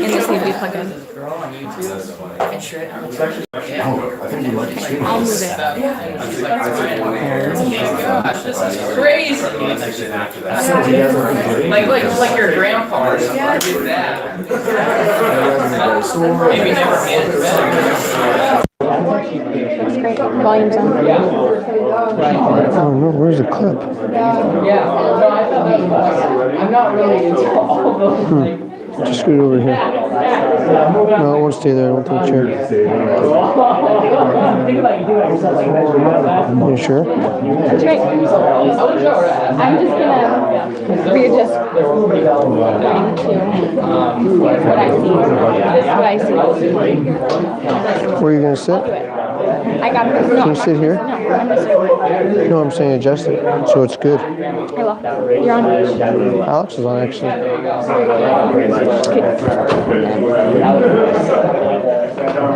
and this needs to be plugged in. I'll move it. Gosh, this is crazy. Like your grandpa or something did that. Maybe never handed that. That's great. Volume's on. Oh no, where's the clip? Yeah, no, I thought that was awesome. I'm not really into all those things. Just scoot over here. No, it won't stay there. I won't take a chair. You sure? That's great. I'm just gonna readjust what I see. This is what I see. Where are you going to sit? I got it. Can you sit here? No, I'm just. No, I'm saying adjust it so it's good. Hello. You're on. Alex is on actually.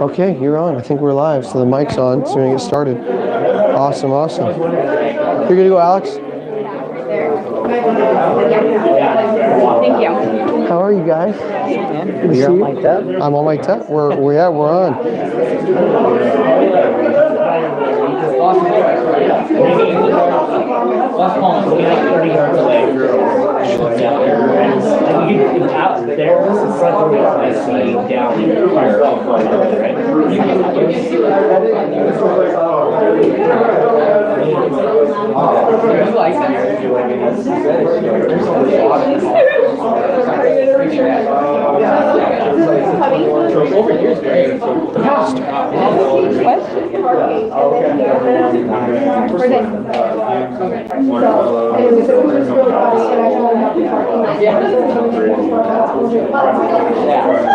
Okay, you're on. I think we're live, so the mic's on, so we're going to get started. Awesome, awesome. You're going to go, Alex? Thank you. How are you guys? Good to see you. Mic'd up? I'm all mic'd up. We're on.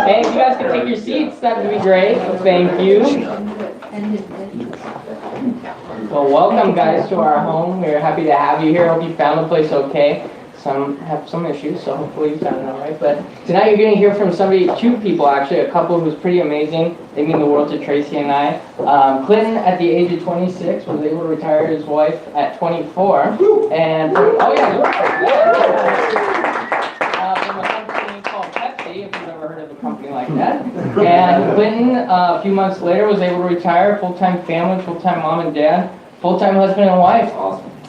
Hey, if you guys could take your seats, that would be great. Thank you. Well, welcome guys to our home. We're happy to have you here. Hope you found the place okay. Some have some issues, so hopefully you found it all right. But tonight you're going to hear from two people actually, a couple who's pretty amazing. They mean the world to Tracy and I. Clinton, at the age of 26, was able to retire his wife at 24. And, oh yeah. From a company called Pepsi, if you've ever heard of a company like that. And Clinton, a few months later, was able to retire, full-time family, full-time mom and dad, full-time husband and wife.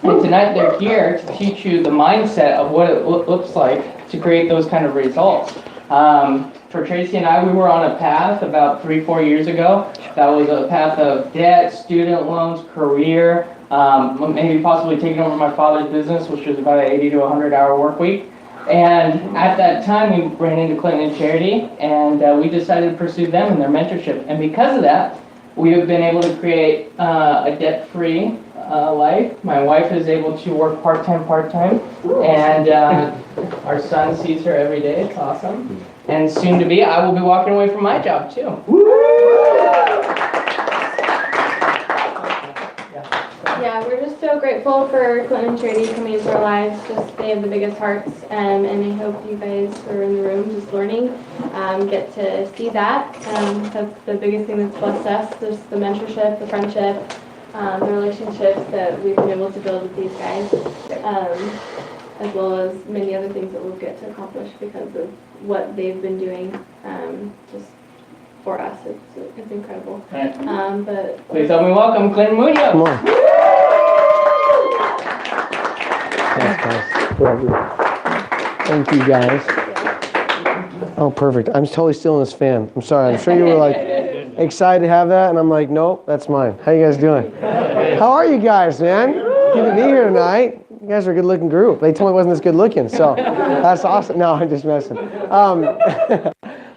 And tonight they're here to teach you the mindset of what it looks like to create those kind of results. For Tracy and I, we were on a path about 3-4 years ago. That was a path of debt, student loans, career, maybe possibly taking over my father's business, which was about an 80 to 100 hour work week. And at that time, we ran into Clinton and Charity, and we decided to pursue them and their mentorship. And because of that, we have been able to create a debt-free life. My wife is able to work part-time, and our son sees her every day. It's awesome. And soon to be, I will be walking away from my job too. Yeah, we're just so grateful for Clinton and Charity coming into our lives. Just they have the biggest hearts, and I hope you guys who are in the room just learning get to see that. That's the biggest thing that's blessed us. Just the mentorship, the friendship, the relationships that we've been able to build with these guys, as well as many other things that we'll get to accomplish because of what they've been doing just for us. It's incredible. Right. But Please help me welcome Clinton Munoz. Come on. Thanks, guys. Thank you, guys. Oh, perfect. I'm totally stealing this fan. I'm sorry. I'm sure you were like excited to have that, and I'm like, nope, that's mine. How you guys doing? How are you guys, man? Good to be here tonight. You guys are a good-looking group. They told me I wasn't this good-looking, so that's awesome. No, I'm just messing.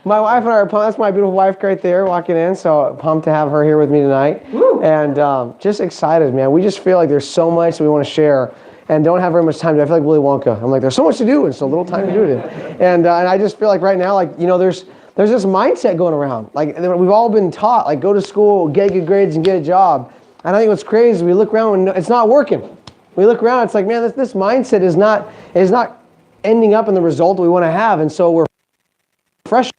My wife and I are pumped. That's my beautiful wife right there walking in, so pumped to have her here with me tonight. Woo. And just excited, man. We just feel like there's so much that we want to share and don't have very much time to. I feel like Willy Wonka. I'm like, there's so much to do and so little time to do it. And I just feel like right now, like, you know, there's this mindset going around. Like, we've all been taught, like, go to school, get good grades, and get a job. And I think what's crazy is we look around and it's not working. We look around, it's like, man, this mindset is not ending up in the result that we want to have. And so we're fresh.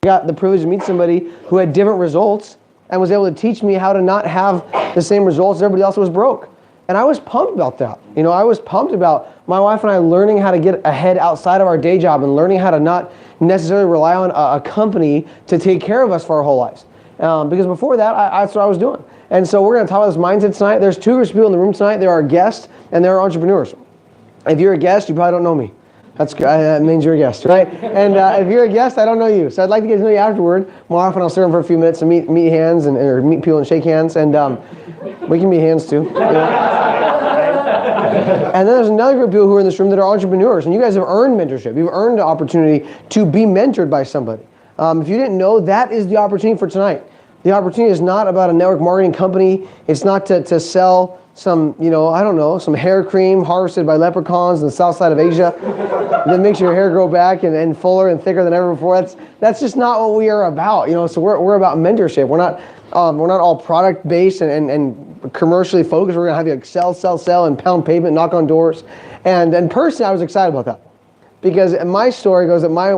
I got the privilege to meet somebody who had different results and was able to teach me how to not have the same results as everybody else who was broke. And I was pumped about that. You know, I was pumped about my wife and I learning how to get ahead outside of our day job and learning how to not necessarily rely on a company to take care of us for our whole lives. Because before that, that's what I was doing. And so we're going to talk about this mindset tonight. There's two groups of people in the room tonight. There are guests and there are entrepreneurs. If you're a guest, you probably don't know me. That's good. That means you're a guest, right? And if you're a guest, I don't know you. So I'd like to get to know you afterward. More often, I'll sit down for a few minutes and meet hands or meet people and shake hands. And we can meet hands too. You know? And then there's another group of people who are in this room that are entrepreneurs. And you guys have earned mentorship. You've earned the opportunity to be mentored by somebody. If you didn't know, that is the opportunity for tonight. The opportunity is not about a network marketing company. It's not to sell some, you know, I don't know, some hair cream harvested by leprechauns in the south side of Asia that makes your hair grow back and fuller and thicker than ever before. That's just not what we are about, you know. So we're about mentorship. We're not all product based and commercially focused. We're gonna have you sell, and pound pavement, knock on doors. And personally, I was excited about that because my story goes that my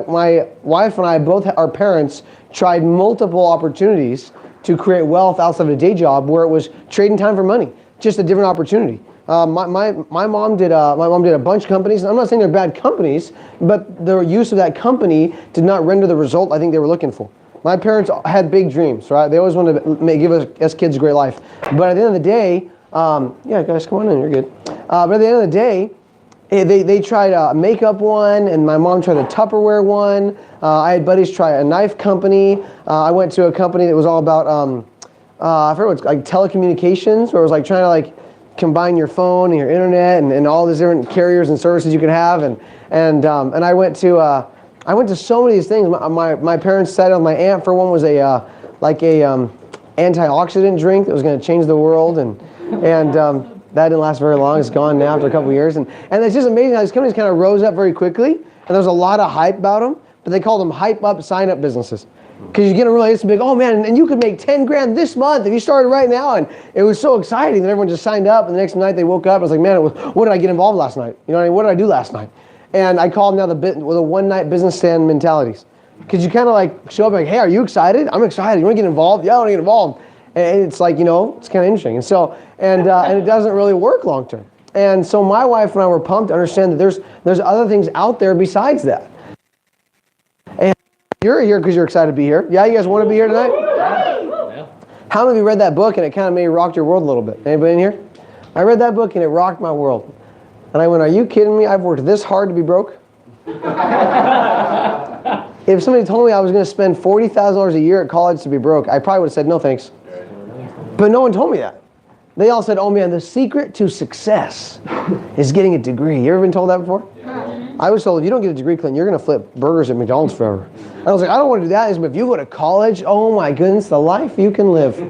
wife and I, both our parents, tried multiple opportunities to create wealth outside of a day job where it was trading time for money. Just a different opportunity. My mom did a bunch of companies. I'm not saying they're bad companies, but the use of that company did not render the result I think they were looking for. My parents had big dreams, right? They always wanted to give us kids a great life. But at the end of the day, yeah, guys, come on in. You're good. But at the end of the day, they tried a makeup one, and my mom tried a Tupperware one. I had buddies try a knife company. I went to a company that was all about I forget what's like telecommunications, where it was like trying to like combine your phone and your internet and all these different carriers and services you could have. And I went to so many of these things. My parents decided on my aunt for one was a antioxidant drink that was going to change the world, and that didn't last very long. It's gone now after a couple of years. And it's just amazing how these companies kind of rose up very quickly, and there was a lot of hype about them, but they called them hype up, sign up businesses. Because you get a really big, oh man, and you could make 10 grand this month if you started right now. And it was so exciting that everyone just signed up, and the next night they woke up and was like, man, what did I get involved last night? You know what I mean? What did I do last night? And I call them now the one night business stand mentalities. Because you kind of like show up like, hey, are you excited? I'm excited. You want to get involved? Yeah, I want to get involved. And it's like, you know, it's kind of interesting. And so, and it doesn't really work long term. And so my wife and I were pumped to understand that there's other things out there besides that. And you're here because you're excited to be here. Yeah, you guys want to be here tonight? How many of you read that book and it kind of maybe rocked your world a little bit? Anybody in here? I read that book and it rocked my world. And I went, are you kidding me? I've worked this hard to be broke? If somebody told me I was going to spend $40,000 a year at college to be broke, I probably would have said no thanks. But no one told me that. They all said, oh man, the secret to success is getting a degree. You ever been told that before? I was told, if you don't get a degree, Clinton, you're going to flip burgers at McDonald's forever. I was like, I don't want to do that. But if you go to college, oh my goodness, the life you can live.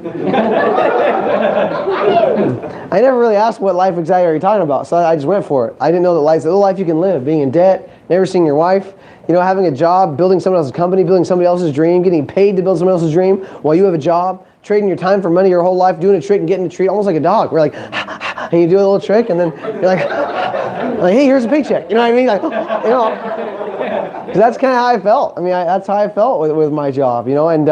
I never really asked what life exactly are you talking about, so I just went for it. I didn't know that the life you can live, being in debt, never seeing your wife, you know, having a job, building someone else's company, building somebody else's dream, getting paid to build someone else's dream while you have a job, trading your time for money your whole life, doing a trick and getting a treat, almost like a dog. We're like, and you do a little trick, and then you're like, hey, here's a paycheck. You know what I mean? Like, you know, 'cause that's kind of how I felt. I mean, that's how I felt with my job, you know. And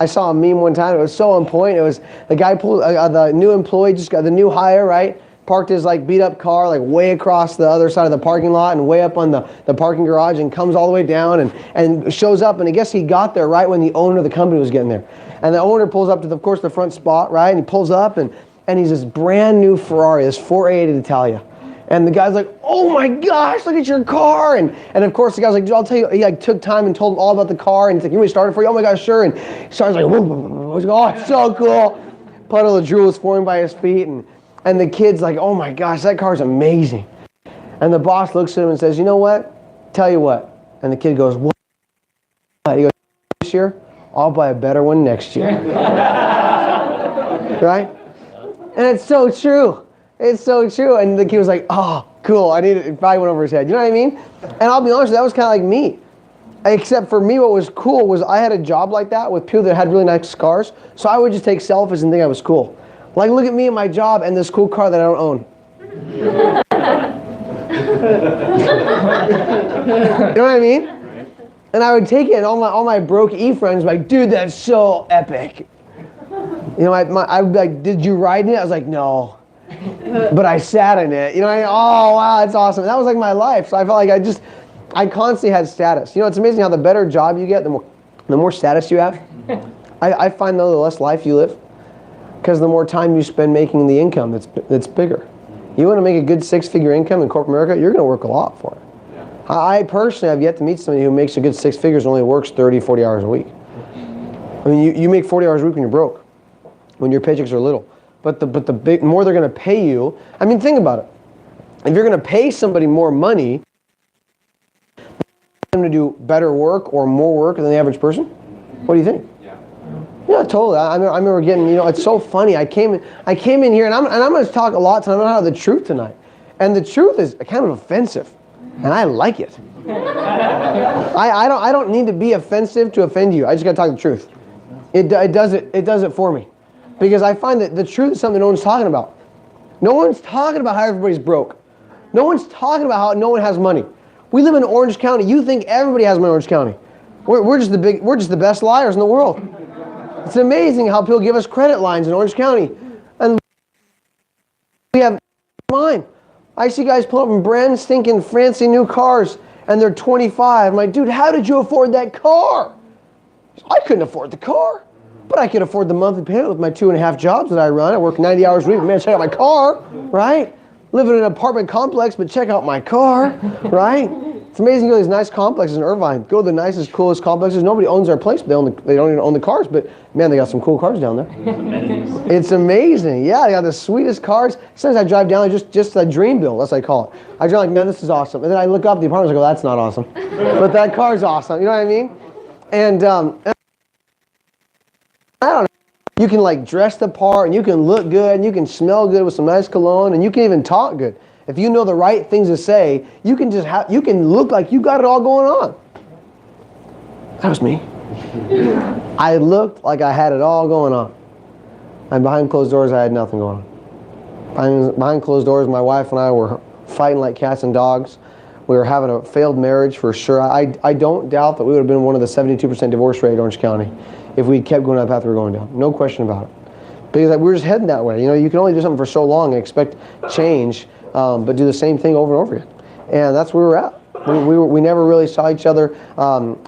I saw a meme one time. It was so on point. It was the guy pulled the new employee, just got the new hire, right? Parked his like beat up car like way across the other side of the parking lot and way up on the parking garage, and comes all the way down and shows up. And I guess he got there right when the owner of the company was getting there. And the owner pulls up to of course the front spot, right? And he pulls up and he's this brand new Ferrari, this 488 Italia. And the guy's like, oh my gosh, look at your car. And of course the guy's like, I'll tell you, he like took time and told him all about the car. And he's like, you want me to start it for you? Oh my gosh, sure. And he starts like, oh, it's so cool. Puddle of drool is forming by his feet. And the kid's like, oh my gosh, that car's amazing. And the boss looks at him and says, you know what? Tell you what. And the kid goes, what? He goes, this year, I'll buy a better one next year. Right? And it's so true. It's so true. And the kid was like, oh, cool. I need it. It probably went over his head. You know what I mean? And I'll be honest, that was kind of like me. Except for me, what was cool was I had a job like that with people that had really nice cars. So I would just take selfies and think I was cool. Like, look at me and my job and this cool car that I don't own. You know what I mean? And I would take it, and all my broke E-friends were like, dude, that's so epic. You know, I would be like, did you ride in it? I was like, no. but I sat in it. You know, oh wow, it's awesome. That was like my life. So I felt like I constantly had status. You know, it's amazing how the better job you get, the more status you have. I find though the less life you live, because the more time you spend making the income that's bigger. You want to make a good 6-figure income in corporate America, you're going to work a lot for it. I personally have yet to meet somebody who makes a good 6 figures and only works 30, 40 hours a week. I mean, you make 40 hours a week when you're broke, when your paychecks are little. But the big more they're going to pay you. I mean, think about it. If you're going to pay somebody more money, them to do better work or more work than the average person, what do you think? Yeah, totally. I remember getting, you know, it's so funny. I came in here, and I'm going to talk a lot tonight about the truth tonight, and the truth is kind of offensive, and I like it. I don't need to be offensive to offend you. I just got to talk the truth. It does it for me, because I find that the truth is something no one's talking about. No one's talking about how everybody's broke. No one's talking about how no one has money. We live in Orange County. You think everybody has money in Orange County? We're just the best liars in the world. It's amazing how people give us credit lines in Orange County, and we have mine. I see guys pull up in brand stinking fancy new cars, and they're 25. I'm like, dude, how did you afford that car? I couldn't afford the car, but I could afford the monthly payment with my 2.5 jobs that I run. I work 90 hours a week. Man, check out my car, right? Live in an apartment complex, but check out my car, right? It's amazing you go to these nice complexes in Irvine. Go to the nicest, coolest complexes. Nobody owns their place, but they don't even own the cars, but man, they got some cool cars down there. It's amazing. Yeah, they got the sweetest cars. Sometimes I drive down there, just a dream build, that's what I call it. I drive like, man, this is awesome. And then I look up at the apartment and I go, that's not awesome. But that car's awesome, you know what I mean? And I don't know. You can like dress the part, and you can look good, and you can smell good with some nice cologne, and you can even talk good. If you know the right things to say, you can you can look like you got it all going on. That was me. I looked like I had it all going on. And behind closed doors, I had nothing going on. Behind closed doors, my wife and I were fighting like cats and dogs. We were having a failed marriage for sure. I don't doubt that we would have been one of the 72% divorce rate in Orange County if we kept going down the path we were going down. No question about it. Because we were just heading that way. You know, you can only do something for so long and expect change, but do the same thing over and over again. And that's where we were at. We never really saw each other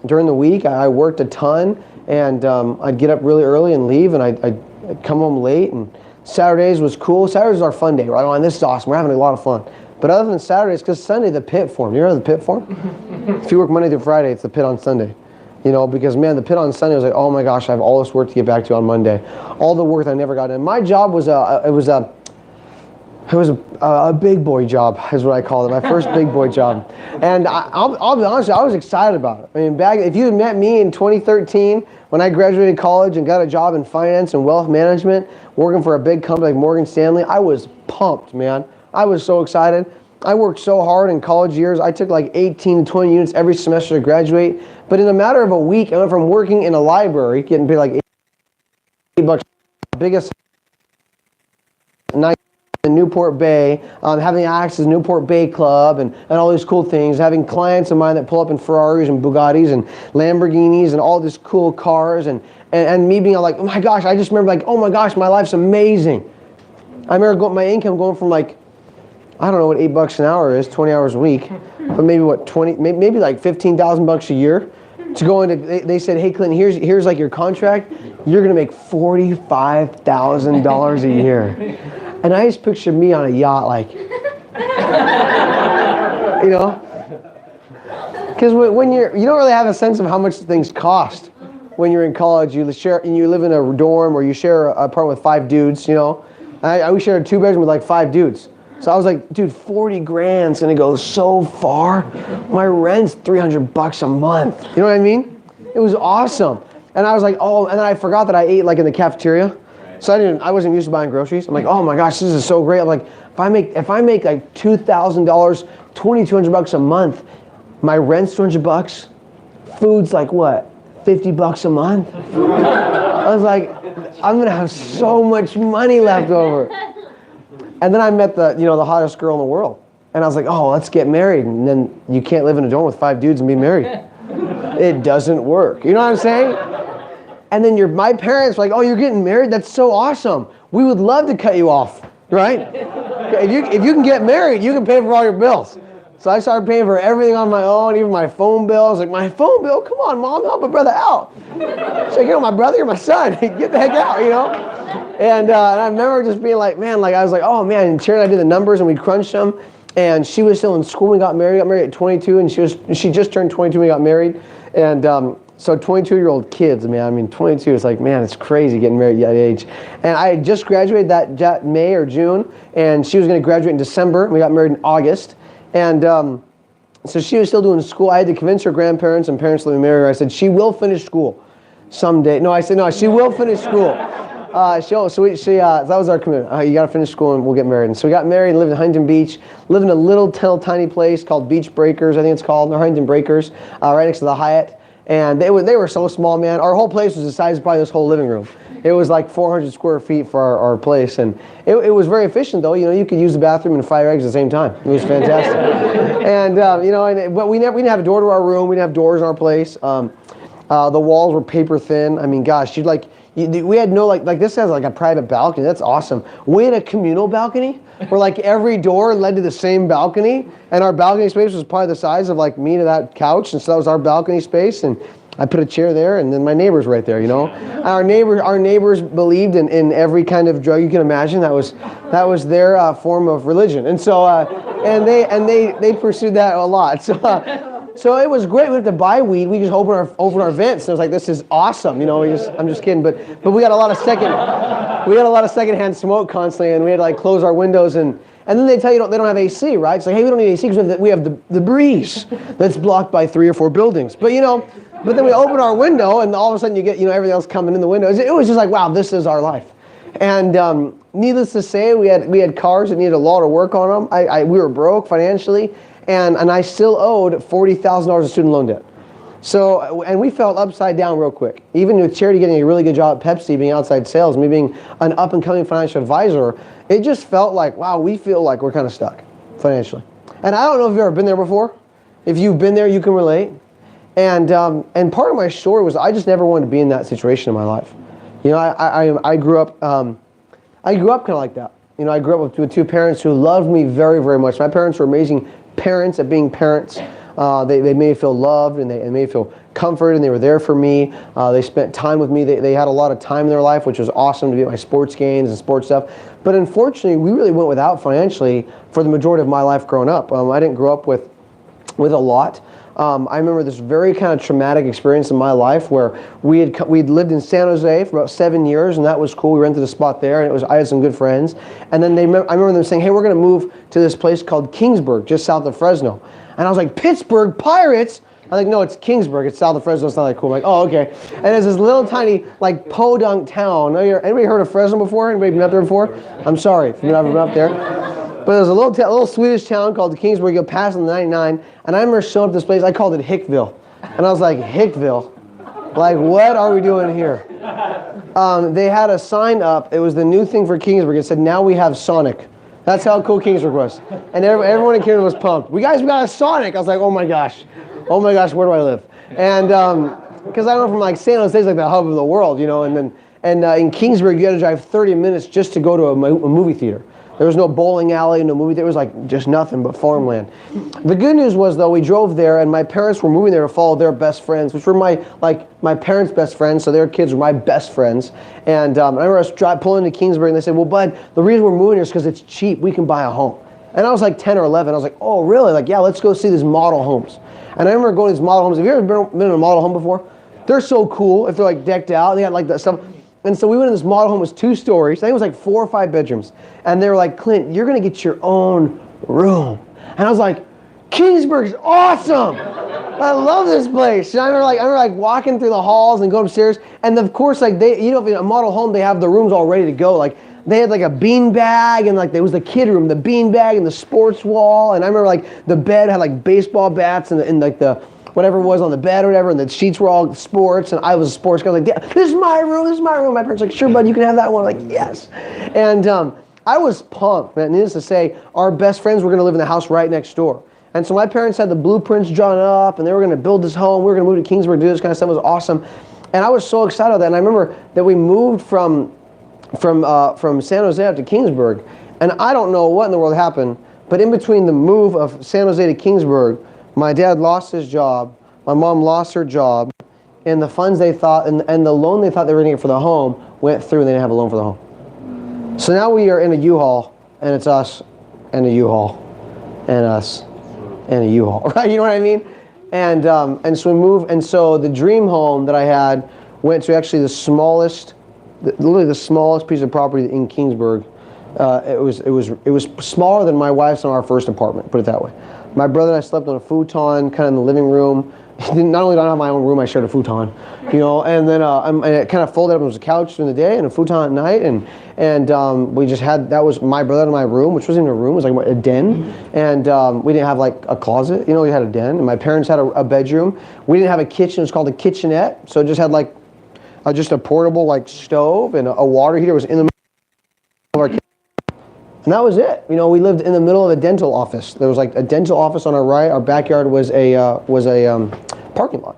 during the week. I worked a ton, and I'd get up really early and leave, and I'd come home late. And Saturdays was cool. Saturdays was our fun day, right? Oh, and this is awesome. We're having a lot of fun. But other than Saturdays, because Sunday, the pit form. You know the pit form? If you work Monday through Friday, it's the pit on Sunday. You know, because man, the pit on Sunday was like, oh my gosh, I have all this work to get back to on Monday. All the work that I never got done. My job was it was a big boy job, is what I call it. My first big boy job. And I'll be honest with you, I was excited about it. I mean, if you had met me in 2013, when I graduated college and got a job in finance and wealth management, working for a big company like Morgan Stanley, I was pumped, man. I was so excited. I worked so hard in college years. I took like 18 to 20 units every semester to graduate. But in a matter of a week, I went from working in a library, getting paid like $8, biggest night in Newport Bay, having access to Newport Bay Club and all these cool things, having clients of mine that pull up in Ferraris and Bugattis and Lamborghinis and all these cool cars, and me being like, oh my gosh, I just remember like, oh my gosh, my life's amazing. I remember my income going from like, I don't know what $8 an hour is, 20 hours a week, but maybe what, 20, maybe like $15,000 a year, to go into, they said, hey Clinton, here's like your contract, you're gonna make $45,000 a year. And I just pictured me on a yacht like, you know? Because when you don't really have a sense of how much things cost when you're in college. You live in a dorm or you share an apartment with 5 dudes, you know? We shared a 2-bedroom with like 5 dudes. So I was like, dude, 40 grand's gonna go so far. My rent's $300 a month. You know what I mean? It was awesome. And I was like, oh, and then I forgot that I ate like in the cafeteria. So I wasn't used to buying groceries. I'm like, oh my gosh, this is so great. I'm like, if I make like $2,000, $2,200 a month, my rent's $200, food's like what, $50 a month? I was like, I'm gonna have so much money left over. And then I met the hottest girl in the world. And I was like, oh, let's get married. And then you can't live in a dorm with 5 dudes and be married. It doesn't work. You know what I'm saying? And then my parents were like, oh, you're getting married? That's so awesome. We would love to cut you off, right? if you can get married, you can pay for all your bills. So I started paying for everything on my own, even my phone bill. I was like, my phone bill? Come on, Mom, help my brother out. She's like, my brother, you're my son. Get the heck out, And I remember just being like, man, I was like, oh man, and Terry and I did the numbers and we crunched them. And she was still in school when we got married. We got married at 22, and she just turned 22 when we got married. And so 22-year-old kids, man, I mean, 22 is like, man, it's crazy getting married at that age. And I had just graduated that May or June, and she was going to graduate in December, and we got married in August. And so she was still doing school. I had to convince her grandparents and parents to let me marry her. I said, she will finish school someday. No, I said, no, she will finish school. That was our commitment. You got to finish school and we'll get married. And so we got married and lived in Huntington Beach, lived in a little tiny place called Beach Breakers, I think it's called, or Huntington Breakers, right next to the Hyatt. And they were so small, man. Our whole place was the size of probably this whole living room. It was like 400 square feet for our place. And it was very efficient, though. You could use the bathroom and fry eggs at the same time. It was fantastic. And, but we didn't have a door to our room. We didn't have doors in our place. The walls were paper thin. I mean, gosh, we had no, this has like a private balcony. That's awesome. We had a communal balcony where every door led to the same balcony. And our balcony space was probably the size of me to that couch. And so that was our balcony space. And I put a chair there, and then my neighbor's right there, Our neighbors believed in every kind of drug you can imagine. That was their form of religion. And so, and they pursued that a lot. So it was great. We didn't have to buy weed. We just open our vents. And it was like, this is awesome. I'm just kidding. But we got a lot of secondhand smoke constantly, and we had to close our windows. And then they tell you they don't have AC, right? It's like, hey, we don't need AC because we have the breeze that's blocked by 3 or 4 buildings. But then we open our window, and all of a sudden you get everything else coming in the window. It was just like, wow, this is our life. And needless to say, we had cars that needed a lot of work on them. We were broke financially. And I still owed $40,000 of student loan debt. So, and we felt upside down real quick. Even with Charity getting a really good job at Pepsi, being outside sales, me being an up-and-coming financial advisor, it just felt like, wow, we feel like we're kind of stuck financially. And I don't know if you've ever been there before. If you've been there, you can relate. And part of my story was I just never wanted to be in that situation in my life. I grew up kind of like that. I grew up with 2 parents who loved me very, very much. My parents were amazing parents at being parents. They made me feel loved, and they made me feel comforted, and they were there for me. They spent time with me. They had a lot of time in their life, which was awesome to be at my sports games and sports stuff. But unfortunately, we really went without financially for the majority of my life growing up. I didn't grow up with a lot. I remember this very kind of traumatic experience in my life where we'd lived in San Jose for about 7 years, and that was cool. We rented a spot there, and I had some good friends. And then I remember them saying, hey, we're going to move to this place called Kingsburg, just south of Fresno. And I was like, Pittsburgh Pirates? I was like, no, it's Kingsburg. It's south of Fresno. It's not that cool. I'm like, oh, okay. And it's this little tiny, podunk town. Anybody heard of Fresno before? Anybody been up there before? I'm sorry if you've never been up there. But there's a little Swedish town called Kingsburg. You'll pass on the 99. And I remember showing up this place. I called it Hickville. And I was like, Hickville? What are we doing here? They had a sign up. It was the new thing for Kingsburg. It said, now we have Sonic. That's how cool Kingsburg was. And everyone in Kingsburg was pumped. We got a Sonic. I was like, oh my gosh, where do I live? And because I went from San Jose's the hub of the world, and then in Kingsburg you had to drive 30 minutes just to go to a movie theater. There was no bowling alley, no movie theater. It was just nothing but farmland. The good news was, though, we drove there, and my parents were moving there to follow their best friends, which were my parents' best friends, so their kids were my best friends. And I remember us pulling into Kingsburg, and they said, well, bud, the reason we're moving here is because it's cheap. We can buy a home. And I was 10 or 11. I was like, oh, really? Yeah, let's go see these model homes. And I remember going to these model homes. Have you ever been in a model home before? They're so cool if they're decked out. They got that stuff. And so we went in this model home. It was 2 stories. I think it was 4 or 5 bedrooms. And they were like, Clint, you're going to get your own room. And I was like, Kingsburg's awesome. I love this place. And I remember walking through the halls and going upstairs. And of course, in a model home, they have the rooms all ready to go. They had a bean bag, and there was the kid room, the bean bag, and the sports wall. And I remember the bed had baseball bats and the whatever it was on the bed or whatever, and the sheets were all sports, and I was a sports guy. I was like, yeah, this is my room. My parents were like, sure, bud, you can have that one. I'm like, yes. And I was pumped, man. Needless to say, our best friends were going to live in the house right next door. And so my parents had the blueprints drawn up, and they were going to build this home. We were going to move to Kingsburg, do this kind of stuff. It was awesome. And I was so excited about that. And I remember that we moved from San Jose up to Kingsburg, And I don't know what in the world happened, but in between the move of San Jose to Kingsburg, my dad lost his job, my mom lost her job, and the funds they thought, and the loan they thought they were going to get for the home went through and they didn't have a loan for the home. So now we are in a U-Haul, and it's us and a U-Haul, and us and a U-Haul, right? You know what I mean? And so we moved, and so the dream home that I had went to actually literally the smallest piece of property in Kingsburg. It was smaller than my wife's and our first apartment, put it that way. My brother and I slept on a futon, kind of in the living room. Not only did I have my own room, I shared a futon, you know. And then and it kind of folded up. It was a couch during the day and a futon at night. And we just had, that was my brother and my room, which wasn't even a room. It was like a den. And we didn't have like a closet, you know. We had a den. And my parents had a bedroom. We didn't have a kitchen. It was called a kitchenette. So it just had like just a portable like stove and a water heater. It was in the middle of our kitchen. And that was it. You know, we lived in the middle of a dental office. There was like a dental office on our right. Our backyard was a parking lot.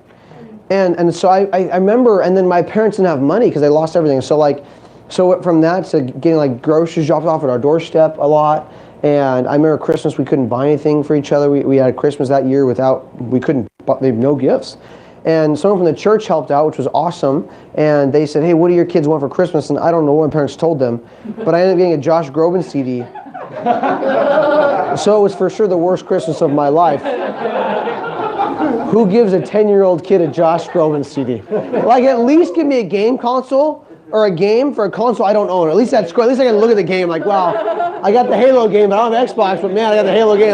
And so I remember, and then my parents didn't have money because they lost everything. So went from that to getting like groceries dropped off at our doorstep a lot. And I remember Christmas, we couldn't buy anything for each other. We had Christmas that year they had no gifts. And someone from the church helped out, which was awesome. And they said, hey, what do your kids want for Christmas? And I don't know what my parents told them, but I ended up getting a Josh Groban CD. So it was for sure the worst Christmas of my life. Who gives a 10-year-old kid a Josh Groban CD? Like, at least give me a game console or a game for a console I don't own. At least that's cool. At least I can look at the game like, wow, I got the Halo game, but I don't have Xbox, but man, I got the Halo game.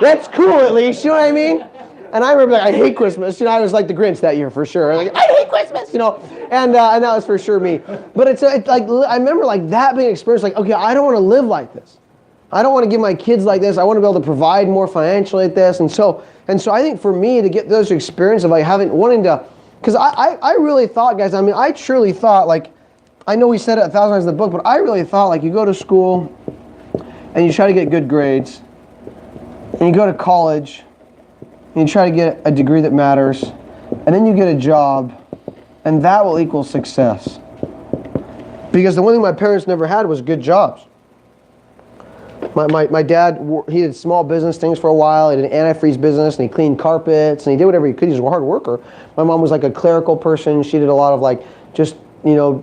That's cool at least, you know what I mean? And I remember, like, I hate Christmas. You know, I was like the Grinch that year for sure. Like, I hate Christmas, you know. And that was for sure me. But it's like, I remember like that being an experience. Like, okay, I don't want to live like this. I don't want to give my kids like this. I want to be able to provide more financially like this. And so I think for me to get those experience of like wanting to, because I really thought, guys. I mean, I truly thought, like, I know we said it 1,000 times in the book, but I really thought, like, you go to school and you try to get good grades, and you go to college. And you try to get a degree that matters, and then you get a job, and that will equal success. Because the one thing my parents never had was good jobs. My dad, he did small business things for a while. He did an antifreeze business, and he cleaned carpets, and he did whatever he could. He was a hard worker. My mom was like a clerical person. She did a lot of like just, you know,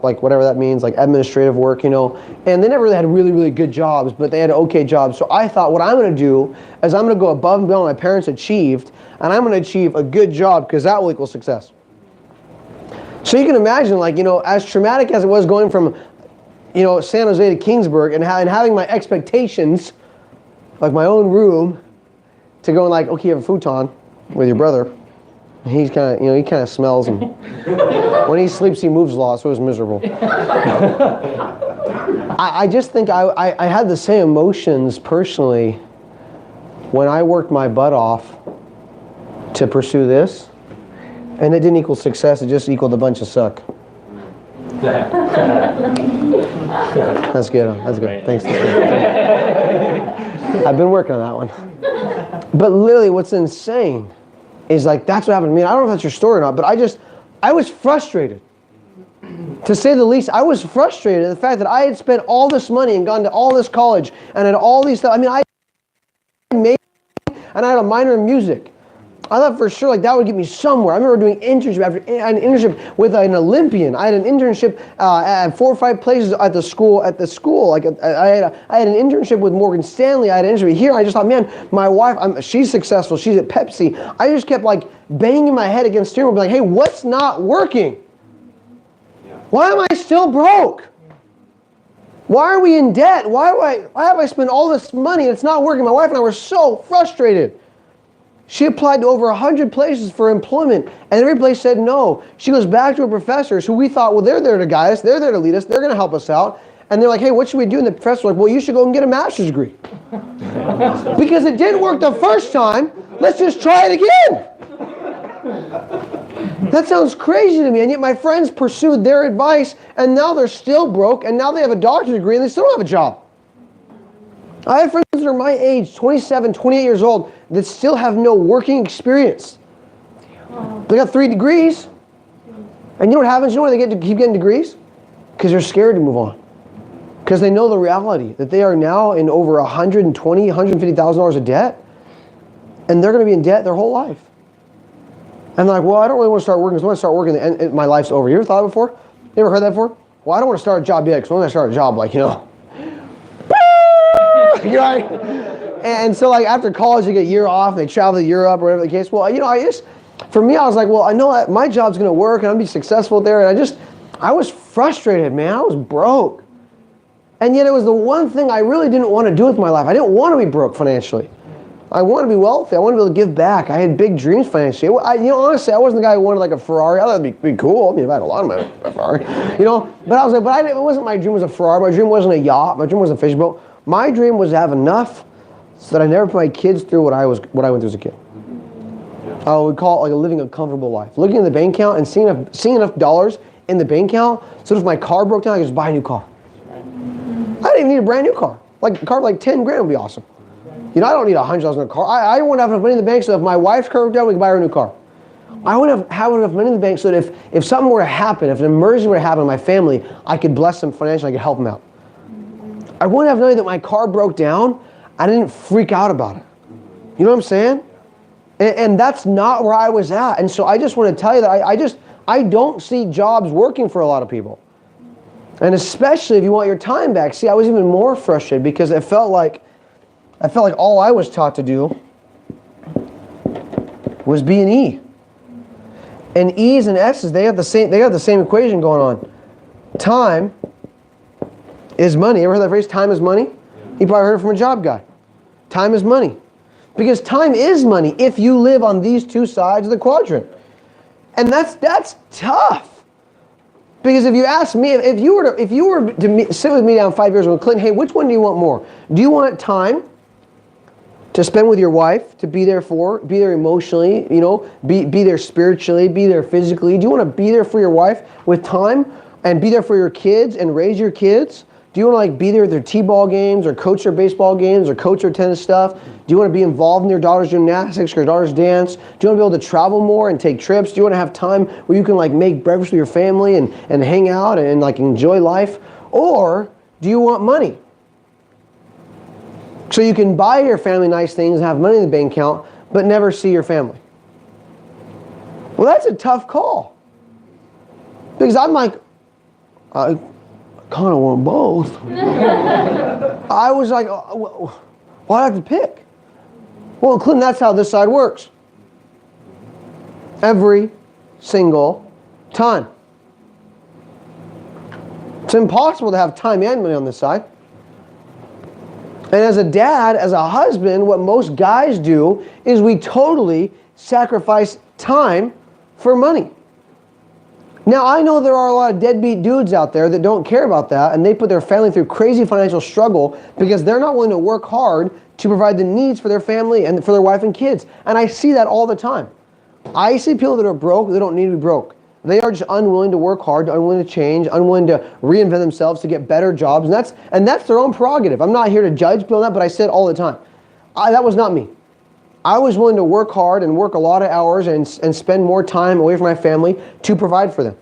like whatever that means, like administrative work, you know. And they never really had really, really good jobs, but they had okay jobs. So I thought what I'm going to do is I'm going to go above and beyond what my parents achieved, and I'm going to achieve a good job because that will equal success. So you can imagine, like, you know, as traumatic as it was going from, you know, San Jose to Kingsburg and having my expectations, like my own room, to going like, okay, you have a futon with your brother. He's kind of, you know, he kind of smells, and when he sleeps, he moves a lot, so it was miserable. I just think I had the same emotions personally when I worked my butt off to pursue this, and it didn't equal success, it just equaled a bunch of suck. That's good, that's good. Thanks. I've been working on that one. But literally, what's insane is like, that's what happened to me. I don't know if that's your story or not, but I was frustrated. To say the least, I was frustrated at the fact that I had spent all this money and gone to all this college and had all these stuff. I mean, I made, and I had a minor in music. I thought for sure like that would get me somewhere. I remember doing internship after an internship with an Olympian. I had an internship at 4 or 5 places at the school. Like I had an internship with Morgan Stanley. I had an internship here. I just thought, man, my wife, she's successful. She's at Pepsi. I just kept like banging my head against steering wheel, like, hey, what's not working? Why am I still broke? Why are we in debt? Why have I spent all this money and it's not working? My wife and I were so frustrated. She applied to over 100 places for employment, and every place said no. She goes back to her professors, who we thought, well, they're there to guide us, they're there to lead us, they're going to help us out. And they're like, hey, what should we do? And the professor's like, well, you should go and get a master's degree. Because it didn't work the first time, let's just try it again. That sounds crazy to me, and yet my friends pursued their advice, and now they're still broke, and now they have a doctorate degree, and they still don't have a job. I have friends that are my age, 27, 28 years old, that still have no working experience. They got 3 degrees. And you know what happens? You know why they keep getting degrees? Because they're scared to move on. Because they know the reality that they are now in over $120,000, $150,000 of debt, and they're going to be in debt their whole life. And they're like, well, I don't really want to start working because when I start working, and my life's over. You ever thought of it before? You ever heard that before? Well, I don't want to start a job yet because when I start a job, like, you're like, and so like after college, they get a year off, and they travel to Europe or whatever the case. Well, for me, I was like, well, I know that my job's going to work and I'll be successful there. And I was frustrated, man. I was broke. And yet it was the one thing I really didn't want to do with my life. I didn't want to be broke financially. I wanted to be wealthy. I wanted to be able to give back. I had big dreams financially. Honestly, I wasn't the guy who wanted like a Ferrari. I thought it'd be cool. I mean, if I had a lot of money, a Ferrari, But I was like, it wasn't my dream was a Ferrari. My dream wasn't a yacht. My dream wasn't a fishing boat. My dream was to have enough so that I never put my kids through what I went through as a kid. I would call it like living a comfortable life. Looking at the bank account and seeing enough dollars in the bank account so that if my car broke down, I could just buy a new car. I didn't even need a brand new car. Like a car for like 10 grand would be awesome. I don't need $100,000 car. I want to have enough money in the bank so if my wife's car broke down, we can buy her a new car. I want to have enough money in the bank so that if something were to happen, if an emergency were to happen in my family, I could bless them financially, I could help them out. I want to have knowing that my car broke down, I didn't freak out about it. You know what I'm saying? And that's not where I was at. And so I just want to tell you that I don't see jobs working for a lot of people. And especially if you want your time back. See, I was even more frustrated because I felt like all I was taught to do was be an E. And E's and S's, they have the same equation going on. Time is money. Ever heard that phrase, time is money? You probably heard it from a job guy. Time is money. Because time is money if you live on these two sides of the quadrant. And that's tough. Because if you ask me, if you were to sit with me down 5 years ago, Clinton, hey, which one do you want more? Do you want time to spend with your wife, to be there emotionally, be there spiritually, be there physically? Do you want to be there for your wife with time and be there for your kids and raise your kids? Do you want to be there at their t-ball games or coach their baseball games or coach their tennis stuff? Do you want to be involved in your daughter's gymnastics or your daughter's dance? Do you want to be able to travel more and take trips? Do you want to have time where you can make breakfast with your family and hang out and enjoy life? Or do you want money? So you can buy your family nice things and have money in the bank account, but never see your family. Well, that's a tough call. Because I'm like, I kind of want both. I was like, well, I have to pick. Well, Clinton, that's how this side works. Every single time. It's impossible to have time and money on this side. And as a dad, as a husband, what most guys do is we totally sacrifice time for money. Now, I know there are a lot of deadbeat dudes out there that don't care about that, and they put their family through crazy financial struggle because they're not willing to work hard to provide the needs for their family and for their wife and kids. And I see that all the time. I see people that are broke, they don't need to be broke. They are just unwilling to work hard, unwilling to change, unwilling to reinvent themselves to get better jobs. And that's their own prerogative. I'm not here to judge people on that, but I say it all the time. That was not me. I was willing to work hard and work a lot of hours and spend more time away from my family to provide for them.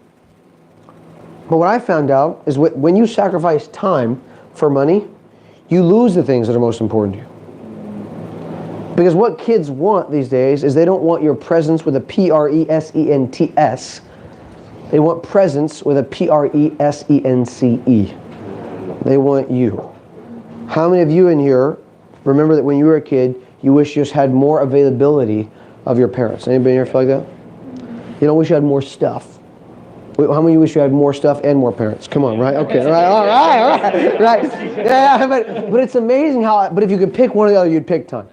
But what I found out is when you sacrifice time for money, you lose the things that are most important to you. Because what kids want these days is they don't want your presence with a P-R-E-S-E-N-T-S. They want presence with a P-R-E-S-E-N-C-E. They want you. How many of you in here remember that when you were a kid, you wish you just had more availability of your parents? Anybody here feel like that? You don't wish you had more stuff. How many of you wish you had more stuff and more parents? Come on, right? Okay, all right. Yeah, but it's amazing but if you could pick one or the other, you'd pick time.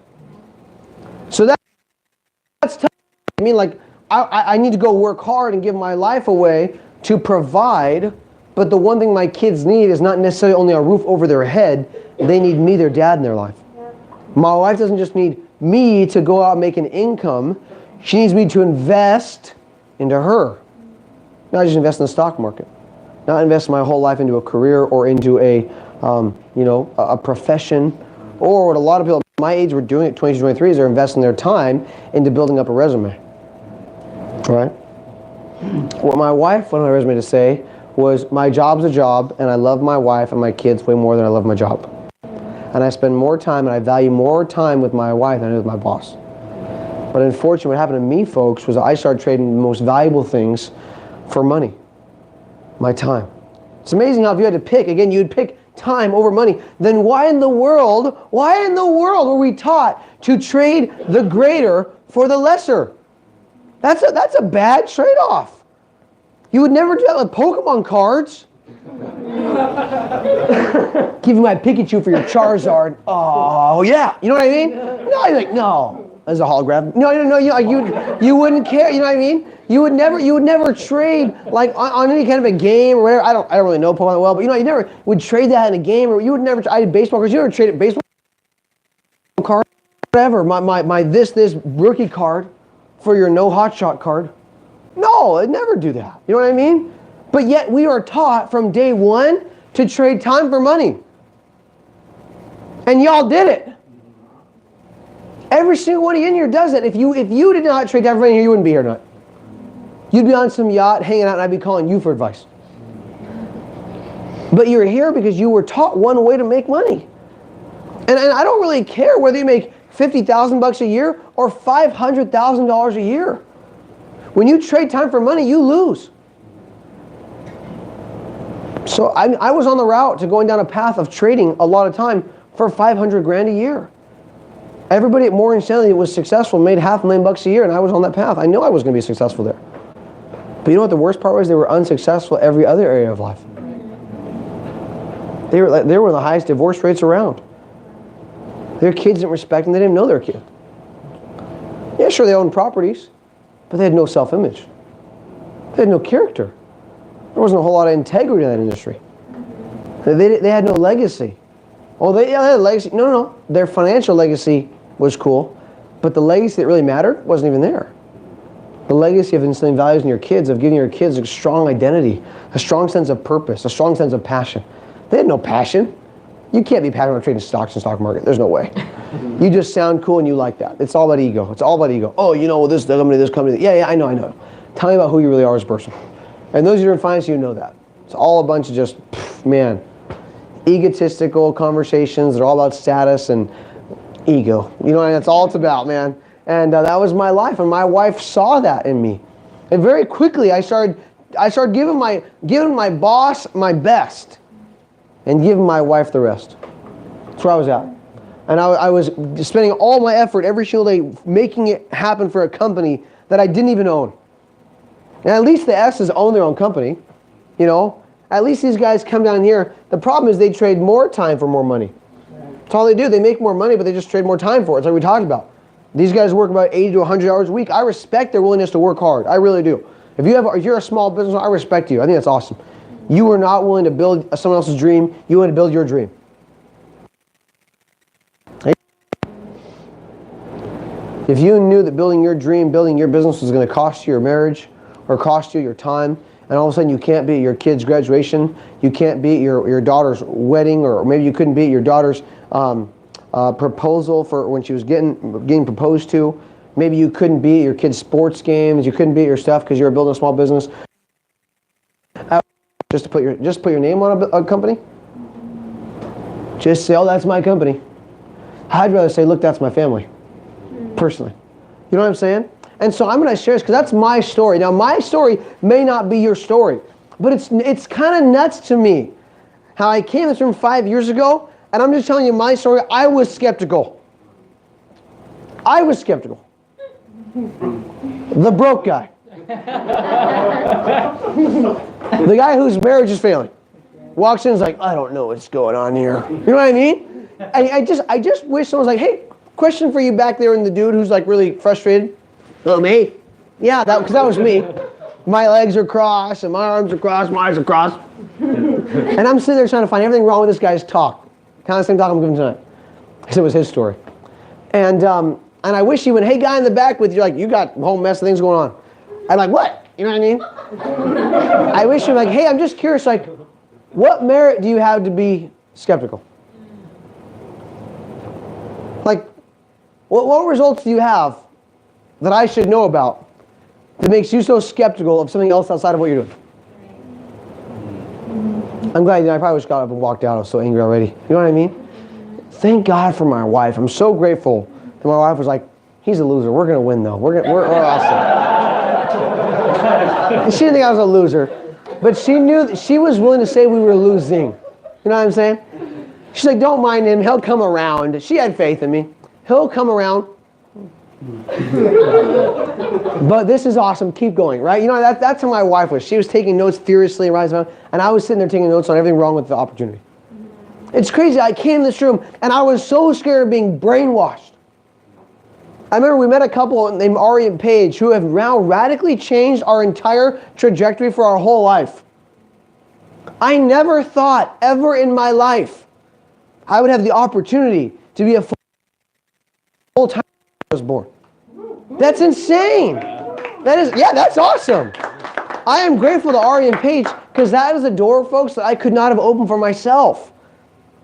So that's tough. I mean, I need to go work hard and give my life away to provide, but the one thing my kids need is not necessarily only a roof over their head. They need me, their dad, in their life. My wife doesn't just need me to go out and make an income. She needs me to invest into her. Not just invest in the stock market. Not invest my whole life into a career or into a profession. Or what a lot of people my age were doing at 22, 23 is they're investing their time into building up a resume. Right? What my wife wanted my resume to say was my job's a job, and I love my wife and my kids way more than I love my job. And I spend more time and I value more time with my wife than I do with my boss. But unfortunately, what happened to me, folks, was I started trading the most valuable things for money. My time. It's amazing how if you had to pick, again, you'd pick time over money. Then why in the world were we taught to trade the greater for the lesser? That's a bad trade-off. You would never do that with Pokemon cards. Give you my Pikachu for your Charizard. Oh, yeah. You know what I mean? No, you're like, no. As a hologram. No, you wouldn't care. You know what I mean? You would never trade like on any kind of a game or whatever. I don't really know Pokemon well, but you never would trade that in a game, or you would never. I did baseball cards. You never traded baseball card, whatever. My this rookie card for your no hot shot card. No, I'd never do that. You know what I mean? But yet we are taught from day one to trade time for money, and y'all did it. Every single one of you in here does it. If you did not trade time for money, you wouldn't be here tonight. You'd be on some yacht hanging out, and I'd be calling you for advice. But you're here because you were taught one way to make money. And I don't really care whether you make $50,000 a year or $500,000 a year. When you trade time for money, you lose. So I was on the route to going down a path of trading a lot of time for $500,000 a year. Everybody at Morgan Stanley was successful, made $500,000 a year, and I was on that path. I knew I was going to be successful there. But you know what the worst part was? They were unsuccessful every other area of life. They were the highest divorce rates around. Their kids didn't respect them. They didn't know their kid. Yeah, sure, they owned properties, but they had no self-image. They had no character. There wasn't a whole lot of integrity in that industry. They had no legacy. Oh, they had a legacy. No. Their financial legacy was cool, but the legacy that really mattered wasn't even there. The legacy of instilling values in your kids, of giving your kids a strong identity, a strong sense of purpose, a strong sense of passion. They had no passion. You can't be passionate about trading stocks in the stock market. There's no way. You just sound cool and you like that. It's all about ego. It's all about ego. Oh, this company. Yeah, I know. Tell me about who you really are as a person. And those of you in finance, you know that. It's all a bunch of just, egotistical conversations that are all about status and ego. You know, and that's all it's about, man. And that was my life, and my wife saw that in me. And very quickly, I started giving my boss my best, and giving my wife the rest. That's where I was at. And I was spending all my effort every single day making it happen for a company that I didn't even own. And at least the S's own their own company, you know. At least these guys come down here. The problem is they trade more time for more money. That's all they do. They make more money, but they just trade more time for it. It's like we talked about. These guys work about 80 to 100 hours a week. I respect their willingness to work hard. I really do. If you're a small business, I respect you. I think that's awesome. You were not willing to build someone else's dream. You wanted to build your dream. If you knew that building your dream, building your business was going to cost you your marriage or cost you your time, and all of a sudden you can't be at your kid's graduation, you can't be at your daughter's wedding, or maybe you couldn't be at your daughter's proposal for when she was getting proposed to. Maybe you couldn't be at your kid's sports games, you couldn't be at your stuff because you were building a small business. Just put your name on a company. Just say, oh, that's my company. I'd rather say, look, that's my family. Personally. You know what I'm saying? And so I'm going to share this because that's my story. Now, my story may not be your story, but it's kind of nuts to me how I came to this room 5 years ago, and I'm just telling you my story. I was skeptical. The broke guy. The guy whose marriage is failing. Walks in and is like, I don't know what's going on here. You know what I mean? I just wish someone was like, hey, question for you back there, and the dude who's like really frustrated. Oh, me? Yeah, because that was me. My legs are crossed, and my arms are crossed, my eyes are crossed. And I'm sitting there trying to find everything wrong with this guy's talk. Kind of the same talk I'm giving tonight. Because it was his story. And I wish he went, hey, guy in the back with you, like, you got a whole mess of things going on. I'm like, what? You know what I mean? I wish he was like, hey, I'm just curious, like, what merit do you have to be skeptical? Like, what results do you have that I should know about that makes you so skeptical of something else outside of what you're doing? I'm glad I probably just got up and walked out. I was so angry already. You know what I mean? Thank God for my wife. I'm so grateful that my wife was like, he's a loser. We're going to win, though. We're awesome. She didn't think I was a loser. But she knew that she was willing to say we were losing. You know what I'm saying? She's like, don't mind him. He'll come around. She had faith in me. He'll come around. But this is awesome. Keep going, right? You know, that's how my wife was. She was taking notes furiously, right? And I was sitting there taking notes on everything wrong with the opportunity. It's crazy. I came in this room, and I was so scared of being brainwashed. I remember we met a couple named Ari and Paige who have now radically changed our entire trajectory for our whole life. I never thought ever in my life I would have the opportunity to be a full-time when I was born. That's insane. That's awesome. I am grateful to Ari and Paige because that is a door, folks, that I could not have opened for myself.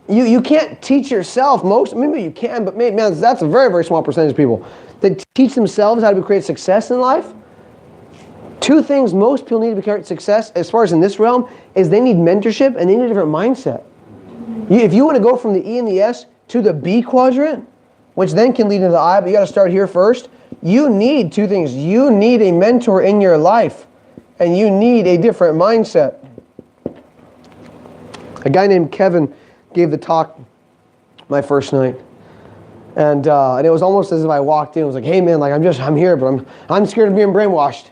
You can't teach yourself. Maybe you can, but man, that's a very, very small percentage of people that teach themselves how to create success in life. Two things most people need to create success, as far as in this realm, is they need mentorship and they need a different mindset. If you want to go from the E and the S to the B quadrant, which then can lead into the I, but you got to start here first, you need two things. You need a mentor in your life, and you need a different mindset. A guy named Kevin gave the talk my first night, and it was almost as if I walked in. It was like, "Hey man, like I'm here, but I'm scared of being brainwashed."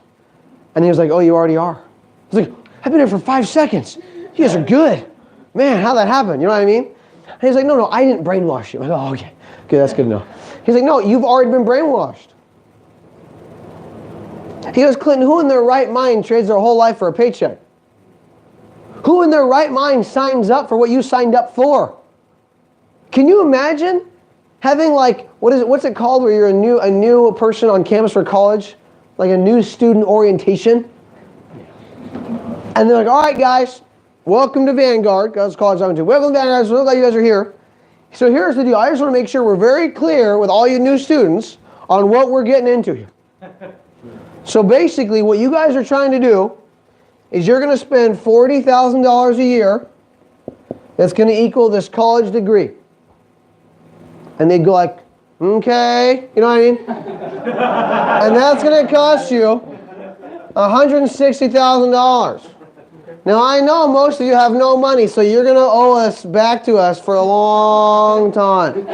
And he was like, "Oh, you already are." I was like, "I've been here for 5 seconds. You guys are good, man. How'd that happen?" You know what I mean? And he's like, "No, I didn't brainwash you." I go, "Oh, okay, that's good to know." He's like, "No, you've already been brainwashed." He goes, "Clinton, who in their right mind trades their whole life for a paycheck? Who in their right mind signs up for what you signed up for? Can you imagine having what's it called where you're a new person on campus for college? Like a new student orientation? And they're like, all right guys, welcome to Vanguard. That's the college I went to. Welcome to Vanguard, so glad you guys are here. So here's the deal. I just want to make sure we're very clear with all you new students on what we're getting into here. So basically what you guys are trying to do is you're going to spend $40,000 a year. That's going to equal this college degree." And they'd go like, "Okay," you know what I mean? "And that's going to cost you $160,000. Now I know most of you have no money, so you're going to owe us back to us for a long time.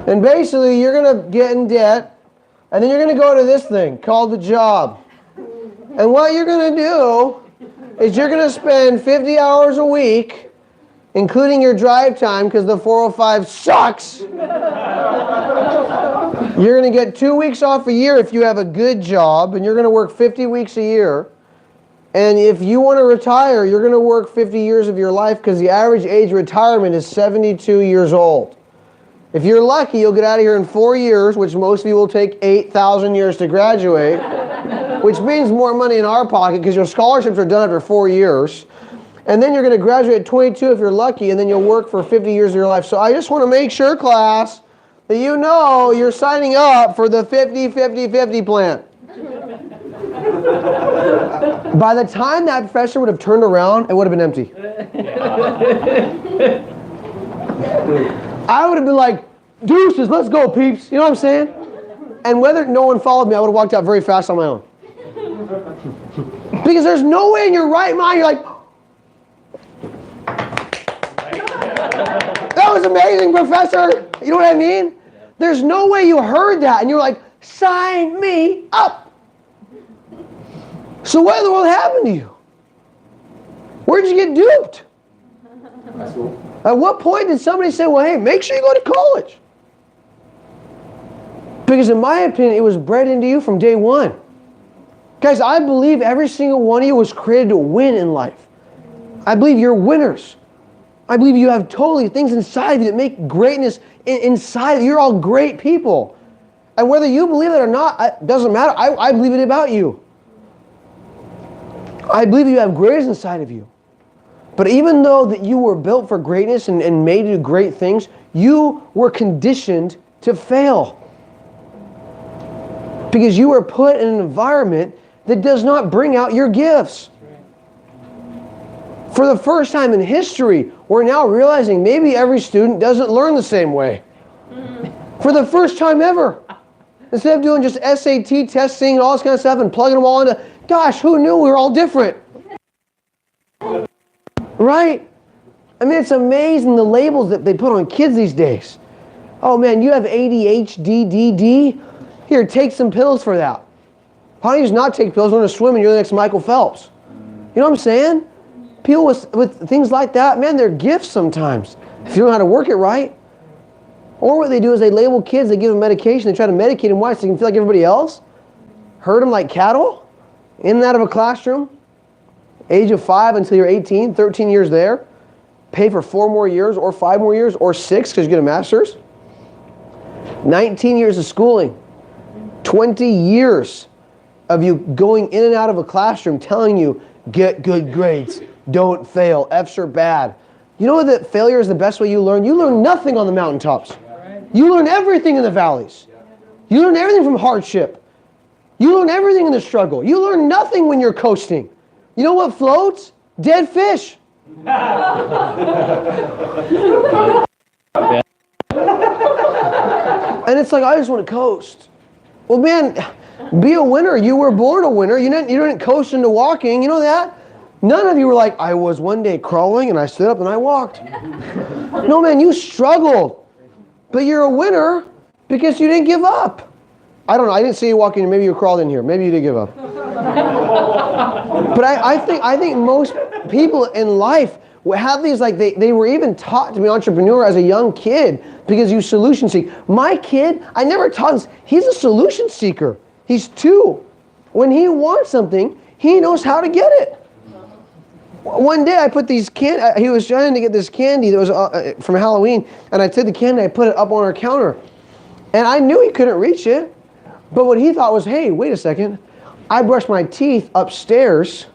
And basically you're going to get in debt, and then you're going to go to this thing called the job. And what you're going to do is you're going to spend 50 hours a week, including your drive time because the 405 sucks. You're going to get 2 weeks off a year if you have a good job, and you're going to work 50 weeks a year. And if you want to retire, you're going to work 50 years of your life because the average age of retirement is 72 years old. If you're lucky, you'll get out of here in 4 years, which most of you will take 8,000 years to graduate, which means more money in our pocket because your scholarships are done after 4 years. And then you're going to graduate at 22 if you're lucky, and then you'll work for 50 years of your life. So I just want to make sure, class, that you know you're signing up for the 50-50-50 plan. By the time that professor would have turned around, it would have been empty. I would have been like, "Deuces, let's go, peeps." You know what I'm saying? And whether no one followed me, I would have walked out very fast on my own. Because there's no way in your right mind you're like, "That was amazing, professor." You know what I mean? There's no way you heard that and you're like, "Sign me up." So what in the world happened to you? Where'd you get duped? At what point did somebody say, "Well, hey, make sure you go to college"? Because in my opinion, it was bred into you from day one. Guys, I believe every single one of you was created to win in life. I believe you're winners. I believe you have totally things inside of you that make greatness inside of you. You're all great people. And whether you believe it or not, it doesn't matter. I believe it about you. I believe you have greatness inside of you. But even though that you were built for greatness and made to do great things, you were conditioned to fail. Because you were put in an environment that does not bring out your gifts. For the first time in history, we're now realizing maybe every student doesn't learn the same way. For the first time ever. Instead of doing just SAT testing and all this kind of stuff and plugging them all into, gosh, who knew we were all different? Right? I mean, it's amazing the labels that they put on kids these days. Oh man, you have ADHD, DD? Here, take some pills for that. Why don't you just not take pills, learn to swim, and you're the next Michael Phelps? You know what I'm saying? People with things like that, man, they're gifts sometimes. If you know how to work it right. Or what they do is they label kids, they give them medication, they try to medicate them. Why? So they can feel like everybody else? Herd them like cattle? In and out of a classroom? Age of 5 until you're 18, 13 years there. Pay for 4 more years or 5 more years or 6 because you get a master's. 19 years of schooling. 20 years of you going in and out of a classroom telling you, get good grades, don't fail, F's are bad. You know that failure is the best way you learn? You learn nothing on the mountaintops. You learn everything in the valleys. You learn everything from hardship. You learn everything in the struggle. You learn nothing when you're coasting. You know what floats? Dead fish. And it's like, I just want to coast. Well, man, be a winner. You were born a winner. You didn't coast into walking. You know that? None of you were like, I was one day crawling and I stood up and I walked. No, man, you struggled. But you're a winner because you didn't give up. I don't know. I didn't see you walking. Maybe you crawled in here. Maybe you did give up. But I think most people in life have these, like, they were even taught to be an entrepreneur as a young kid because you solution seek. My kid, I never taught him. He's a solution seeker. He's 2. When he wants something, he knows how to get it. One day I put these he was trying to get this candy that was from Halloween, and I took the candy, I put it up on our counter. And I knew he couldn't reach it, but what he thought was, hey, wait a second. I brush my teeth upstairs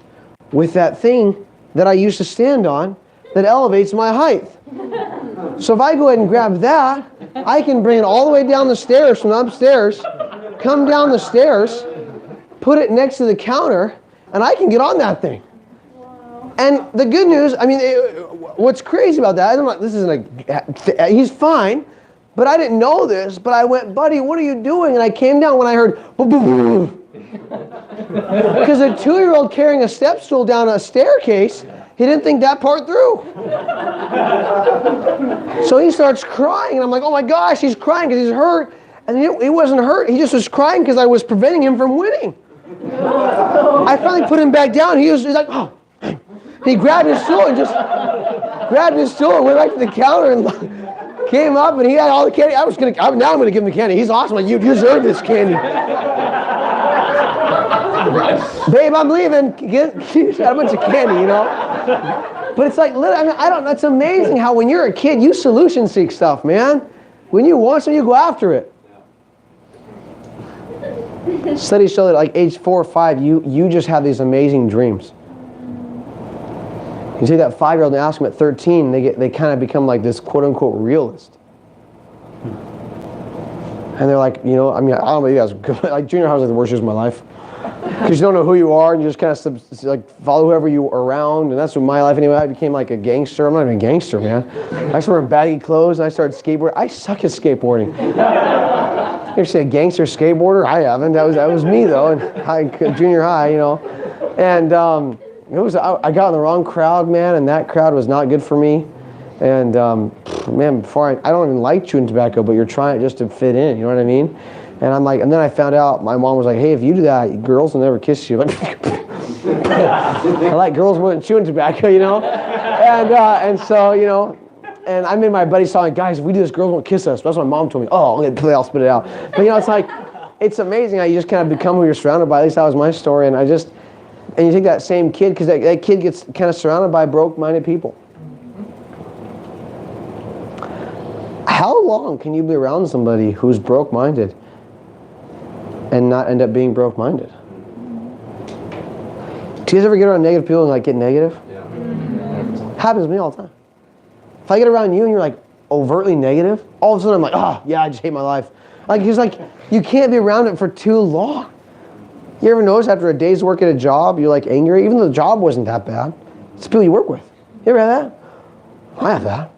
with that thing that I used to stand on that elevates my height. So if I go ahead and grab that, I can bring it all the way down the stairs from upstairs, come down the stairs, put it next to the counter, and I can get on that thing. And the good news, I mean, what's crazy about that, he's fine, but I didn't know this, but I went, buddy, what are you doing? And I came down when I heard, because a 2-year-old carrying a step stool down a staircase, he didn't think that part through. So he starts crying, and I'm like, oh my gosh, he's crying because he's hurt. And he wasn't hurt, he just was crying because I was preventing him from winning. I finally put him back down, he's like, oh. He grabbed his stool and went back to the counter and came up, and he had all the candy. Now I'm going to give him the candy. He's awesome. Like, you deserve this candy. Babe, I'm leaving. Get a bunch of candy, you know. But it's like, I don't know. It's amazing how when you're a kid, you solution seek stuff, man. When you want something, you go after it. Studies show that like age 4 or 5, you just have these amazing dreams. You take that 5-year-old and ask them at 13, they kind of become like this quote-unquote realist. And they're like, you know, I mean, I don't know, you guys, like junior high was like the worst years of my life. Because you don't know who you are, and you just kind of like follow whoever you are around, and that's what my life anyway. I became like a gangster. I'm not even a gangster, man. I started wearing baggy clothes, and I started skateboarding. I suck at skateboarding. You ever say a gangster skateboarder? I haven't. That was me though, in junior high, you know. And I got in the wrong crowd, man, and that crowd was not good for me. And man, before I don't even like chewing tobacco, but you're trying it just to fit in, you know what I mean? And I'm like, and then I found out, my mom was like, hey, if you do that, girls will never kiss you. I like girls more than chewing tobacco, you know? And so, you know, and I made my buddies telling, guys, if we do this, girls won't kiss us. That's what my mom told me. Oh, I'll spit it out. But you know, it's like, it's amazing how you just kind of become who you're surrounded by. At least that was my story. And you take that same kid, because that kid gets kind of surrounded by broke-minded people. How long can you be around somebody who's broke-minded and not end up being broke-minded? Do you guys ever get around negative people and like get negative? Yeah. Happens to me all the time. If I get around you and you're like overtly negative, all of a sudden I'm like, oh yeah, I just hate my life. Like, it's like you can't be around it for too long. You ever notice after a day's work at a job, you're like angry, even though the job wasn't that bad. It's the people you work with. You ever have that? I have that.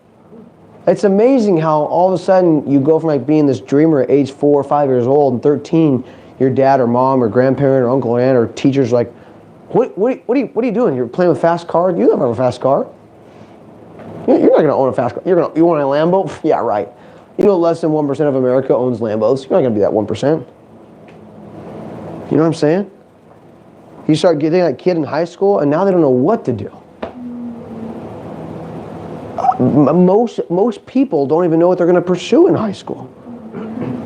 It's amazing how all of a sudden you go from like being this dreamer at age 4 or 5 years old and 13, your dad or mom or grandparent or uncle or aunt or teacher's like, what are you doing? You're playing with fast cars? You don't have a fast car. You're not going to own a fast car. You want a Lambo? Yeah, right. You know less than 1% of America owns Lambos. You're not going to be that 1%. You know what I'm saying? You start getting that kid in high school and now they don't know what to do. Most people don't even know what they're going to pursue in high school.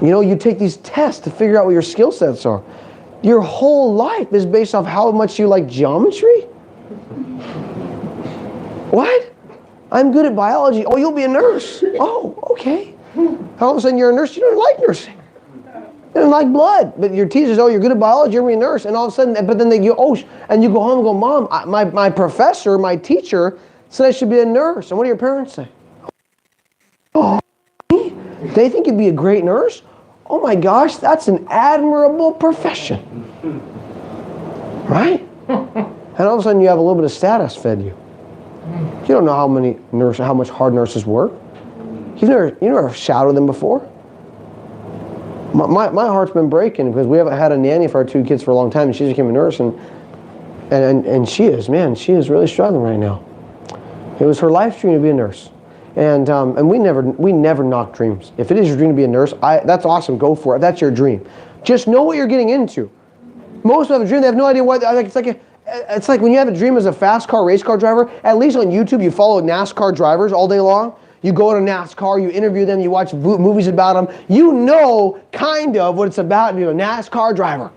You know, you take these tests to figure out what your skill sets are. Your whole life is based off how much you like geometry? What? I'm good at biology. Oh, you'll be a nurse. Oh, okay. All of a sudden you're a nurse, you don't like nursing. You don't like blood. But your teacher says, oh, you're good at biology, you're going to be a nurse. And all of a sudden, but then and you go home and go, Mom, my professor, my teacher said I should be a nurse. And what do your parents say? Oh, they think you'd be a great nurse? Oh my gosh, that's an admirable profession. Right? And all of a sudden you have a little bit of status fed you. You don't know how much hard nurses work. You never shadowed them before. My heart's been breaking because we haven't had a nanny for our 2 kids for a long time, and she became a nurse, and she is really struggling right now. It was her life dream to be a nurse. And we never knock dreams. If it is your dream to be a nurse, that's awesome. Go for it. That's your dream. Just know what you're getting into. Most people have a dream. They have no idea what. It's like when you have a dream as a fast car race car driver. At least on YouTube, you follow NASCAR drivers all day long. You go to NASCAR, you interview them, you watch movies about them. You know kind of what it's about to be a NASCAR driver.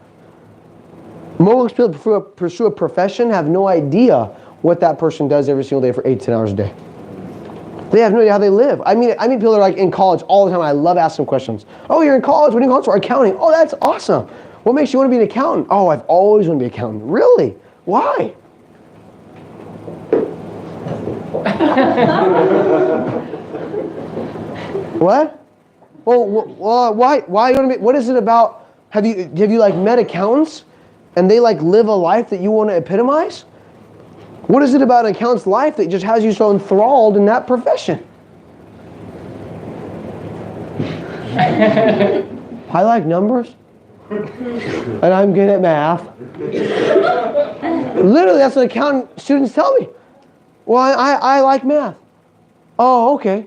Most people pursue a profession have no idea what that person does every single day for 8 to 10 hours a day. They have no idea how they live. I mean people that are like in college all the time. I love asking questions. Oh, you're in college? What are you in college for? Accounting. Oh, that's awesome. What makes you want to be an accountant? Oh, I've always wanted to be an accountant. Really? Why? What? Well, why you want to be? What is it about? Have you like met accountants, and they like live a life that you want to epitomize? What is it about an accountant's life that just has you so enthralled in that profession? I like numbers, and I'm good at math. Literally, that's what accountant students tell me. Well, I like math. Oh, okay.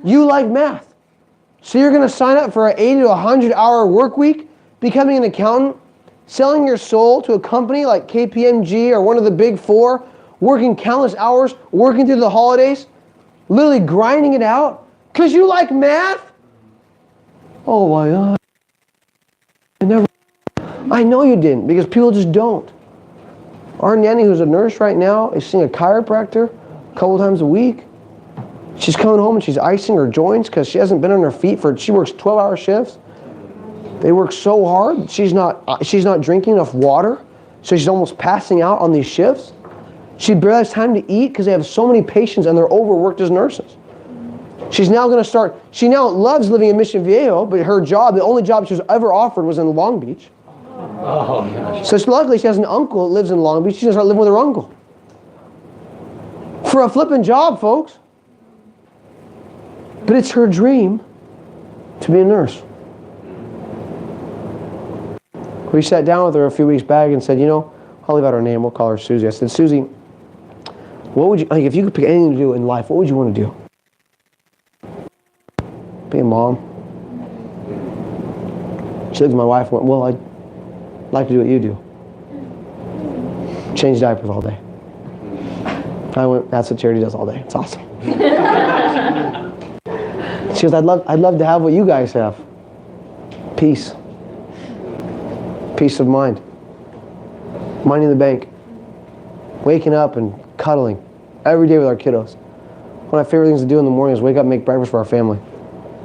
You like math. So you're going to sign up for an 80 to 100 hour work week, becoming an accountant, selling your soul to a company like KPMG or one of the big 4, working countless hours, working through the holidays, literally grinding it out because you like math? Oh my God. I know you didn't, because people just don't. Our nanny, who's a nurse right now, is seeing a chiropractor a couple times a week. She's coming home and she's icing her joints because she hasn't been on her feet she works 12-hour shifts. They work so hard, she's not drinking enough water, so she's almost passing out on these shifts. She barely has time to eat because they have so many patients and they're overworked as nurses. She now loves living in Mission Viejo, but her job, the only job she was ever offered was in Long Beach. Oh, gosh. So luckily she has an uncle that lives in Long Beach. She's going to start living with her uncle. For a flipping job, folks. But it's her dream to be a nurse. We sat down with her a few weeks back and said, I'll leave out her name, we'll call her Susie. I said, Susie, what would you, if you could pick anything to do in life, what would you want to do? Be a mom. She looked at my wife and went, well, I'd like to do what you do. Change diapers all day. I went, that's what Charity does all day. It's awesome. She goes, I'd love to have what you guys have. Peace. Peace of mind. Money in the bank. Waking up and cuddling every day with our kiddos. One of my favorite things to do in the morning is wake up and make breakfast for our family.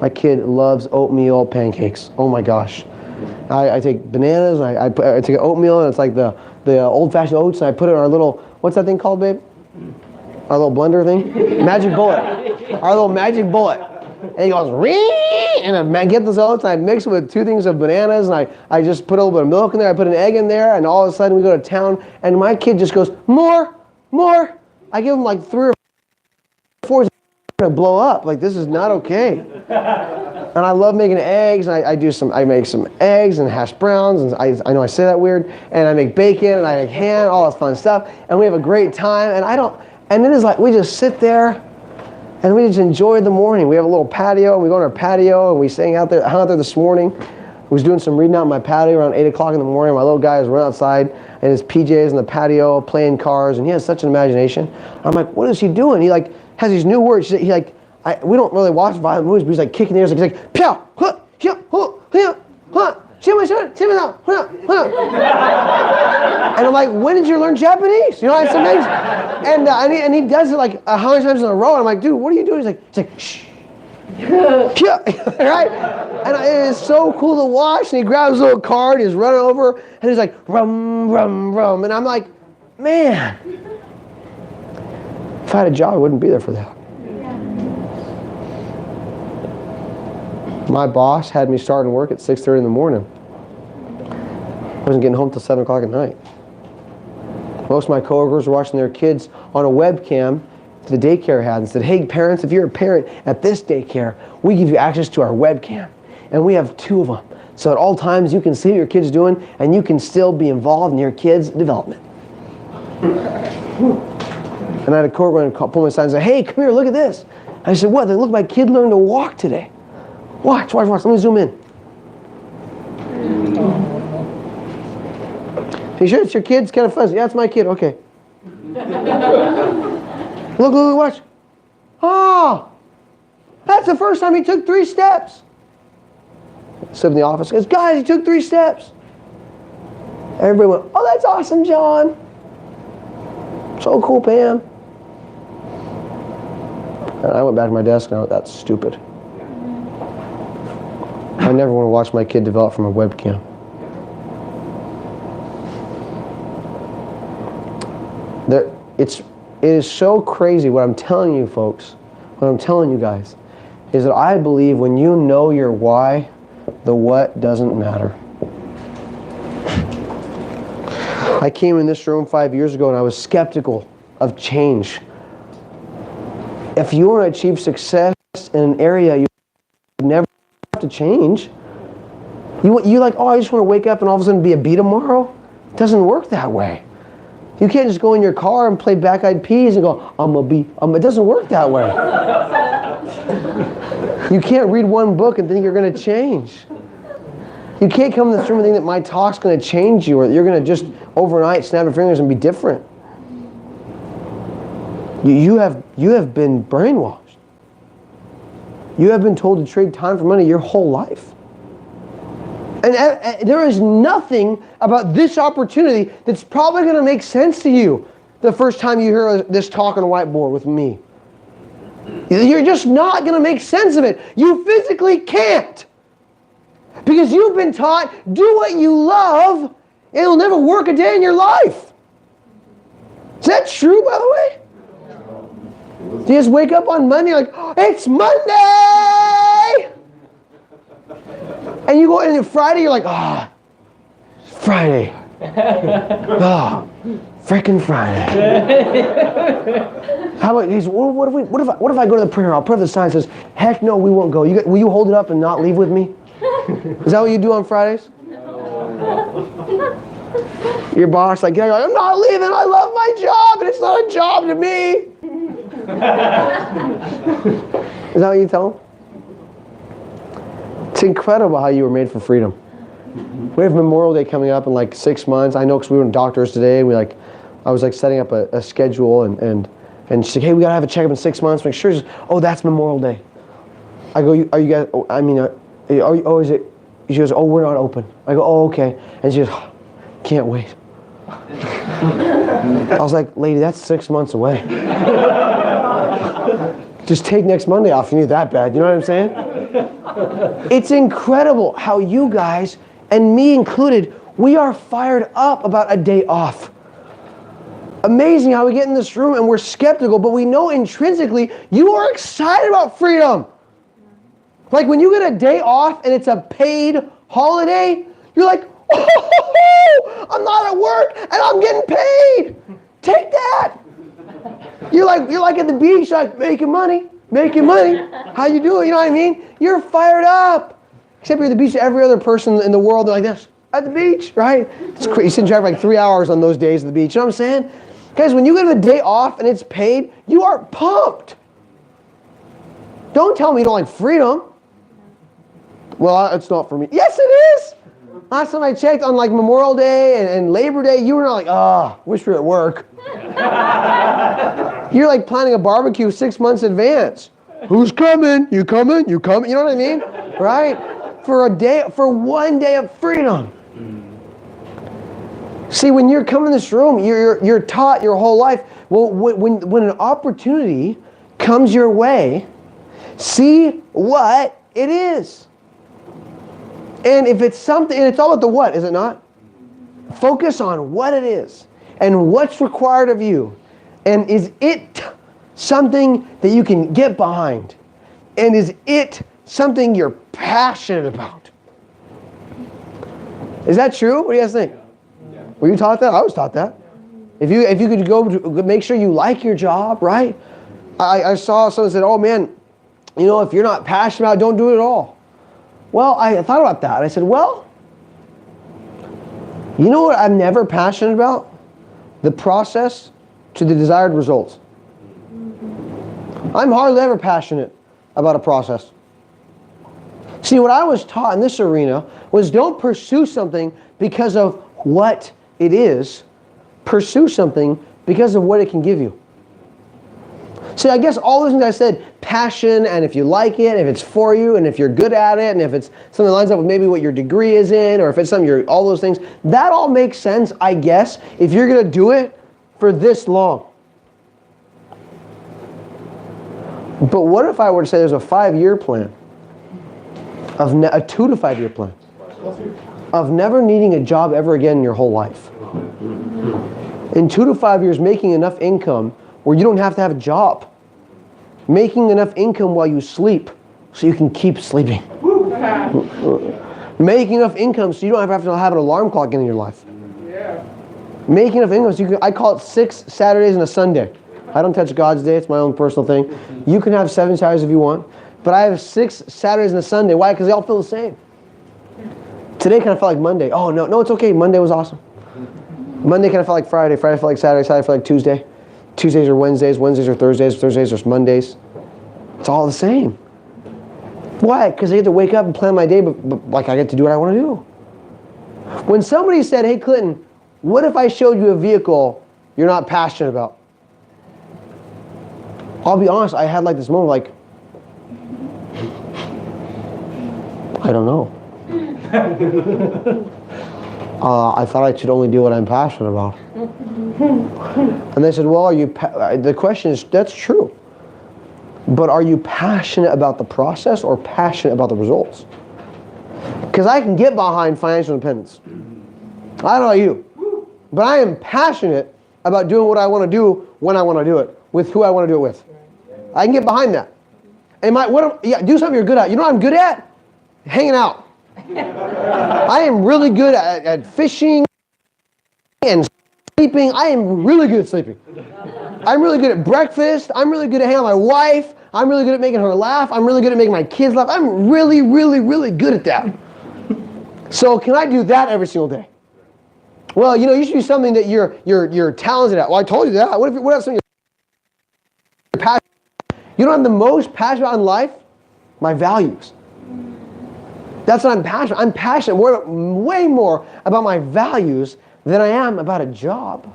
My kid loves oatmeal pancakes. Oh my gosh. I take bananas, I take oatmeal, and it's like the old-fashioned oats, and I put it in our little, what's that thing called, babe? Our little blender thing? Magic bullet. Our little magic bullet. And he goes, Ree! And I get those oats, and I mix it with 2 things of bananas, and I just put a little bit of milk in there, I put an egg in there, and all of a sudden we go to town, and my kid just goes, more. I give them like 3 or 4 to blow up. Like, this is not okay. And I love making eggs, and I make some eggs and hash browns, and I know I say that weird, and I make bacon, and I make ham, all that fun stuff, and we have a great time, and it is like, we just sit there, and we just enjoy the morning. We have a little patio, and we go on our patio, and we hung out there this morning. I was doing some reading out in my patio around 8 o'clock in the morning. My little guy is running outside in his PJs in the patio, playing cars, and he has such an imagination. I'm like, what is he doing? He like has these new words. We don't really watch violent movies, but he's like kicking the air. He's like, "Pow, huh, yeah, huh, yeah, huh, and I'm like, when did you learn Japanese? You know, it's amazing. And he does it like 100 times in a row. And I'm like, dude, what are you doing? He's like, shh. Right? And it is so cool to watch. And he grabs his little card, he's running over, and he's like, rum, rum, rum. And I'm like, man, if I had a job, I wouldn't be there for that. My boss had me starting work at 6:30 in the morning. I wasn't getting home till 7 o'clock at night. Most of my coworkers were watching their kids on a webcam the daycare had and said, hey parents, if you're a parent at this daycare, we give you access to our webcam. And we have 2 of them. So at all times you can see what your kid's doing and you can still be involved in your kid's development. And I had a coworker pull me aside and say, hey, come here, look at this. I said, what? Look, my kid learned to walk today. Watch. Let me zoom in. Are you sure it's your kid? It's kind of fuzzy. Yeah, it's my kid. Okay. Look, watch. Oh, that's the first time he took 3 steps. Sit in the office. Goes, guys, he took 3 steps. Everybody went, oh, that's awesome, John. So cool, Pam. And I went back to my desk and I went, that's stupid. I never want to watch my kid develop from a webcam. It is so crazy what I'm telling you folks, what I'm telling you guys, is that I believe when you know your why, the what doesn't matter. I came in this room 5 years ago and I was skeptical of change. If you want to achieve success in an area, you never have to change. You like, oh, I just want to wake up and all of a sudden be a bee tomorrow? It doesn't work that way. You can't just go in your car and play Black Eyed Peas and go, I'm a bee. It doesn't work that way. You can't read one book and think you're going to change. You can't come in this room and think that my talk's going to change you or that you're going to just overnight snap your fingers and be different. You have been brainwashed. You have been told to trade time for money your whole life. And there is nothing about this opportunity that's probably going to make sense to you the first time you hear this talk on a whiteboard with me. You're just not going to make sense of it. You physically can't. Because you've been taught, do what you love, and it'll never work a day in your life. Is that true, by the way? Do you just wake up on Monday like, oh, it's Monday! And you go into Friday, you're like, ah, oh, Friday. Oh, frickin' Friday. How about, what if I go to the printer, I'll put up the sign that says, heck no, we won't go. Will you hold it up and not leave with me? Is that what you do on Fridays? Your boss, like, I'm not leaving, I love my job, and it's not a job to me. Is that what you tell them? It's incredible how you were made for freedom. We have Memorial Day coming up in like 6 months. I know because we were in doctors today. I was like setting up a schedule and she's like, hey, we gotta have a checkup in 6 months. Make sure. She's, oh, that's Memorial Day. I go, are you guys? Oh, I mean, is it? She goes, oh, we're not open. I go, oh, okay. And she goes, oh, can't wait. I was like, lady, that's 6 months away. Just take next Monday off if you need that bad. You know what I'm saying? It's incredible how you guys, and me included, we are fired up about a day off. Amazing how we get in this room and we're skeptical, but we know intrinsically you are excited about freedom. Like when you get a day off and it's a paid holiday, you're like, oh, I'm not at work and I'm getting paid. Take that. You're like at the beach, like making money. How you doing? You know what I mean? You're fired up. Except you're at the beach, every other person in the world, they're like this, at the beach, right? It's crazy. You sit and drive like 3 hours on those days at the beach. You know what I'm saying? Guys, when you get a day off and it's paid, you are pumped. Don't tell me you don't like freedom. Well, it's not for me. Yes, it is. Last time I checked on like Memorial Day and Labor Day, you were not like, wish we were at work. You're like planning a barbecue 6 months in advance. Who's coming? You coming? You coming? You know what I mean? Right? For 1 day of freedom. See, when you're coming in this room, you're taught your whole life. Well, when an opportunity comes your way, see what it is. And if it's something, and it's all about the what, is it not? Focus on what it is and what's required of you. And is it something that you can get behind? And is it something you're passionate about? Is that true? What do you guys think? Were you taught that? I was taught that. If you could go make sure you like your job, right? I saw someone said, oh man, you know, if you're not passionate about it, don't do it at all. Well, I thought about that. I said, well, you know what I'm never passionate about? The process to the desired results. I'm hardly ever passionate about a process. See, what I was taught in this arena was don't pursue something because of what it is. Pursue something because of what it can give you. See, I guess all those things I said, passion, and if you like it, if it's for you, and if you're good at it, and if it's something that lines up with maybe what your degree is in, or if it's something all those things, that all makes sense, I guess, if you're going to do it for this long. But what if I were to say there's a 5-year plan, a 2 to 5 year plan, of never needing a job ever again in your whole life? In 2 to 5 years, making enough income where you don't have to have a job. Making enough income while you sleep so you can keep sleeping. Making enough income so you don't have to have an alarm clock in your life. Making enough income so you can, I call it 6 Saturdays and a Sunday. I don't touch God's day, it's my own personal thing. You can have 7 Saturdays if you want, but I have 6 Saturdays and a Sunday. Why? Because they all feel the same. Today kind of felt like Monday. Oh, no, it's okay. Monday was awesome. Monday kind of felt like Friday. Friday felt like Saturday. Saturday felt like Tuesday. Tuesdays are Wednesdays. Wednesdays are Thursdays. Thursdays are Mondays. It's all the same. Why? Because I get to wake up and plan my day, but like I get to do what I want to do. When somebody said, hey, Clinton, what if I showed you a vehicle you're not passionate about? I'll be honest, I had like this moment like, I don't know. I thought I should only do what I'm passionate about. And they said, well, are you the question is, that's true. But are you passionate about the process or passionate about the results? Because I can get behind financial independence. I don't know you, but I am passionate about doing what I want to do when I want to do it, with who I want to do it with. I can get behind that. And do something you're good at. You know what I'm good at? Hanging out. I am really good at fishing and sleeping. I am really good at sleeping. I'm really good at breakfast. I'm really good at hanging out with my wife. I'm really good at making her laugh. I'm really good at making my kids laugh. I'm really, really, really good at that. So can I do that every single day? Well, you should do something that you're talented at. Well, I told you that. What if something you're passionate about? You know what I'm the most passionate about in life? My values. That's what I'm passionate. I'm passionate way more about my values than I am about a job.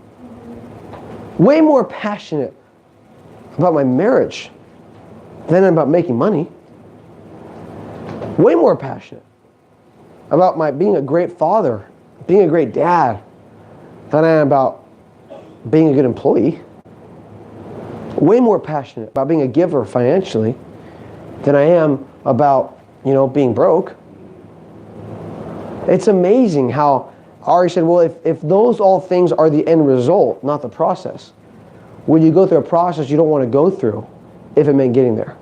Way more passionate about my marriage than I'm about making money. Way more passionate about my being a great father, being a great dad, than I am about being a good employee. Way more passionate about being a giver financially than I am about, being broke. It's amazing how Ari said, well, if those all things are the end result, not the process, would you go through a process you don't want to go through if it meant getting there?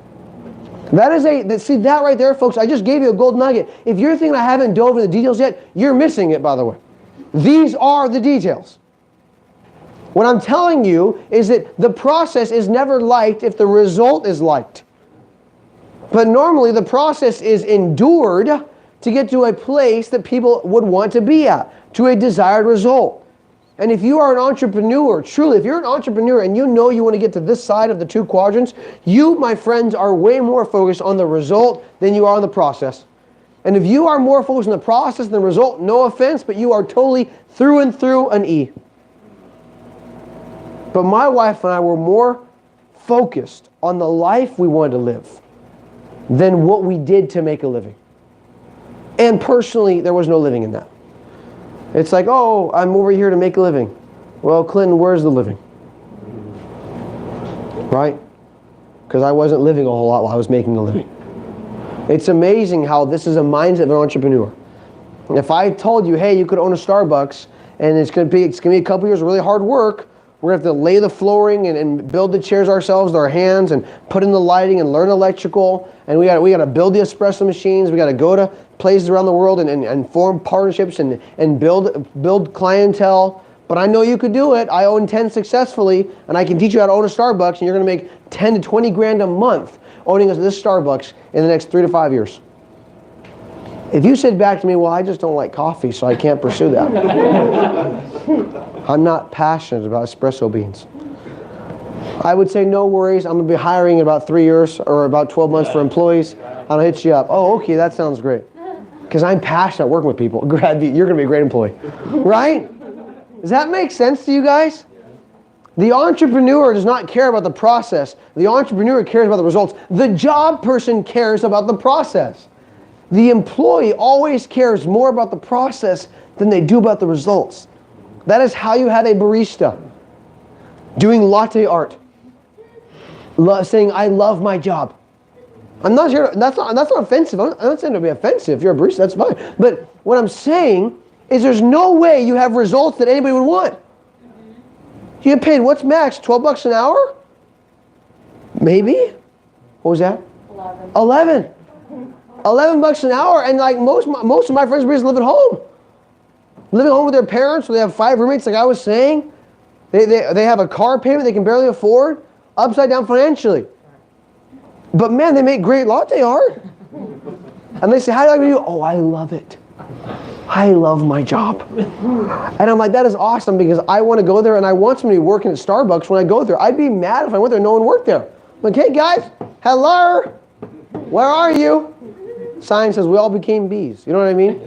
See that right there, folks, I just gave you a gold nugget. If you're thinking I haven't dove into the details yet, you're missing it, by the way. These are the details. What I'm telling you is that the process is never liked if the result is liked. But normally the process is endured to get to a place that people would want to be at, to a desired result. And if you are an entrepreneur, truly, if you're an entrepreneur and you know you want to get to this side of the 2 quadrants, you, my friends, are way more focused on the result than you are on the process. And if you are more focused on the process than the result, no offense, but you are totally through and through an E. But my wife and I were more focused on the life we wanted to live than what we did to make a living. And personally, there was no living in that. It's like, oh, I'm over here to make a living. Well, Clinton, where's the living? Right? Because I wasn't living a whole lot while I was making a living. It's amazing how this is a mindset of an entrepreneur. If I told you, hey, you could own a Starbucks, and it's going to be a couple years of really hard work, we're going to have to lay the flooring and build the chairs ourselves with our hands and put in the lighting and learn electrical, and we got to build the espresso machines, we got to go to places around the world and form partnerships and build clientele. But I know you could do it. I own 10 successfully, and I can teach you how to own a Starbucks, and you're going to make 10 to 20 grand a month owning this Starbucks in the next 3 to 5 years. If you said back to me, well, I just don't like coffee, so I can't pursue that. I'm not passionate about espresso beans. I would say, no worries. I'm going to be hiring in about 3 years or about 12 months for employees. I'll hit you up. Oh, okay, that sounds great. Because I'm passionate working with people. You're going to be a great employee. Right? Does that make sense to you guys? The entrepreneur does not care about the process. The entrepreneur cares about the results. The job person cares about the process. The employee always cares more about the process than they do about the results. That is how you have a barista doing latte art, saying, I love my job. I'm not sure, that's not offensive. I'm not saying to be offensive. If you're a barista, that's fine. But what I'm saying is there's no way you have results that anybody would want. You get paid, what's max, $12 an hour? Maybe? What was that? 11. $11 an hour, and like most of my friends live at home. Living home with their parents, so they have 5 roommates, like I was saying. They have a car payment they can barely afford, upside down financially. But man, they make great latte art. And they say, how do I do? Oh, I love it. I love my job. And I'm like, that is awesome, because I want to go there and I want somebody working at Starbucks when I go there. I'd be mad if I went there and no one worked there. I'm like, hey guys, hello, where are you? Sign says we all became bees. You know what I mean?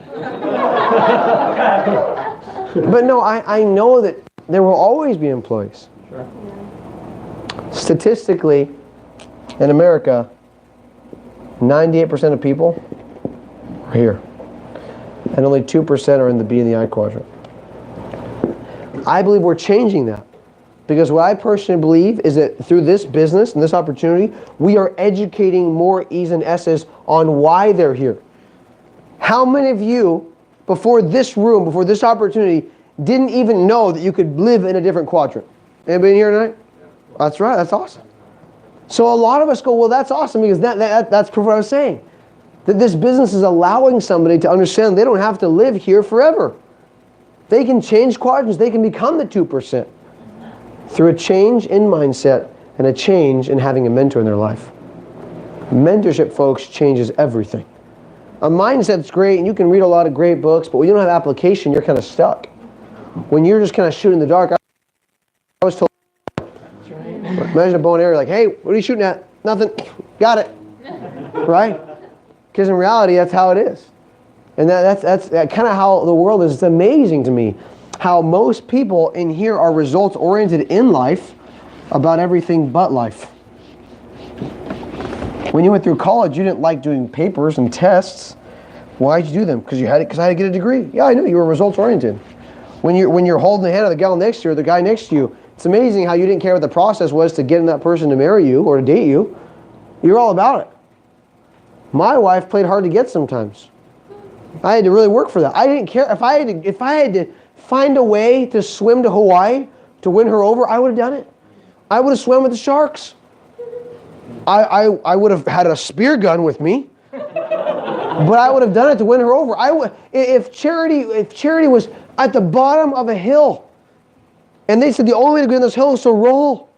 But no, I know that there will always be employees. Sure. Statistically, in America, 98% of people are here. And only 2% are in the B and the I quadrant. I believe we're changing that. Because what I personally believe is that through this business and this opportunity, we are educating more E's and S's on why they're here. How many of you, before this room, before this opportunity, didn't even know that you could live in a different quadrant? Anybody here tonight? That's right, that's awesome. So a lot of us go, well, that's awesome, because that's proof of what I was saying. That this business is allowing somebody to understand they don't have to live here forever. They can change quadrants, they can become the 2%. Through a change in mindset and a change in having a mentor in their life. Mentorship, folks, changes everything. A mindset's great, and you can read a lot of great books, but when you don't have application, you're kind of stuck. When you're just kind of shooting in the dark, I was told, imagine a bow and arrow, like, hey, what are you shooting at? Nothing. Got it. Right? Because in reality, that's how it is. And that's kind of how the world is. It's amazing to me how most people in here are results-oriented in life about everything but life. When you went through college, you didn't like doing papers and tests. Why'd you do them? Because I had to get a degree. Yeah, I knew you were results-oriented. When you're holding the hand of the gal next to you or the guy next to you, it's amazing how you didn't care what the process was to getting that person to marry you or to date you. You're all about it. My wife played hard to get sometimes. I had to really work for that. I didn't care if I had to find a way to swim to Hawaii to win her over, I would have done it. I would have swum with the sharks. I would have had a spear gun with me, but I would have done it to win her over. If Charity was at the bottom of a hill And they said the only way to get on this hill is to roll.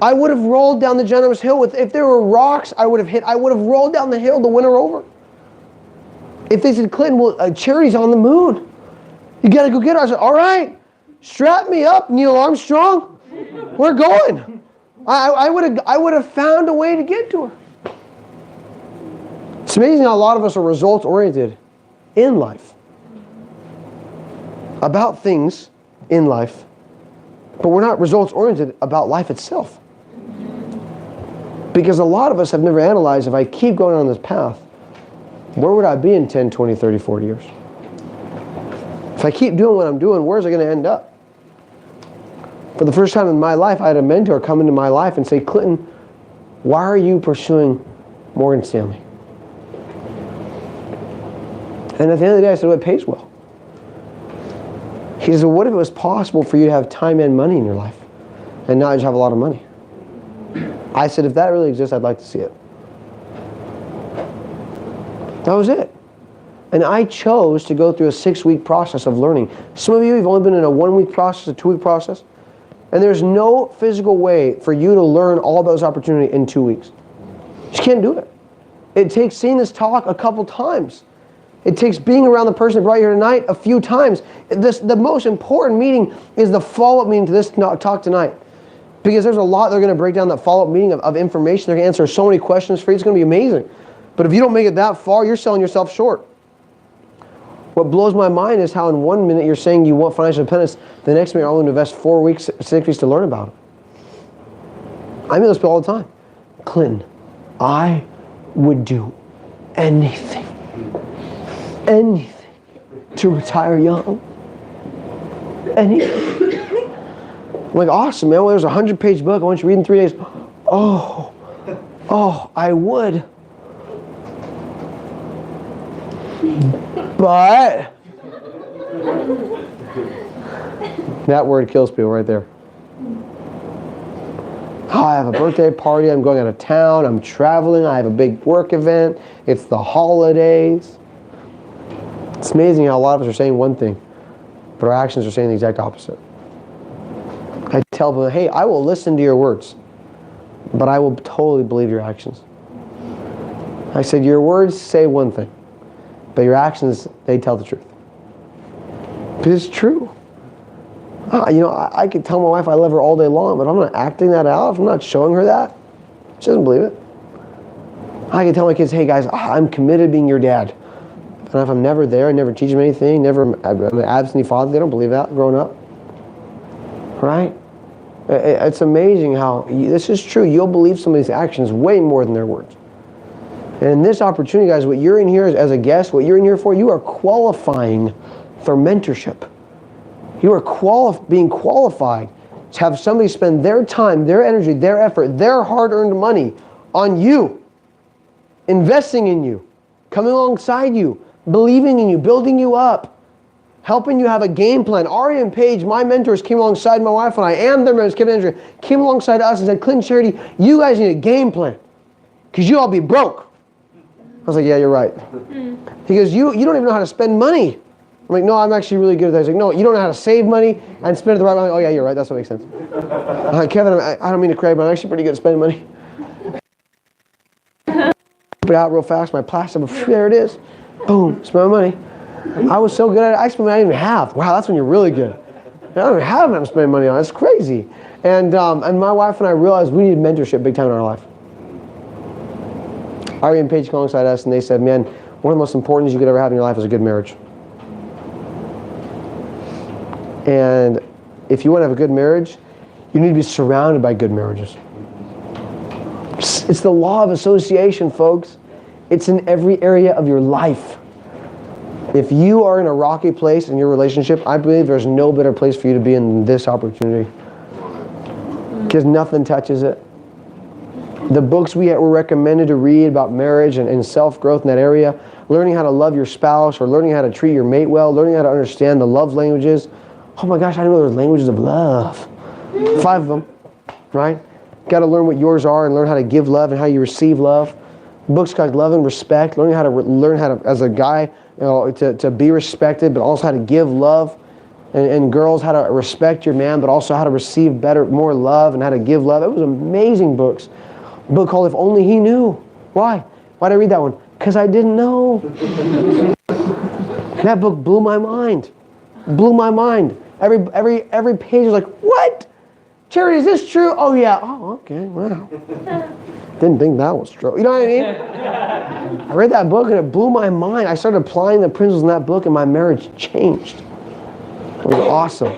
I would have rolled down the generous hill. If there were rocks, I would have rolled down the hill to win her over. If they said, Clinton, well, Charity's on the moon. You got to go get her. I said, all right, strap me up, Neil Armstrong. We're going. I would have found a way to get to her. It's amazing how a lot of us are results-oriented in life. About things in life. But we're not results-oriented about life itself. Because a lot of us have never analyzed, if I keep going on this path, where would I be in 10, 20, 30, 40 years? If I keep doing what I'm doing, where's I going to end up? For the first time in my life, I had a mentor come into my life and say, Clinton, why are you pursuing Morgan Stanley? And at the end of the day, I said, well, it pays well. He said, well, what if it was possible for you to have time and money in your life and not just have a lot of money? I said, if that really exists, I'd like to see it. That was it. And I chose to go through a 6-week process of learning. Some of you have only been in a 1-week process, a 2-week process. And there's no physical way for you to learn all about this opportunity in 2 weeks. You just can't do it. It takes seeing this talk a couple times. It takes being around the person that brought you here tonight a few times. The most important meeting is the follow-up meeting to this talk tonight. Because there's a lot they're going to break down, that follow-up meeting of information. They're going to answer so many questions for you. It's going to be amazing. But if you don't make it that far, you're selling yourself short. What blows my mind is how in 1 minute you're saying you want financial independence, the next minute you're only going to invest 4 weeks, 6 weeks to learn about it. I mean those people all the time. Clinton, I would do anything to retire young. Anything. I'm like, awesome, man. Well, there's a 100-page book. I want you to read in 3 days. Oh, I would. But that word kills people right there. Oh, I have a birthday party. I'm going out of town. I'm traveling. I have a big work event. It's the holidays. It's amazing how a lot of us are saying one thing, but our actions are saying the exact opposite. I tell them, hey, I will listen to your words, but I will totally believe your actions. I said, your words say one thing, but your actions, they tell the truth. Because it's true. I could tell my wife I love her all day long, but if I'm not acting that out, if I'm not showing her that, she doesn't believe it. I can tell my kids, hey guys, I'm committed to being your dad. And if I'm never there, I never teach them anything, I'm an absentee father, they don't believe that growing up. Right? It's amazing how, this is true, you'll believe somebody's actions way more than their words. And in this opportunity, guys, what you're in here as a guest, what you're in here for, you are qualifying for mentorship. You are being qualified to have somebody spend their time, their energy, their effort, their hard-earned money on you, investing in you, coming alongside you, believing in you, building you up, helping you have a game plan. Ari and Paige, my mentors, came alongside my wife and I, and their mentors, came alongside us and said, Clinton Charity, you guys need a game plan because you all be broke. I was like, yeah, you're right. He goes, you don't even know how to spend money. I'm like, no, I'm actually really good at that. He's like, no, you don't know how to save money and spend it the right way. I'm like, oh yeah, you're right. That's what makes sense. I'm like, Kevin, I don't mean to cry, but I'm actually pretty good at spending money. Put it out real fast, my plastic, there it is. Boom, spend my money. I was so good at it, I spent money I didn't even have. Wow, that's when you're really good. I don't even have what I'm spending money on. It's crazy. And my wife and I realized we needed mentorship big time in our life. Ari and Paige came alongside us and they said, man, one of the most important things you could ever have in your life is a good marriage. And if you want to have a good marriage, you need to be surrounded by good marriages. It's the law of association, folks. It's in every area of your life. If you are in a rocky place in your relationship, I believe there's no better place for you to be in this opportunity. Because nothing touches it. The books we were recommended to read about marriage and self-growth in that area, learning how to love your spouse or learning how to treat your mate well, learning how to understand the love languages. Oh my gosh, I didn't know there were languages of love. 5 of them, right? Got to learn what yours are and learn how to give love and how you receive love. Books called Love and Respect, learn how to, as a guy, to be respected, but also how to give love. and girls how to respect your man, but also how to receive better, more love, and how to give love. It was amazing books. A book called If Only He Knew. Why? Why did I read that one? Because I didn't know. That book blew my mind. Blew my mind. Every page was like, what? Charity, is this true? Oh yeah. Oh, okay. Wow. Didn't think that was true. You know what I mean? I read that book and it blew my mind. I started applying the principles in that book and my marriage changed. It was awesome.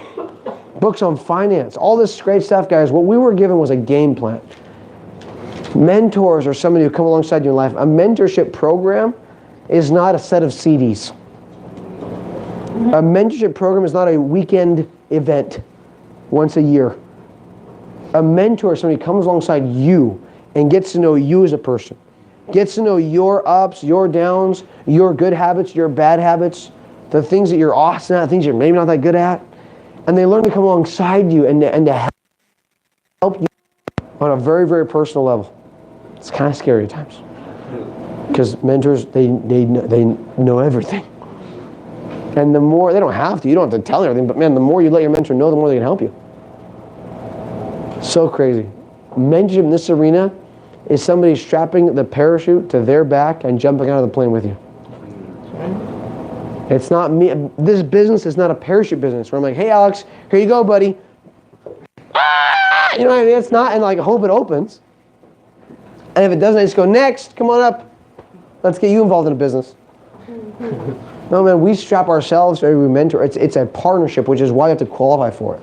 Books on finance. All this great stuff, guys. What we were given was a game plan. Mentors are somebody who come alongside you in life. A mentorship program is not a set of CDs. A mentorship program is not a weekend event once a year. A mentor is somebody who comes alongside you and gets to know you as a person. Gets to know your ups, your downs, your good habits, your bad habits, the things that you're awesome at, things you're maybe not that good at. And they learn to come alongside you and to help you on a very, very personal level. It's kind of scary at times. Because mentors, they know everything. And the more, they don't have to, you don't have to tell them everything, but man, the more you let your mentor know, the more they can help you. So crazy. Mentorship in this arena is somebody strapping the parachute to their back and jumping out of the plane with you. It's not me. This business is not a parachute business where I'm like, hey Alex, here you go, buddy. Ah! You know what I mean? It's not, and like, hope it opens. And if it doesn't, I just go, next, come on up. Let's get you involved in a business. No, man, we strap ourselves to every mentor. It's a partnership, which is why you have to qualify for it.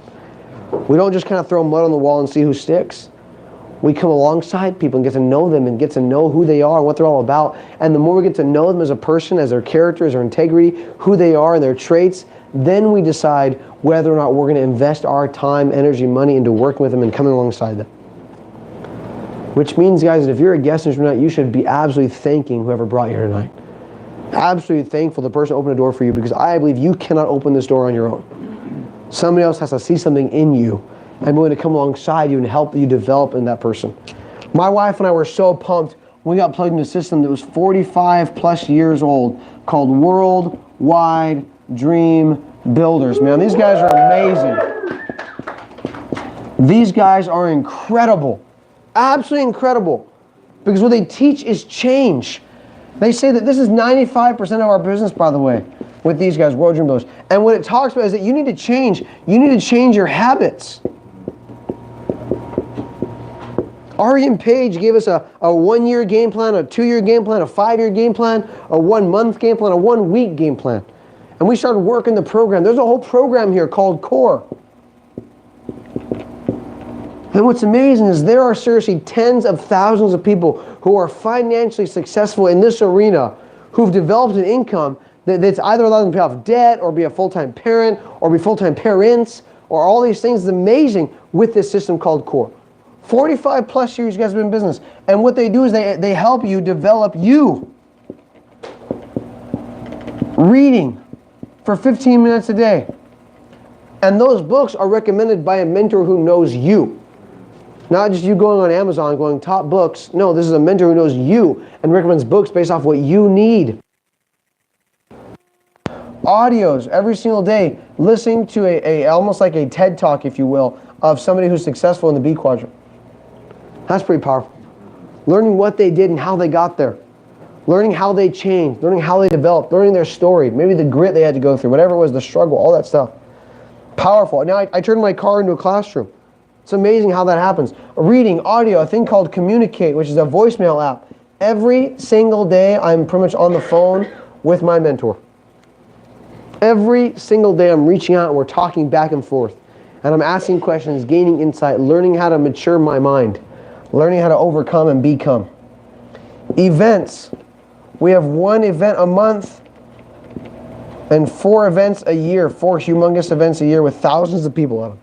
We don't just kind of throw mud on the wall and see who sticks. We come alongside people and get to know them and get to know who they are and what they're all about. And the more we get to know them as a person, as their character, as their integrity, who they are and their traits, then we decide whether or not we're going to invest our time, energy, money into working with them and coming alongside them. Which means, guys, that if you're a guest in tonight, you should be absolutely thanking whoever brought you here tonight. Absolutely thankful the person opened a door for you, because I believe you cannot open this door on your own. Somebody else has to see something in you and willing to come alongside you and help you develop in that person. My wife and I were so pumped when we got plugged into a system that was 45 plus years old called Worldwide Dream Builders. Man, these guys are amazing. These guys are incredible. Absolutely incredible. Because what they teach is change. They say that this is 95% of our business, by the way, with these guys, World Dream Builders. And what it talks about is that you need to change. You need to change your habits. Ari and Paige gave us a 1-year game plan, a 2-year game plan, a 5-year game plan, a 1-month game plan, a 1-week game plan. And we started working the program. There's a whole program here called CORE. And what's amazing is there are seriously tens of thousands of people who are financially successful in this arena who've developed an income that's either allowed them to pay off debt or be a full-time parent or be full-time parents or all these things. It's amazing with this system called CORE. 45 plus years you guys have been in business. And what they do is they help you develop you. Reading for 15 minutes a day. And those books are recommended by a mentor who knows you. Not just you going on Amazon going top books. No, this is a mentor who knows you and recommends books based off what you need. Audios every single day, listening to a almost like a TED Talk, if you will, of somebody who's successful in the B quadrant. That's pretty powerful. Learning what they did and how they got there. Learning how they changed. Learning how they developed. Learning their story. Maybe the grit they had to go through. Whatever it was, the struggle, all that stuff. Powerful. Now I turned my car into a classroom. It's amazing how that happens. Reading, audio, a thing called Communicate, which is a voicemail app. Every single day I'm pretty much on the phone with my mentor. Every single day I'm reaching out and we're talking back and forth. And I'm asking questions, gaining insight, learning how to mature my mind. Learning how to overcome and become. Events. We have 1 event a month and 4 events a year. 4 humongous events a year with thousands of people at them.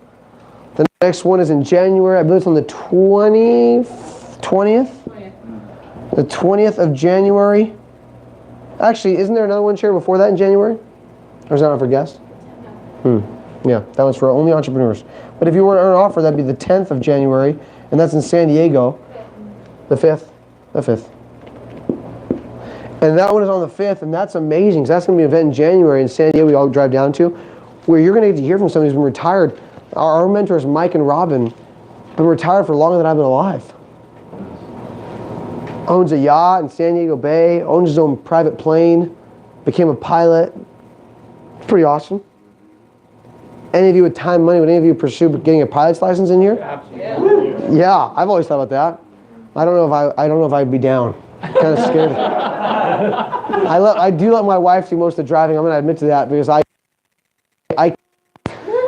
The next one is in January. I believe it's on the 20th? The 20th of January. Actually, isn't there another one shared before that in January? Or is that one for guests? Yeah, that one's for only entrepreneurs. But if you were to earn an offer, that'd be the 10th of January. And that's in San Diego. The 5th. The 5th. And that one is on the 5th, and that's amazing. So that's going to be an event in January in San Diego we all drive down to. where you're going to get to hear from somebody who's been retired. Our mentors, Mike and Robin, been retired for longer than I've been alive. Owns a yacht in San Diego Bay, owns his own private plane, became a pilot. It's pretty awesome. Any of you with time, money, would any of you pursue getting a pilot's license in here? Absolutely. Yeah, I've always thought about that. I don't know if I'd be down. I'm kind of scared. I do let my wife do most of the driving. I'm going to admit to that because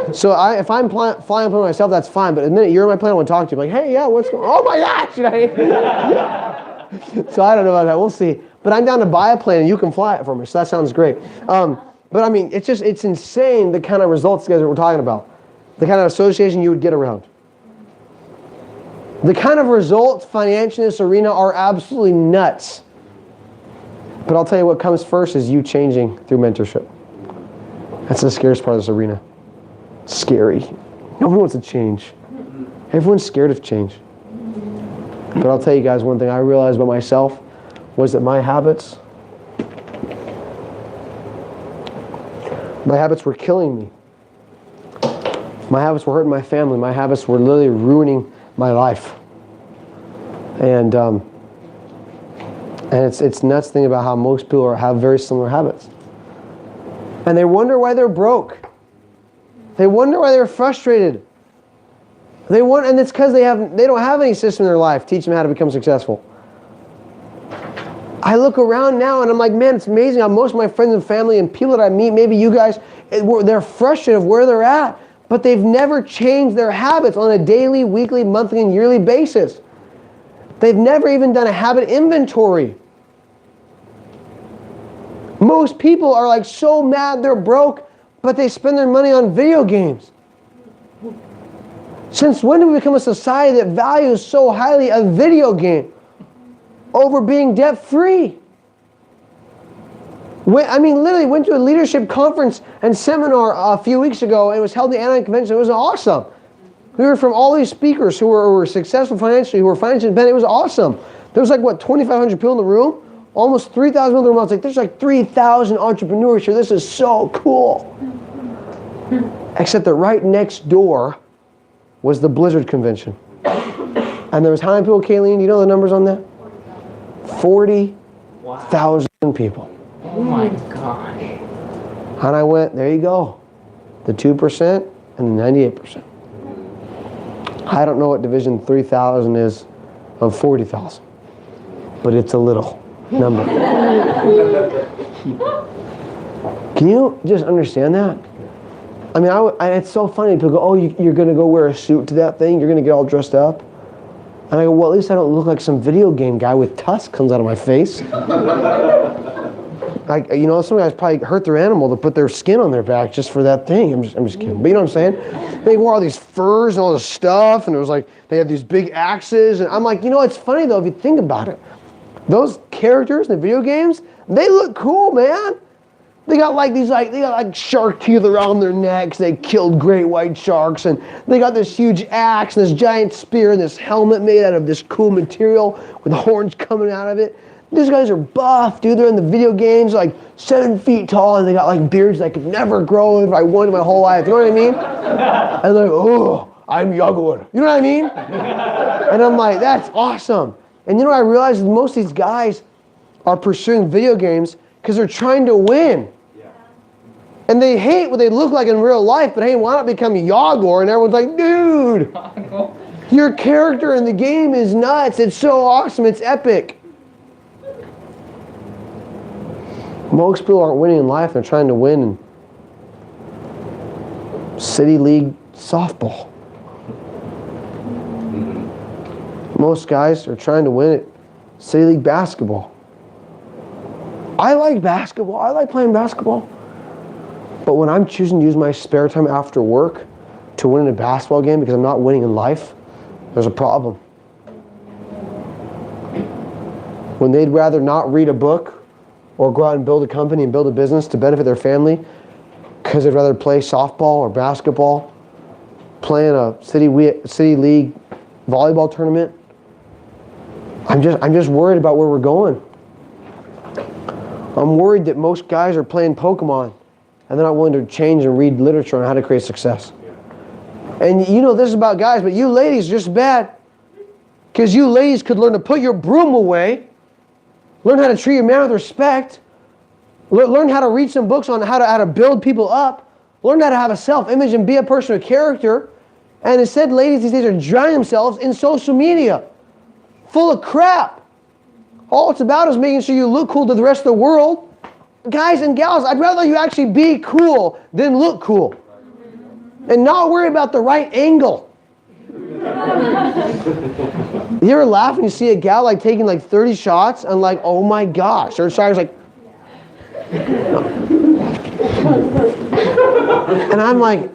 if I'm flying a plane myself, that's fine. But the minute you're in my plane, I want to talk to you. I'm like, hey, yeah, what's going on? Oh my gosh! So I don't know about that. We'll see. But I'm down to buy a plane and you can fly it for me. So that sounds great. But I mean, it's insane the kind of results you guys were talking about. The kind of association you would get around. The kind of results financially in this arena are absolutely nuts. But I'll tell you what comes first is you changing through mentorship. That's the scariest part of this arena. Scary. Nobody wants to change. Everyone's scared of change. But I'll tell you guys one thing I realized about myself was that my habits were killing me. My habits were hurting my family. My habits were literally ruining my life. And it's nuts thinking about how most people have very similar habits. And they wonder why they're broke. They wonder why they're frustrated. And it's because they don't have any system in their life teaching them how to become successful. I look around now and I'm like, man, it's amazing how most of my friends and family and people that I meet, maybe you guys, they're frustrated of where they're at, but they've never changed their habits on a daily, weekly, monthly, and yearly basis. They've never even done a habit inventory. Most people are like so mad they're broke, but they spend their money on video games. Since when did we become a society that values so highly a video game over being debt-free? Literally went to a leadership conference and seminar a few weeks ago. It was held in the Anaheim Convention. It was awesome. We heard from all these speakers who were successful financially, who were financially independent. It was awesome. There was 2,500 people in the room? Almost 3,000 people in the room. I was like, there's 3,000 entrepreneurs here. This is so cool. Except that right next door was the Blizzard convention. And there was how many people, Kayleen? Do you know the numbers on that? 40,000 people. Oh my gosh. And I went, there you go. The 2% and the 98%. I don't know what division 3,000 is of 40,000. But it's a little number. Can you just understand that? I mean, it's so funny. People go, oh, you're going to go wear a suit to that thing? You're going to get all dressed up? And I go, well, at least I don't look like some video game guy with tusks comes out of my face. Some guys probably hurt their animal to put their skin on their back just for that thing. I'm just kidding. But you know what I'm saying? They wore all these furs and all this stuff, and it was like they had these big axes. And I'm like, it's funny, though, if you think about it. Those characters in the video games, they look cool, man. They got shark teeth around their necks. They killed great white sharks, and they got this huge axe and this giant spear and this helmet made out of this cool material with horns coming out of it. These guys are buff, dude. They're in the video games, 7 feet tall, and they got beards that could never grow if I wanted my whole life. You know what I mean? And they're like, oh, I'm Yagor. You know what I mean? And I'm like, that's awesome. And you know what I realized is most of these guys are pursuing video games because they're trying to win. Yeah. And they hate what they look like in real life, but hey, why not become Yagor? And everyone's like, dude, your character in the game is nuts. It's so awesome. It's epic. Most people aren't winning in life. They're trying to win in City League softball. Most guys are trying to win at City League basketball. I like basketball. I like playing basketball. But when I'm choosing to use my spare time after work to win in a basketball game because I'm not winning in life, there's a problem. When they'd rather not read a book or go out and build a company and build a business to benefit their family because they'd rather play softball or basketball, play in a city league volleyball tournament, I'm just worried about where we're going. I'm worried that most guys are playing Pokemon and they're not willing to change and read literature on how to create success. And you know this is about guys, but you ladies are just as bad. Because you ladies could learn to put your broom away, learn how to treat your man with respect, learn how to read some books on how to build people up, learn how to have a self-image and be a person of character. And instead, ladies these days are drowning themselves in social media, full of crap. All it's about is making sure you look cool to the rest of the world. Guys and gals, I'd rather you actually be cool than look cool. And not worry about the right angle. You ever laugh when you see a gal like taking like 30 shots and like, oh my gosh. Or sorry, like, and I'm like,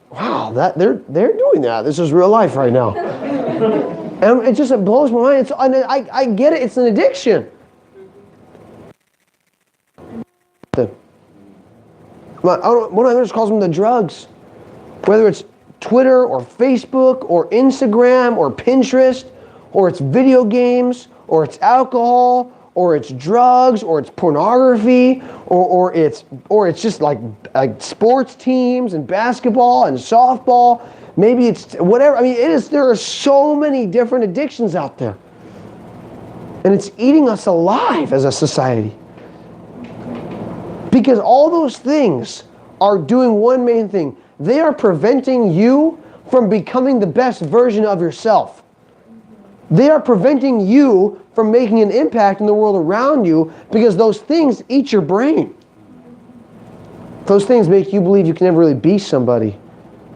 wow, that they're doing that. This is real life right now. And it just blows my mind. I get it. It's an addiction. One of my members calls them the drugs. Whether it's Twitter or Facebook or Instagram or Pinterest, or it's video games, or it's alcohol, or it's drugs, or it's pornography, or it's just like sports teams and basketball and softball. Maybe it's whatever. I mean, there are so many different addictions out there. And it's eating us alive as a society. Because all those things are doing one main thing. They are preventing you from becoming the best version of yourself. They are preventing you from making an impact in the world around you because those things eat your brain. Those things make you believe you can never really be somebody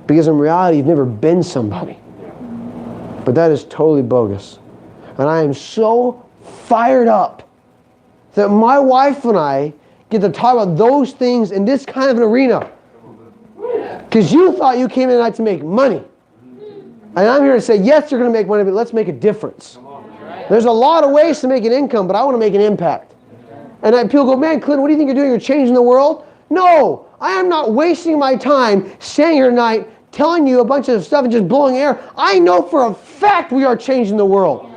because in reality you've never been somebody. But that is totally bogus. And I am so fired up that my wife and I get to talk about those things in this kind of an arena. Because you thought you came in tonight to make money. And I'm here to say, yes, you're going to make money, but let's make a difference. There's a lot of ways to make an income, but I want to make an impact. And people go, man, Clinton, what do you think you're doing? You're changing the world? No, I am not wasting my time staying here tonight telling you a bunch of stuff and just blowing air. I know for a fact we are changing the world.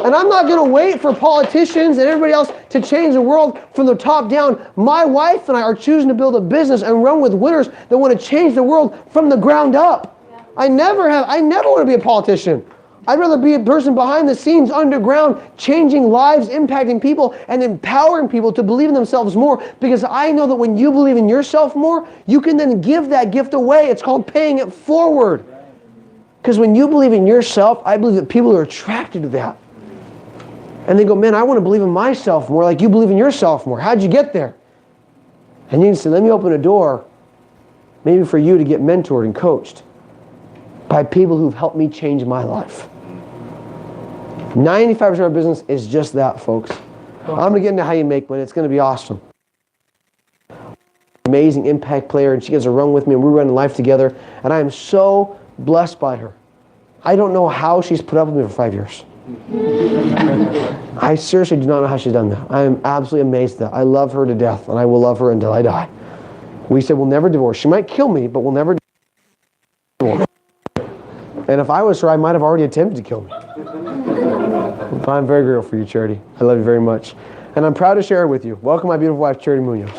And I'm not going to wait for politicians and everybody else to change the world from the top down. My wife and I are choosing to build a business and run with winners that want to change the world from the ground up. I never want to be a politician. I'd rather be a person behind the scenes, underground, changing lives, impacting people, and empowering people to believe in themselves more. Because I know that when you believe in yourself more, you can then give that gift away. It's called paying it forward. Because when you believe in yourself, I believe that people are attracted to that. And they go, man, I want to believe in myself more like you believe in yourself more. How'd you get there? And you can say, let me open a door maybe for you to get mentored and coached by people who've helped me change my life. 95% of our business is just that, folks. I'm going to get into how you make money. It's going to be awesome. Amazing impact player, and she gets a run with me, and we're running life together, and I am so blessed by her. I don't know how she's put up with me for 5 years. I seriously do not know how she's done that. I am absolutely amazed at that. I love her to death, and I will love her until I die. We said we'll never divorce. She might kill me, but we'll never divorce. And if I was her, I might have already attempted to kill me. But I'm very grateful for you, Charity. I love you very much. And I'm proud to share it with you. Welcome my beautiful wife, Charity Munoz.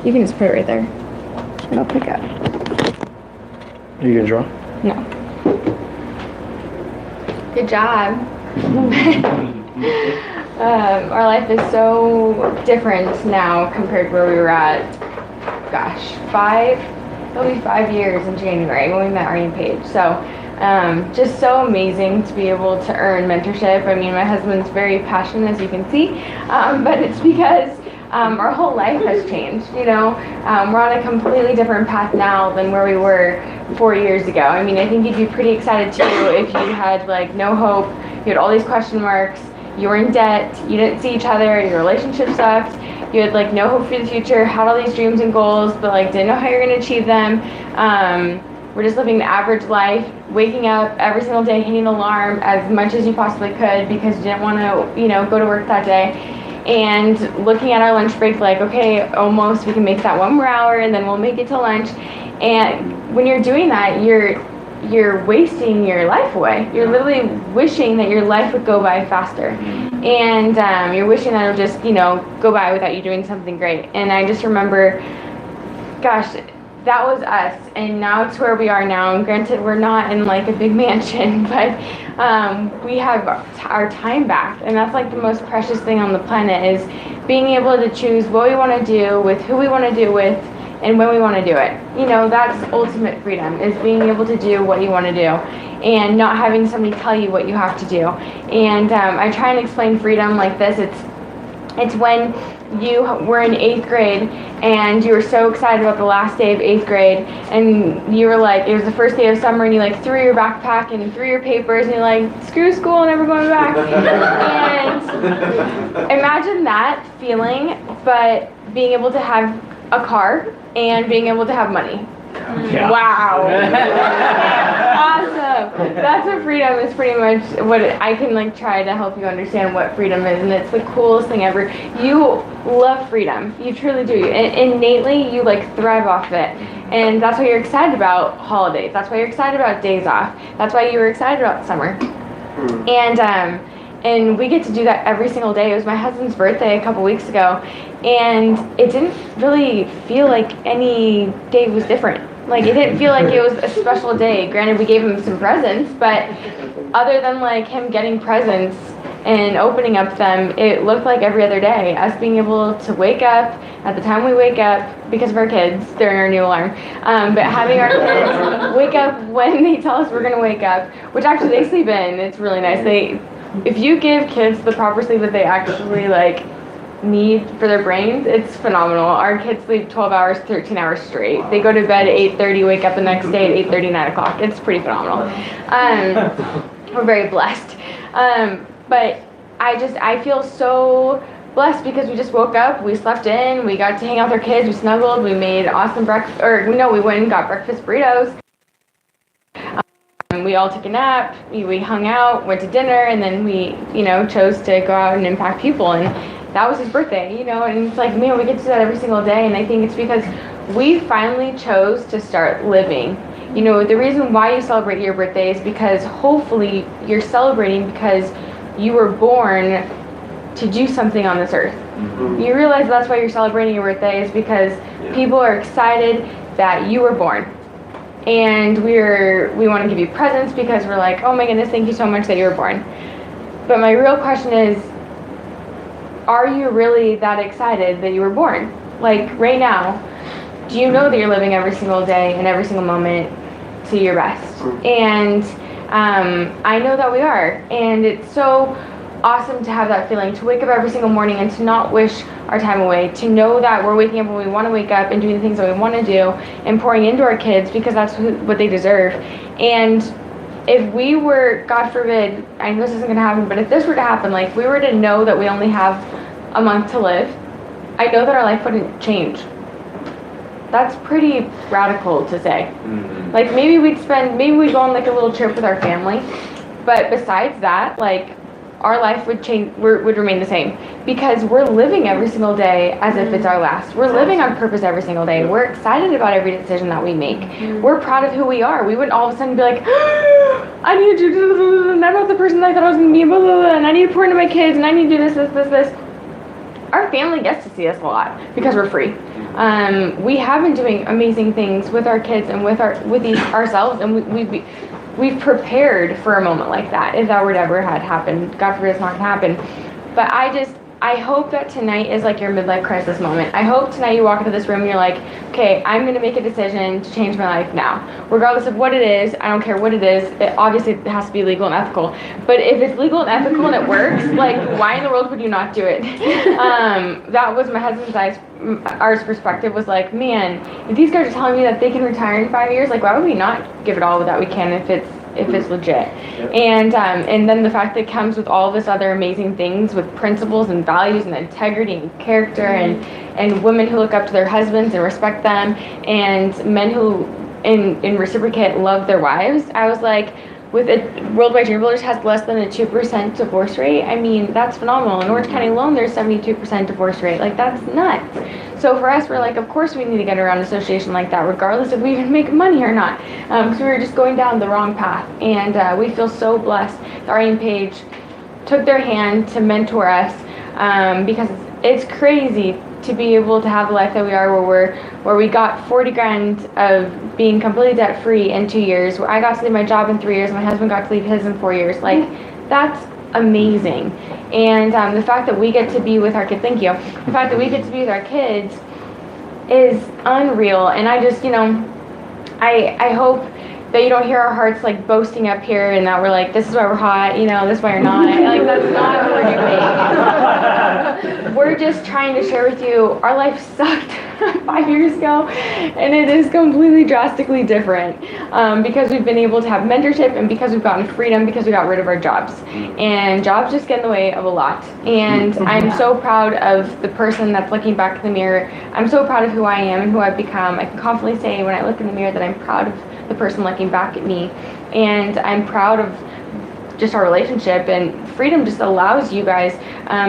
You can just put it right there. It'll pick up. Are you going to draw? No. Good job. Our life is so different now compared to where we were at, gosh, it'll be 5 years in January when we met Arnie and Paige. So just so amazing to be able to earn mentorship. I mean, my husband's very passionate, as you can see, but it's because our whole life has changed, you know. We're on a completely different path now than where we were 4 years ago. I mean, I think you'd be pretty excited too if you had like no hope, you had all these question marks, you were in debt, you didn't see each other, your relationship sucked, you had like no hope for the future, had all these dreams and goals, but like didn't know how you're gonna achieve them. We're just living the average life, waking up every single day, hitting an alarm as much as you possibly could because you didn't want to, you know, go to work that day. And looking at our lunch break like, okay, almost we can make that 1 more hour and then we'll make it to lunch. And when you're doing that, you're you're wasting your life away. You're literally wishing that your life would go by faster. And you're wishing that it would just, you know, go by without you doing something great. And I just remember, gosh, that was us. And now it's where we are now. And granted, we're not in like a big mansion, but we have our time back. And that's like the most precious thing on the planet, is being able to choose what we want to do with who we want to do with and when we want to do it. You know, that's ultimate freedom, is being able to do what you want to do and not having somebody tell you what you have to do. And I try and explain freedom like this. It's when you were in 8th grade and you were so excited about the last day of 8th grade, and you were like, it was the first day of summer, and you like threw your backpack and threw your papers and you're like, screw school, never going back. And imagine that feeling, but being able to have a car and being able to have money. Yeah. Wow. Awesome. That's what freedom is, pretty much what I can like try to help you understand what freedom is, and it's the coolest thing ever. You love freedom. You truly do. Innately, you like thrive off of it. And that's why you're excited about holidays. That's why you're excited about days off. That's why you were excited about summer. And we get to do that every single day. It was my husband's birthday a couple weeks ago, and it didn't really feel like any day was different. Like, it didn't feel like it was a special day. Granted, we gave him some presents, but other than like him getting presents and opening up them, it looked like every other day. Us being able to wake up at the time we wake up because of our kids during our new alarm, but having our kids wake up when they tell us we're gonna wake up, which actually they sleep in. It's really nice. If you give kids the proper sleep that they actually like need for their brains, it's phenomenal. Our kids sleep 12 hours, 13 hours straight. They go to bed at 8:30, wake up the next day at 8:30, 9 o'clock. It's pretty phenomenal. We're very blessed. But I feel so blessed because we just woke up, we slept in, we got to hang out with our kids, we snuggled, we made awesome breakfast, we went and got breakfast burritos. We all took a nap, we hung out, went to dinner, and then we, chose to go out and impact people. And that was his birthday, and it's like, man, we get to do that every single day. And I think it's because we finally chose to start living. The reason why you celebrate your birthday is because hopefully you're celebrating because you were born to do something on this earth. Mm-hmm. You realize that's why you're celebrating your birthday, is because people are excited that you were born. And we want to give you presents because we're like, oh my goodness, thank you so much that you were born. But my real question is, are you really that excited that you were born? Like right now, do you know that you're living every single day and every single moment to your best? And I know that we are. And it's so awesome to have that feeling, to wake up every single morning and to not wish our time away, to know that we're waking up when we want to wake up and doing the things that we want to do and pouring into our kids because that's what they deserve. And if we were, God forbid, I know this isn't going to happen, but if this were to happen, like we were to know that we only have a month to live, I know that our life wouldn't change. That's pretty radical to say. Mm-hmm. Like maybe we'd go on like a little trip with our family, but besides that, like our life would change, would remain the same, because we're living every single day as if it's our last. We're living on purpose every single day. We're excited about every decision that we make. We're proud of who we are. We wouldn't all of a sudden be like, I need to do, and I'm not the person I thought I was going to be, blah, blah, blah, and I need to pour into my kids, and I need to do this. Our family gets to see us a lot because we're free. We have been doing amazing things with our kids and with ourselves, and we've prepared for a moment like that, if that were to ever had happened. God forbid it's not gonna happen. But I hope that tonight is like your midlife crisis moment. I hope tonight you walk into this room and you're like, okay, I'm gonna make a decision to change my life now. Regardless of what it is, I don't care what it is. Obviously it has to be legal and ethical. But if it's legal and ethical and it works, like why in the world would you not do it? That was my husband's ours perspective, was like, man, if these guys are telling me that they can retire in 5 years, like why would we not give it all that we can if it's legit? And then the fact that it comes with all this other amazing things, with principles and values and integrity and character, and women who look up to their husbands and respect them, and men who in reciprocate love their wives. I was like, with a Worldwide Dream Builders has less than a 2% divorce rate. I mean, that's phenomenal. In Orange County alone, there's 72% divorce rate. Like, that's nuts. So for us, we're like, of course we need to get around an association like that, regardless if we even make money or not. Because we were just going down the wrong path. And we feel so blessed that Artie and Paige took their hand to mentor us, because it's crazy to be able to have the life that we are, where we got 40 grand of being completely debt free in 2 years, where I got to leave my job in 3 years, my husband got to leave his in 4 years. Like, that's amazing. And the fact that we get to be with our kids, thank you, the fact that we get to be with our kids is unreal. And I just, I hope that you don't hear our hearts like boasting up here and that we're like, this is why we're hot, this is why you're not. Like, that's not what we're doing. We're just trying to share with you, our life sucked 5 years ago, and it is completely drastically different, because we've been able to have mentorship, and because we've gotten freedom, because we got rid of our jobs. And jobs just get in the way of a lot. And I'm so proud of the person that's looking back in the mirror. I'm so proud of who I am and who I've become. I can confidently say when I look in the mirror that I'm proud of the person looking back at me, and I'm proud of just our relationship. And freedom just allows you guys,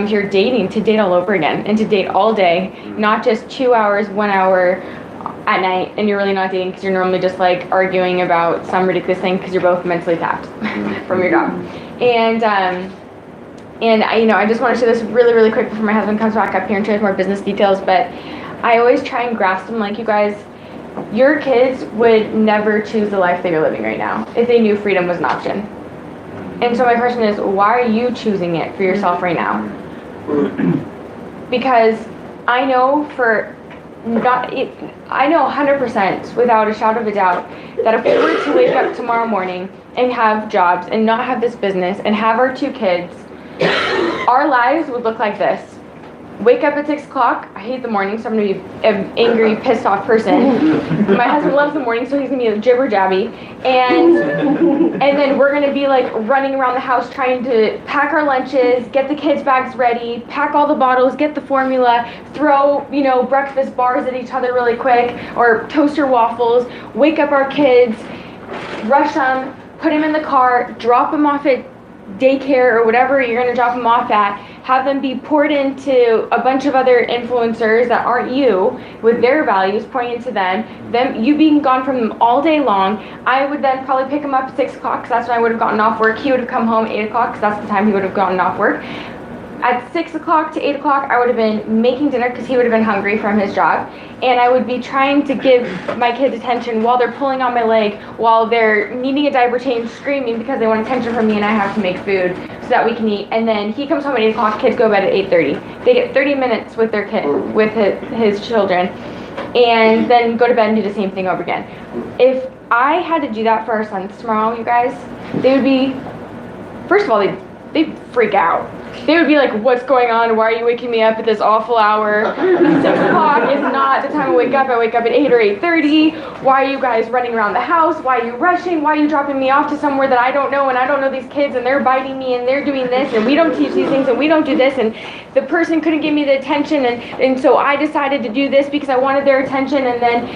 if you're dating, to date all over again, and to date all day, not just 2 hours, 1 hour at night, and you're really not dating because you're normally just like arguing about some ridiculous thing because you're both mentally tapped from your job. And I just want to share this really, really quick before my husband comes back up here and shares more business details, but I always try and grasp them like, you guys, your kids would never choose the life that you're living right now if they knew freedom was an option. And so my question is, why are you choosing it for yourself right now? Because I know I know 100% without a shadow of a doubt that if we were to wake up tomorrow morning and have jobs and not have this business and have our 2 kids, our lives would look like this. Wake up at 6 o'clock. I hate the morning, so I'm going to be an angry, pissed off person. My husband loves the morning, so he's going to be a jibber jabby. And then we're going to be like running around the house trying to pack our lunches, get the kids' bags ready, pack all the bottles, get the formula, throw, breakfast bars at each other really quick, or toaster waffles, wake up our kids, rush them, put them in the car, drop them off at daycare or whatever you're going to drop them off at, have them be poured into a bunch of other influencers that aren't you, with their values, pouring into them you being gone from them all day long. I would then probably pick him up at 6 o'clock because that's when I would have gotten off work. He would have come home at 8 o'clock because that's the time he would have gotten off work. At 6 o'clock to 8 o'clock, I would have been making dinner because he would have been hungry from his job. And I would be trying to give my kids attention while they're pulling on my leg, while they're needing a diaper change, screaming because they want attention from me, and I have to make food so that we can eat. And then he comes home at 8 o'clock, kids go to bed at 8:30. They get 30 minutes with their kid, with his children, and then go to bed and do the same thing over again. If I had to do that for our sons tomorrow, you guys, they would be, first of all, they'd freak out. They would be like, what's going on? Why are you waking me up at this awful hour? 6 o'clock is not the time I wake up. I wake up at 8 or 8:30. Why are you guys running around the house? Why are you rushing? Why are you dropping me off to somewhere that I don't know, and I don't know these kids, and they're biting me, and they're doing this, and we don't teach these things, and we don't do this, and the person couldn't give me the attention, and so I decided to do this because I wanted their attention, and then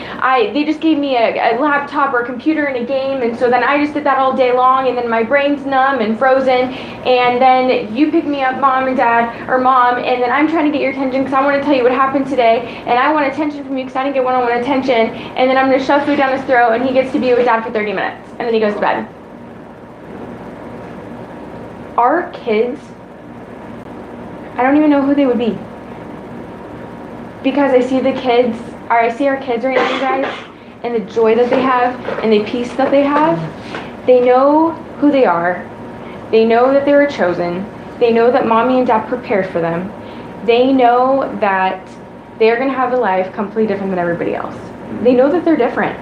they just gave me a laptop or a computer and a game, and so then I just did that all day long, and then my brain's numb and frozen, and then you pick me up, mom and dad, or mom, and then I'm trying to get your attention because I want to tell you what happened today, and I want attention from you because I didn't get one-on-one attention, and then I'm going to shove food down his throat, and he gets to be with dad for 30 minutes, and then he goes to bed. Our kids, I don't even know who they would be, because I see our kids right now, you guys, and the joy that they have, and the peace that they have. They know who they are. They know that they were chosen. They know that mommy and dad prepared for them. They know that they're going to have a life completely different than everybody else. They know that they're different.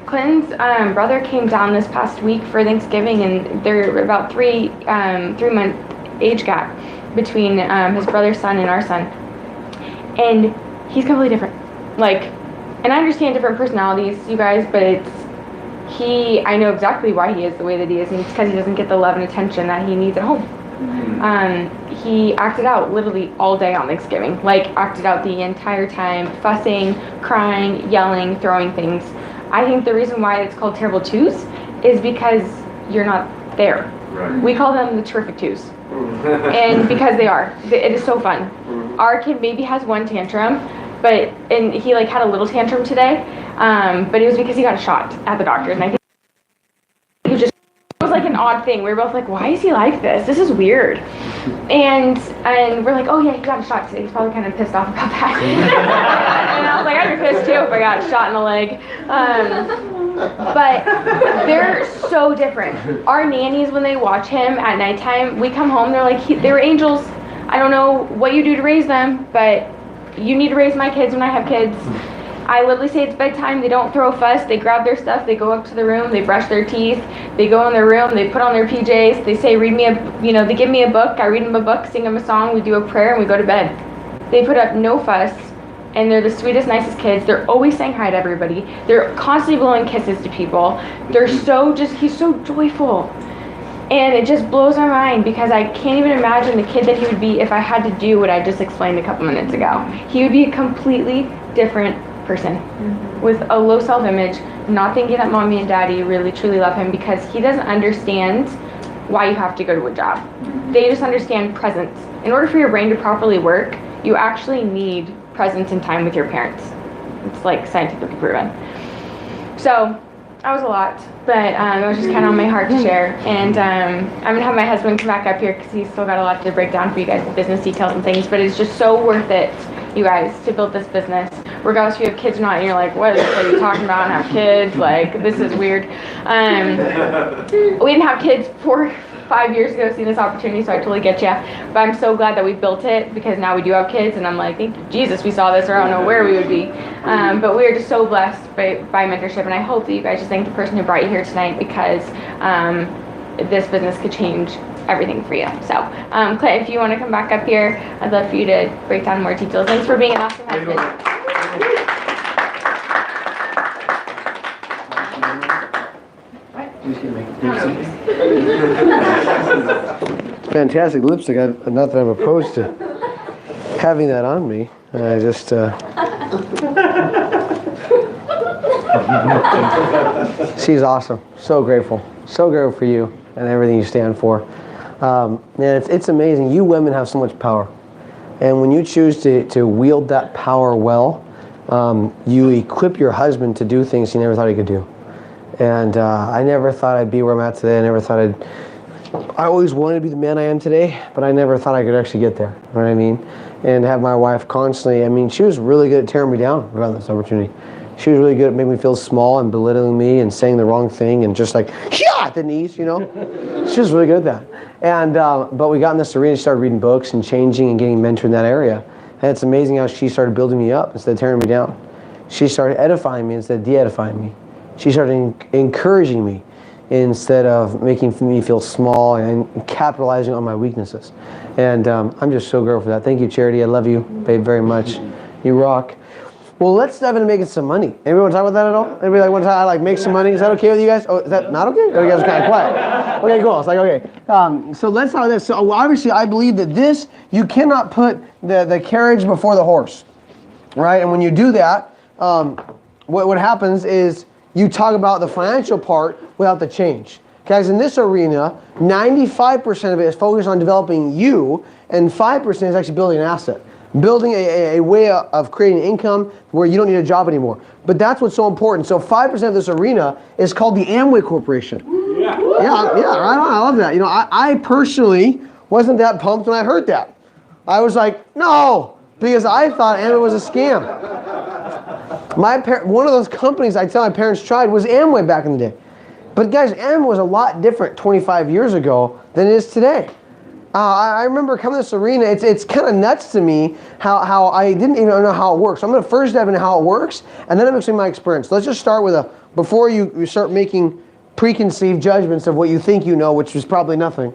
Clinton's brother came down this past week for Thanksgiving, and they're about 3-month age gap between his brother's son and our son. And he's completely different. And I understand different personalities, you guys, but I know exactly why he is the way that he is, and it's because he doesn't get the love and attention that he needs at home. He acted out literally all day on Thanksgiving, acted out the entire time, fussing, crying, yelling, throwing things. I think the reason why it's called Terrible Twos is because you're not there. Right. We call them the terrific twos. And because they are. It is so fun. Our kid maybe has one tantrum, and he like had a little tantrum today, but it was because he got a shot at the doctor, and I think he just, it was like an odd thing. We were both like, why is he like this? This is weird. And we're like, oh yeah, he got a shot today. He's probably kind of pissed off about that. And I was like, I'd be pissed too if I got shot in the leg. But they're so different. Our nannies, when they watch him at nighttime, we come home, they're like, they were angels. I don't know what you do to raise them, but you need to raise my kids when I have kids. I literally say it's bedtime, they don't throw a fuss, they grab their stuff, they go up to the room, they brush their teeth, they go in their room, they put on their PJs, they say, they give me a book, I read them a book, sing them a song, we do a prayer, and we go to bed. They put up no fuss, and they're the sweetest, nicest kids. They're always saying hi to everybody. They're constantly blowing kisses to people. He's so joyful. And it just blows my mind because I can't even imagine the kid that he would be if I had to do what I just explained a couple minutes ago. He would be a completely different person with a low self-image, not thinking that mommy and daddy really truly love him because he doesn't understand why you have to go to a job. They just understand presence. In order for your brain to properly work, you actually need presence and time with your parents. It's like scientifically proven. So that was a lot, but it was just kind of on my heart to share. And I'm gonna have my husband come back up here because he's still got a lot to break down for you guys, the business details and things, but it's just so worth it, you guys, to build this business. Regardless if you have kids or not, and you're like, what are you talking about? I have kids, like, this is weird. We didn't have kids 4 or 5 years ago seeing this opportunity, so I totally get you. But I'm so glad that we built it because now we do have kids, and I'm like, thank you, Jesus, we saw this, or I don't know where we would be. But we are just so blessed by mentorship, and I hope that you guys just thank the person who brought you here tonight because this business could change everything for you. So, Clay, if you want to come back up here, I'd love for you to break down more details. Thanks for being an awesome husband. Fantastic lipstick. Not that I'm opposed to having that on me. I just she's awesome. So grateful for you and everything you stand for. And it's amazing. You women have so much power, and when you choose to wield that power well, you equip your husband to do things he never thought he could do. And I never thought I'd be where I'm at today. I always wanted to be the man I am today, but I never thought I could actually get there. You know what I mean? And have my wife constantly, she was really good at tearing me down around this opportunity. She was really good at making me feel small and belittling me and saying the wrong thing and just like, yeah, at the knees, She was really good at that. And but we got in this arena, she started reading books and changing and getting mentored in that area. And it's amazing how she started building me up instead of tearing me down. She started edifying me instead of de-edifying me. She started encouraging me instead of making me feel small and capitalizing on my weaknesses. And I'm just so grateful for that. Thank you, Charity. I love you, babe, very much. You rock. Well, let's dive into making some money. Anybody want to talk about that at all? Anybody want to make some money? Is that okay with you guys? Oh, is that not okay? Or you guys are kind of quiet? Okay, cool. It's like, okay. So let's talk about this. So obviously, I believe that you cannot put the carriage before the horse, right? And when you do that, what happens is you talk about the financial part without the change. Guys, in this arena, 95% of it is focused on developing you, and 5% is actually building an asset. Building a way of creating income where you don't need a job anymore. But that's what's so important. So 5% of this arena is called the Amway Corporation. Yeah, right on. I love that. I personally wasn't that pumped when I heard that. I was like, no, because I thought Amway was a scam. One of those companies I tell my parents tried was Amway back in the day. But guys, Amway was a lot different 25 years ago than it is today. I remember coming to this arena, it's kind of nuts to me how I didn't even know how it works. So I'm going to first dive into how it works, and then I'm going to explain my experience. Let's just start with before you start making preconceived judgments of what you think you know, which is probably nothing.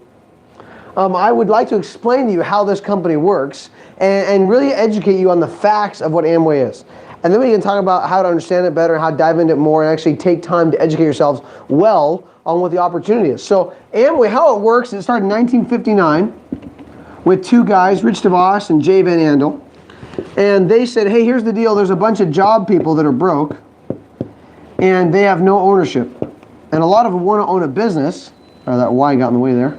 I would like to explain to you how this company works and really educate you on the facts of what Amway is. And then we can talk about how to understand it better, how to dive into it more, and actually take time to educate yourselves well on what the opportunity is. So Amway, how it works, it started in 1959 with two guys, Rich DeVos and Jay Van Andel. And they said, hey, here's the deal. There's a bunch of job people that are broke, and they have no ownership. And a lot of them want to own a business. That Y got in the way there.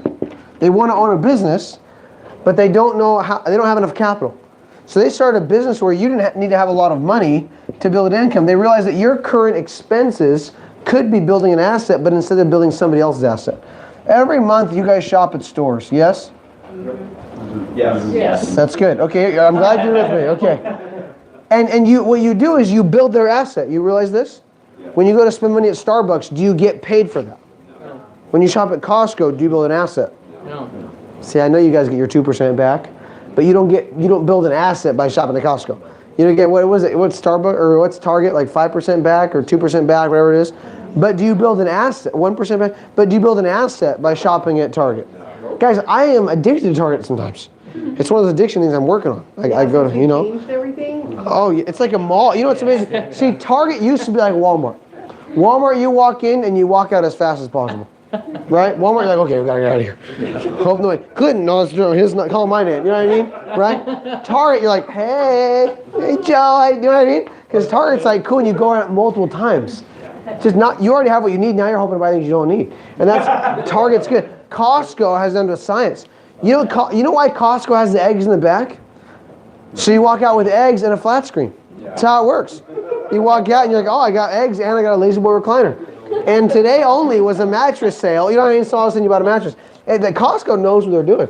They want to own a business, but they don't know how. They don't have enough capital. So they started a business where you didn't need to have a lot of money to build an income. They realized that your current expenses could be building an asset, but instead of building somebody else's asset. Every month you guys shop at stores, yes? Yes. That's good. Okay, I'm glad you're with me. Okay. And what you do is you build their asset. You realize this? When you go to spend money at Starbucks, do you get paid for that? No. When you shop at Costco, do you build an asset? No. See, I know you guys get your 2% back, but you don't build an asset by shopping at Costco. You don't get, what was it? What's Starbucks or what's Target, like 5% back or 2% back, whatever it is. But do you build an asset, 1% back? But do you build an asset by shopping at Target? Guys, I am addicted to Target sometimes. It's one of those addiction things I'm working on. I go to, you know. Changed everything? Oh, it's like a mall. You know what's amazing? See, Target used to be like Walmart. Walmart, you walk in and you walk out as fast as possible. Right? Walmart, you're like, okay, we gotta get out of here. Hope no one couldn't. No, it's true. His not calling my name. You know what I mean? Right? Target, you're like, hey Joe. You know what I mean? Because Target's like cool, and you go out multiple times. Just not. You already have what you need. Now you're hoping to buy things you don't need, and that's Target's good. Costco has done to science. You know why Costco has the eggs in the back? So you walk out with eggs and a flat screen. That's how it works. You walk out and you're like, oh, I got eggs and I got a Lazy Boy recliner. And today only was a mattress sale. You know what I mean? So all of a sudden you bought a mattress. And the Costco knows what they're doing.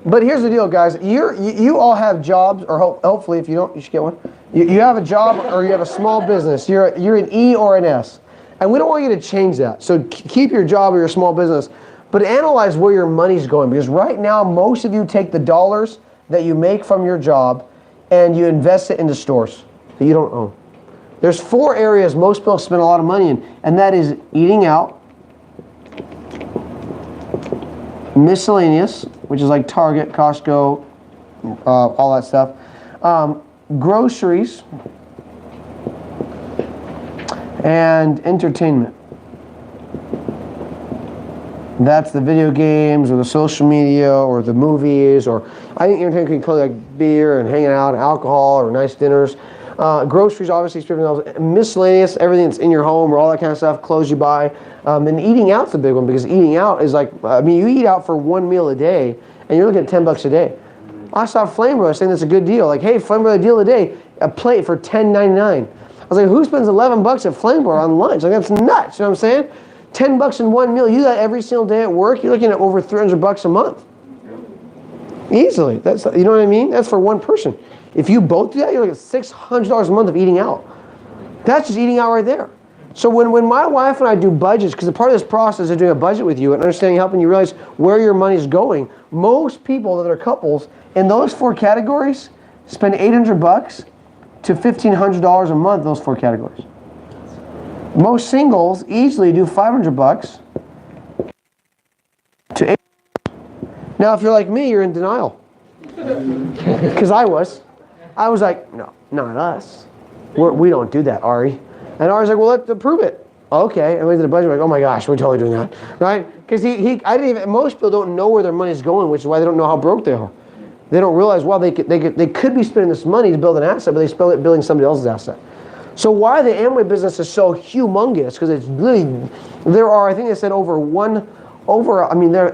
But here's the deal, guys. You all have jobs, or hopefully if you don't, you should get one. You have a job or you have a small business. You're an E or an S. And we don't want you to change that. So keep your job or your small business. But analyze where your money's going. Because right now, most of you take the dollars that you make from your job and you invest it into stores that you don't own. There's 4 areas most people spend a lot of money in, and that is eating out, miscellaneous, which is like Target, Costco, all that stuff, groceries, and entertainment. That's the video games or the social media or the movies, or I think entertainment can include like beer and hanging out, and alcohol or nice dinners. Groceries, obviously, miscellaneous, everything that's in your home or all that kind of stuff, clothes you buy. And eating out's a big one, because eating out is like, you eat out for 1 meal a day and you're looking at $10 a day. I saw Flame Brothers saying that's a good deal. Like, hey, Flame Brothers deal a day, a plate for $10.99. I was like, who spends $11 at Flame Brothers on lunch? Like, that's nuts, you know what I'm saying? $10 in 1 meal, you do that every single day at work, you're looking at over $300 a month. Easily. That's, you know what I mean? That's for one person. If you both do that, you're looking at $600 a month of eating out. That's just eating out right there. So when my wife and I do budgets, because a part of this process is doing a budget with you and understanding, helping you realize where your money's going, most people that are couples in those 4 categories spend $800 to $1,500 a month in those 4 categories. Most singles easily do $500 to $800. Now, if you're like me, you're in denial. Because I was like, no, not us. We don't do that, Ari. And Ari's like, well, let's prove it. Okay, and we did a budget. We're like, oh my gosh, we're totally doing that, right? Because most people don't know where their money's going, which is why they don't know how broke they are. They don't realize, well, they could be spending this money to build an asset, but they spend it building somebody else's asset. So why the Amway business is so humongous? Because it's really, there are, I think they said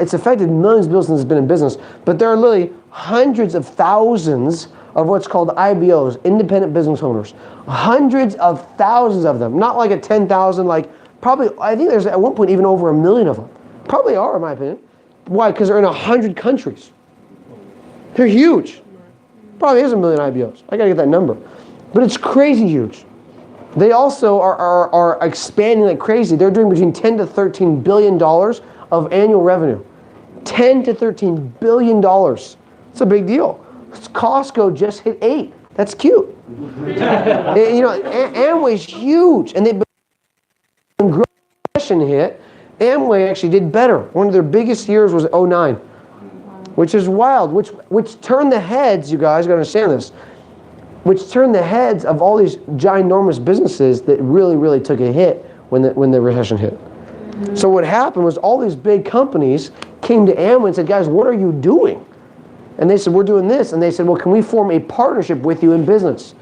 it's affected millions of businesses have been in business, but there are literally hundreds of thousands of what's called IBOs, independent business owners. Hundreds of thousands of them. Not like a 10,000, like probably, I think there's at one point even over 1 million of them. Probably are, in my opinion. Why? Because they're in 100 countries. They're huge. Probably is 1 million IBOs. I gotta get that number. But it's crazy huge. They also are expanding like crazy. They're doing between $10 to $13 billion of annual revenue. $10 to $13 billion. It's a big deal. Costco just hit 8. That's cute. Amway's huge, and when recession hit, Amway actually did better. One of their biggest years was 2009, which is wild. Which turned the heads. You guys gotta understand this. Which turned the heads of all these ginormous businesses that really, really took a hit when the recession hit. Mm-hmm. So what happened was all these big companies came to Amway and said, guys, what are you doing? And they said, we're doing this. And they said, well, can we form a partnership with you in business?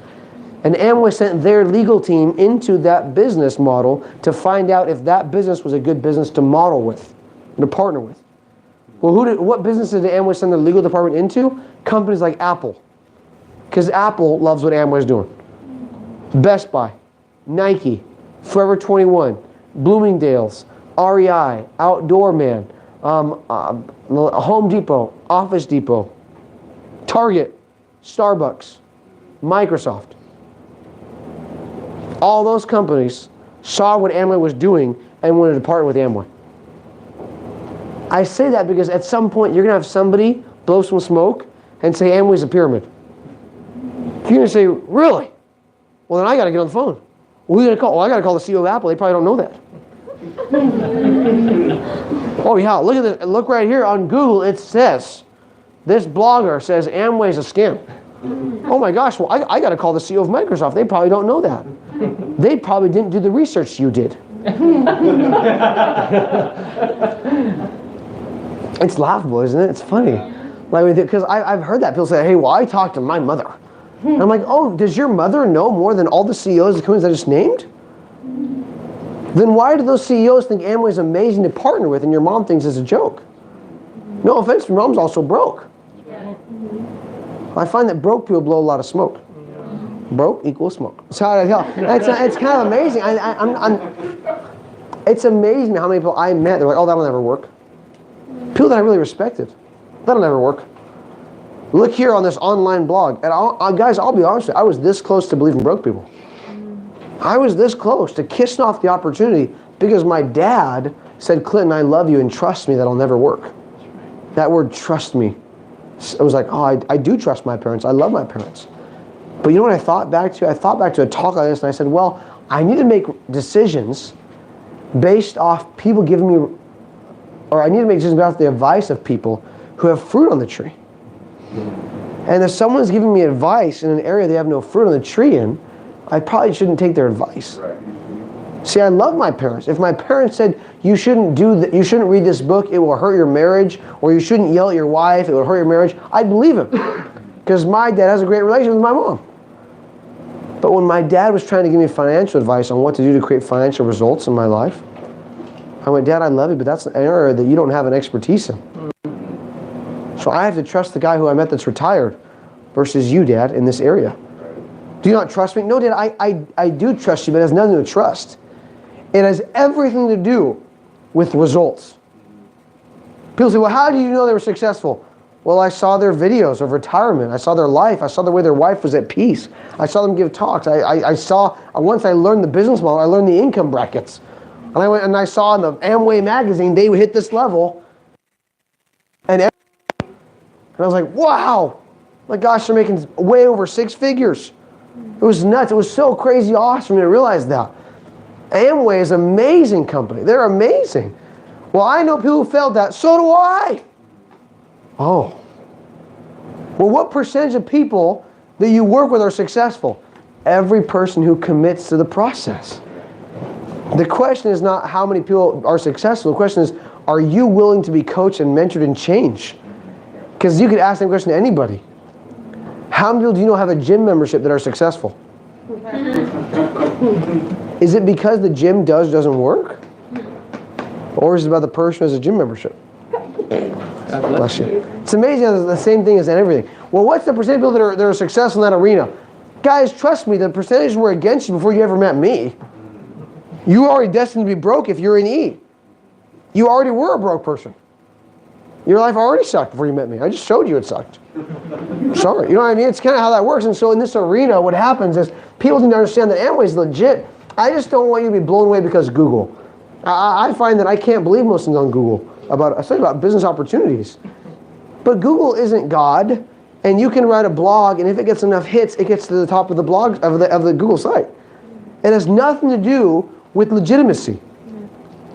And Amway sent their legal team into that business model to find out if that business was a good business to model with, to partner with. Well, what businesses did Amway send their legal department into? Companies like Apple. Because Apple loves what Amway's doing. Best Buy, Nike, Forever 21, Bloomingdale's, REI, Outdoor Man, Home Depot, Office Depot, Target, Starbucks, Microsoft. All those companies saw what Amway was doing and wanted to partner with Amway. I say that because at some point you're going to have somebody blow some smoke and say Amway's a pyramid. You're going to say, really? Well, then I got to get on the phone. Who are you going to call? Well, I got to call the CEO of Apple. They probably don't know that. Oh yeah, look at this. Look right here on Google. It says, this blogger says Amway's a scam. Oh my gosh, well I got to call the CEO of Microsoft. They probably don't know that. They probably didn't do the research you did. It's laughable, isn't it? It's funny. Like, because I've heard that. People say, hey, well, I talked to my mother. And I'm like, oh, does your mother know more than all the CEOs of the companies I just named? Then why do those CEOs think Amway is amazing to partner with and your mom thinks it's a joke? No offense, your mom's also broke. I find that broke people blow a lot of smoke. Broke equals smoke. So it's kind of amazing. It's amazing how many people I met, they're like, oh, that'll never work. People that I really respected, that'll never work. Look here on this online blog. And guys, I'll be honest with you, I was this close to believing broke people. I was this close to kissing off the opportunity because my dad said, Clinton, I love you and trust me that'll never work. That word, trust me. It was like, oh, I do trust my parents. I love my parents. But you know what I thought back to? I thought back to a talk like this and I said, well, I need to make decisions based off people giving me, or I need to make decisions based off the advice of people who have fruit on the tree. And if someone's giving me advice in an area they have no fruit on the tree in, I probably shouldn't take their advice. Right. See, I love my parents. If my parents said, you shouldn't you shouldn't read this book, it will hurt your marriage, or you shouldn't yell at your wife, it will hurt your marriage, I'd believe him. Because my dad has a great relationship with my mom. But when my dad was trying to give me financial advice on what to do to create financial results in my life, I went, Dad, I love you, but that's an area that you don't have an expertise in. So I have to trust the guy who I met that's retired versus you, Dad, in this area. Do you not trust me? No, Dad, I do trust you, but it has nothing to trust. It has everything to do with results. People say, well, how do you know they were successful? Well, I saw their videos of retirement. I saw their life. I saw the way their wife was at peace. I saw them give talks. I saw, once I learned the business model, I learned the income brackets. And I went and I saw in the Amway magazine, they would hit this level. And I was like, wow, my gosh, they're making way over 6 figures. It was nuts. It was so crazy awesome for me to realize that. Amway is an amazing company. They're amazing. Well, I know people who failed that. So do I. Oh. Well, what percentage of people that you work with are successful? Every person who commits to the process. The question is not how many people are successful. The question is, are you willing to be coached and mentored and changed? Because you could ask that question to anybody. How many people do you know have a gym membership that are successful? Is it because the gym doesn't work? Or is it about the person who has a gym membership? Bless you. It's amazing how the same thing is in everything. Well, what's the percentage of people that are successful in that arena? Guys, trust me, the percentages were against you before you ever met me. You were already destined to be broke if you're in E. You already were a broke person. Your life already sucked before you met me. I just showed you it sucked. Sorry. You know what I mean? It's kind of how that works. And so in this arena, what happens is people need to understand that Amway is legit. I just don't want you to be blown away because of Google. I find that I can't believe most things on Google, especially about business opportunities. But Google isn't God, and you can write a blog, and if it gets enough hits, it gets to the top of the blog of the Google site. It has nothing to do with legitimacy.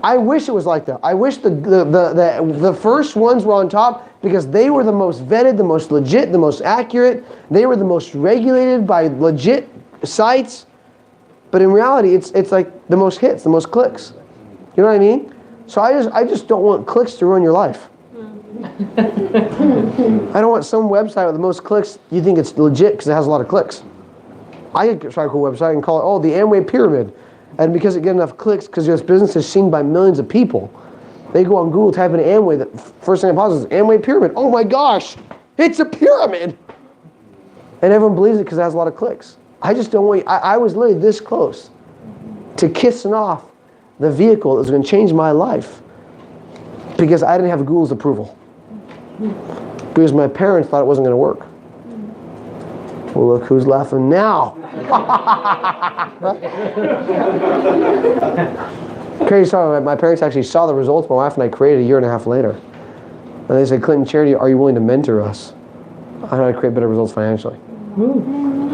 I wish it was like that. I wish the first ones were on top because they were the most vetted, the most legit, the most accurate. They were the most regulated by legit sites. But in reality, it's like the most hits, the most clicks. You know what I mean? So I just don't want clicks to ruin your life. I don't want some website with the most clicks, you think it's legit because it has a lot of clicks. I could try a cool website and call it, the Amway Pyramid. And because it get enough clicks, because this business is seen by millions of people, they go on Google, type in Amway, the first thing that pops is Amway Pyramid. Oh my gosh, it's a pyramid! And everyone believes it because it has a lot of clicks. I just don't want you, I was literally this close to kissing off the vehicle that was going to change my life because I didn't have Google's approval. Because my parents thought it wasn't going to work. Well, look who's laughing now. Crazy story. My parents actually saw the results my wife and I created a year and a half later. And they said, Clinton Charity, are you willing to mentor us on how to create better results financially?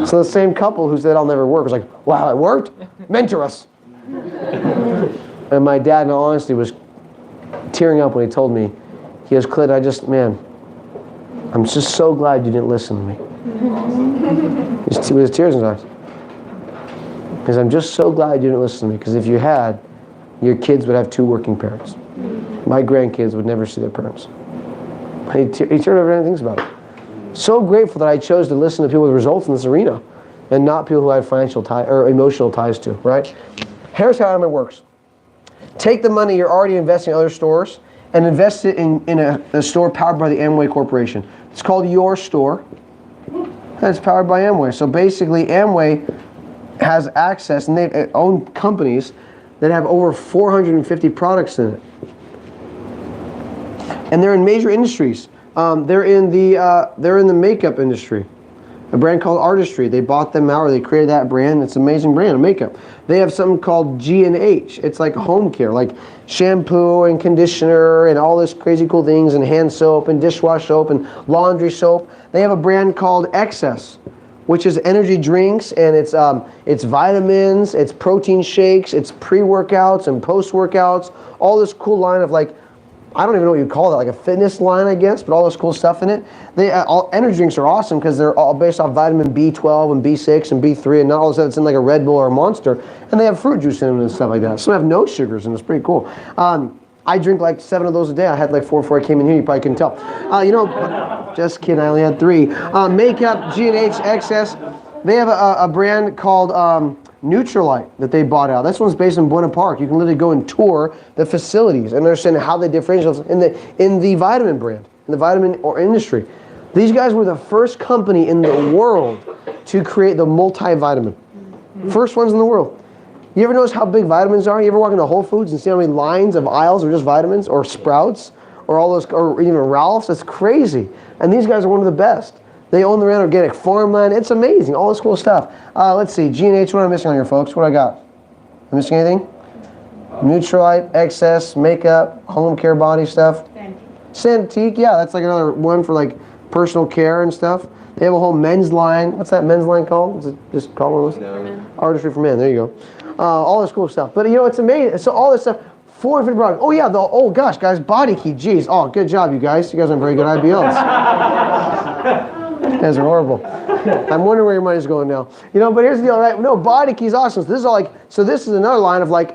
So the same couple who said I'll never work was like, wow, it worked? Mentor us. And my dad, in all honesty, was tearing up when he told me, he goes, Clint, I'm just so glad you didn't listen to me. With his tears in his eyes. Because I'm just so glad you didn't listen to me. Because if you had, your kids would have 2 working parents. My grandkids would never see their parents. He teared over and thinks about it. So grateful that I chose to listen to people with results in this arena and not people who I had financial ties or emotional ties to, right? Here's how it works. Take the money you're already investing in other stores and invest it in a store powered by the Amway Corporation. It's called Your Store. And it's powered by Amway. So basically, Amway has access, and they own companies that have over 450 products in it. And they're in major industries. They're in the makeup industry. A brand called Artistry. They bought them out, or they created that brand. It's an amazing brand of makeup. They have something called G&H. It's like home care, like shampoo and conditioner and all this crazy cool things, and hand soap and dishwash soap and laundry soap. They have a brand called Excess, which is energy drinks, and it's vitamins, it's protein shakes, it's pre-workouts and post-workouts, all this cool line of like, I don't even know what you call that, like a fitness line, I guess, but all this cool stuff in it. All energy drinks are awesome because they're all based off vitamin B12 and B6 and B3, and not all of a sudden it's in like a Red Bull or a Monster, and they have fruit juice in them and stuff like that. Some have no sugars, and it's pretty cool. I drink like 7 of those a day. I had like 4 before I came in here. You probably couldn't tell. Just kidding. I only had 3. Makeup, G&H, Excess. They have a brand called Nutrilite that they bought out. This one's based in Buena Park. You can literally go and tour the facilities and understand how they differentiate themselves in the vitamin brand, in the vitamin or industry. These guys were the first company in the world to create the multivitamin. First ones in the world. You ever notice how big vitamins are? You ever walk into Whole Foods and see how many lines of aisles are just vitamins, or Sprouts, or all those, or even Ralph's? It's crazy. And these guys are one of the best. They own their own organic farmland. It's amazing. All this cool stuff. Let's see. G&H, what am I missing on here, folks? What I got? Am I missing anything? Nutrilite, Excess, makeup, home care, body stuff. Santique, yeah, that's like another one for like personal care and stuff. They have a whole men's line. What's that men's line called? Is it just called one of those? Artistry for Men. There you go. All this cool stuff. But it's amazing. So all this stuff, 450 products. Oh yeah, oh gosh, guys, Body Key. Geez. Oh, good job, you guys. You guys are very good IBLs. You guys are horrible. I'm wondering where your money's going now. But here's the deal, right? No, Body Key's awesome. So this is another line of like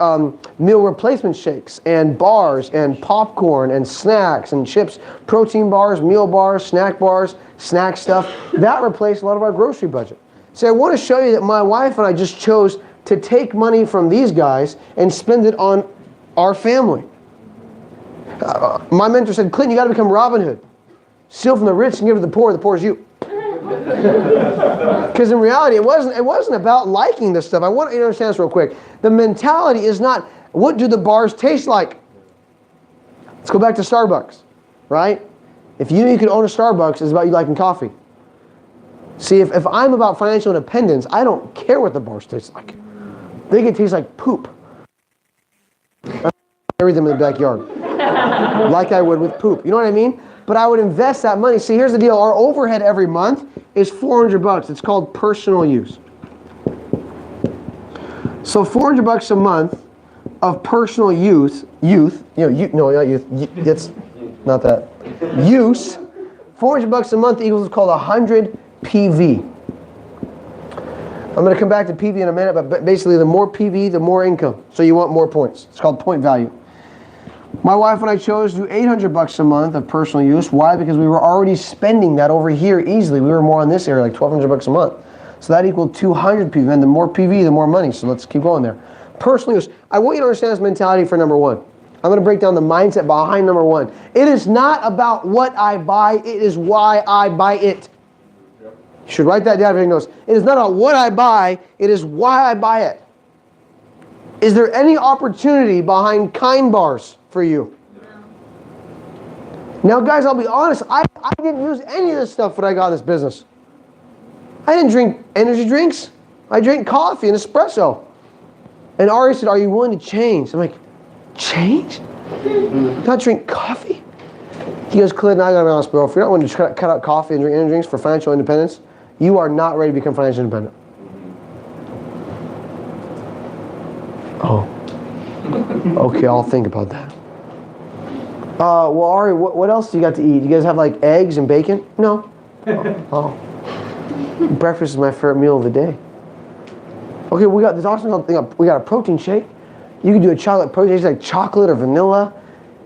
meal replacement shakes and bars and popcorn and snacks and chips, protein bars, meal bars, snack stuff. That replaced a lot of our grocery budget. So I want to show you that my wife and I just chose to take money from these guys and spend it on our family. My mentor said, Clinton, you got to become Robin Hood. Steal from the rich and give to the poor is you. Because in reality, it wasn't about liking this stuff. I want you to understand this real quick. The mentality is not, what do the bars taste like? Let's go back to Starbucks, right? If you could own a Starbucks, it's about you liking coffee. See, if I'm about financial independence, I don't care what the bars taste like. They can taste like poop. I bury them in the backyard. Like I would with poop. You know what I mean? But I would invest that money. See, here's the deal. Our overhead every month is $400. It's called personal use. So $400 a month of personal use, it's not that. Use, $400 a month equals what's called 100 PV. I'm going to come back to PV in a minute, but basically the more PV, the more income. So you want more points. It's called point value. My wife and I chose to do $800 a month of personal use. Why? Because we were already spending that over here easily. We were more on this area, like $1,200 a month. So that equaled 200 PV. And the more PV, the more money. So let's keep going there. Personal use. I want you to understand this mentality for number one. I'm going to break down the mindset behind number one. It is not about what I buy. It is why I buy it. You should write that down if you knows. It is not about what I buy. It is why I buy it. Is there any opportunity behind Kind bars for you? Now, guys, I'll be honest. I didn't use any of this stuff when I got this business. I didn't drink energy drinks. I drank coffee and espresso. And Ari said, are you willing to change? I'm like, change? Not drink coffee? He goes, Clinton, I gotta be honest, bro. If you're not willing to cut out coffee and drink energy drinks for financial independence, you are not ready to become financially independent. Oh. Okay, I'll think about that. Well, Ari, what else do you got to eat? You guys have like eggs and bacon? No. Oh. Breakfast is my favorite meal of the day. Okay, we got this awesome thing. We got a protein shake. You can do a chocolate protein shake, like chocolate or vanilla.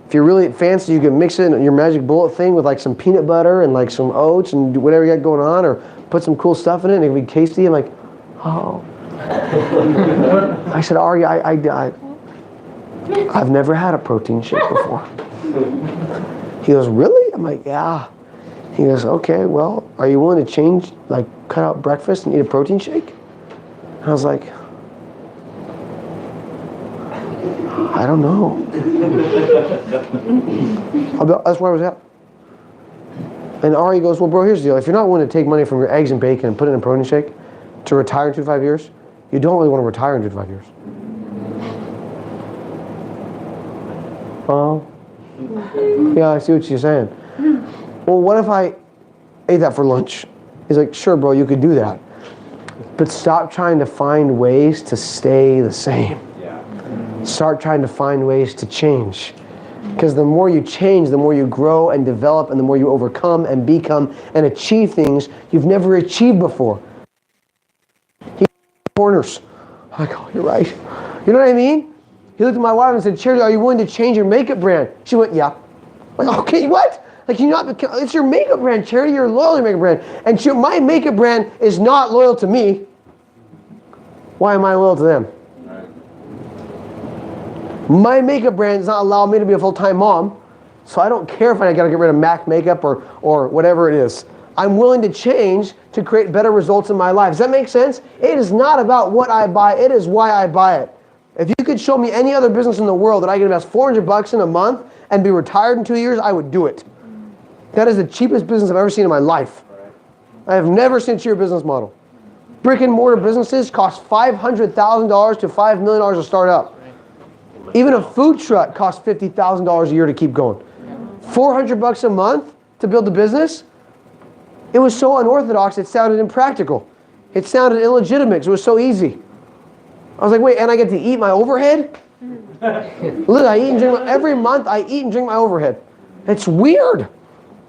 If you're really fancy, you can mix it in your magic bullet thing with like some peanut butter and like some oats and do whatever you got going on, or put some cool stuff in it and it can be tasty. I'm like, oh. I said, Ari, I've never had a protein shake before. He goes, really? I'm like, yeah. He goes, okay, well, are you willing to change, like cut out breakfast and eat a protein shake? And I was like, I don't know. That's where I was at. And Ari goes, well, bro, here's the deal. If you're not willing to take money from your eggs and bacon and put it in a protein shake to retire in 2 to 5 years, you don't really want to retire in 2 to 5 years. Oh. Yeah, I see what you're saying. Well, what if I ate that for lunch? He's like, sure, bro, you could do that. But stop trying to find ways to stay the same. Start trying to find ways to change. Because the more you change, the more you grow and develop, and the more you overcome and become and achieve things you've never achieved before. Corners. I'm like, oh, you're right. You know what I mean? He looked at my wife and said, Charity, are you willing to change your makeup brand? She went, yeah. I'm like, okay, what? Like, it's your makeup brand, Charity. You're loyal to your makeup brand. And my makeup brand is not loyal to me. Why am I loyal to them? My makeup brand does not allow me to be a full-time mom, so I don't care if I gotta get rid of MAC makeup or whatever it is. I'm willing to change to create better results in my life. Does that make sense? It is not about what I buy, it is why I buy it. If you could show me any other business in the world that I could invest $400 in a month and be retired in 2 years, I would do it. That is the cheapest business I've ever seen in my life. I have never seen a cheaper business model. Brick and mortar businesses cost $500,000 to $5 million to start up. Even a food truck costs $50,000 a year to keep going. $400 a month to build a business? It was so unorthodox, it sounded impractical. It sounded illegitimate because it was so easy. I was like, wait, and I get to eat my overhead? Look, I eat and drink every month. I eat and drink my overhead. It's weird,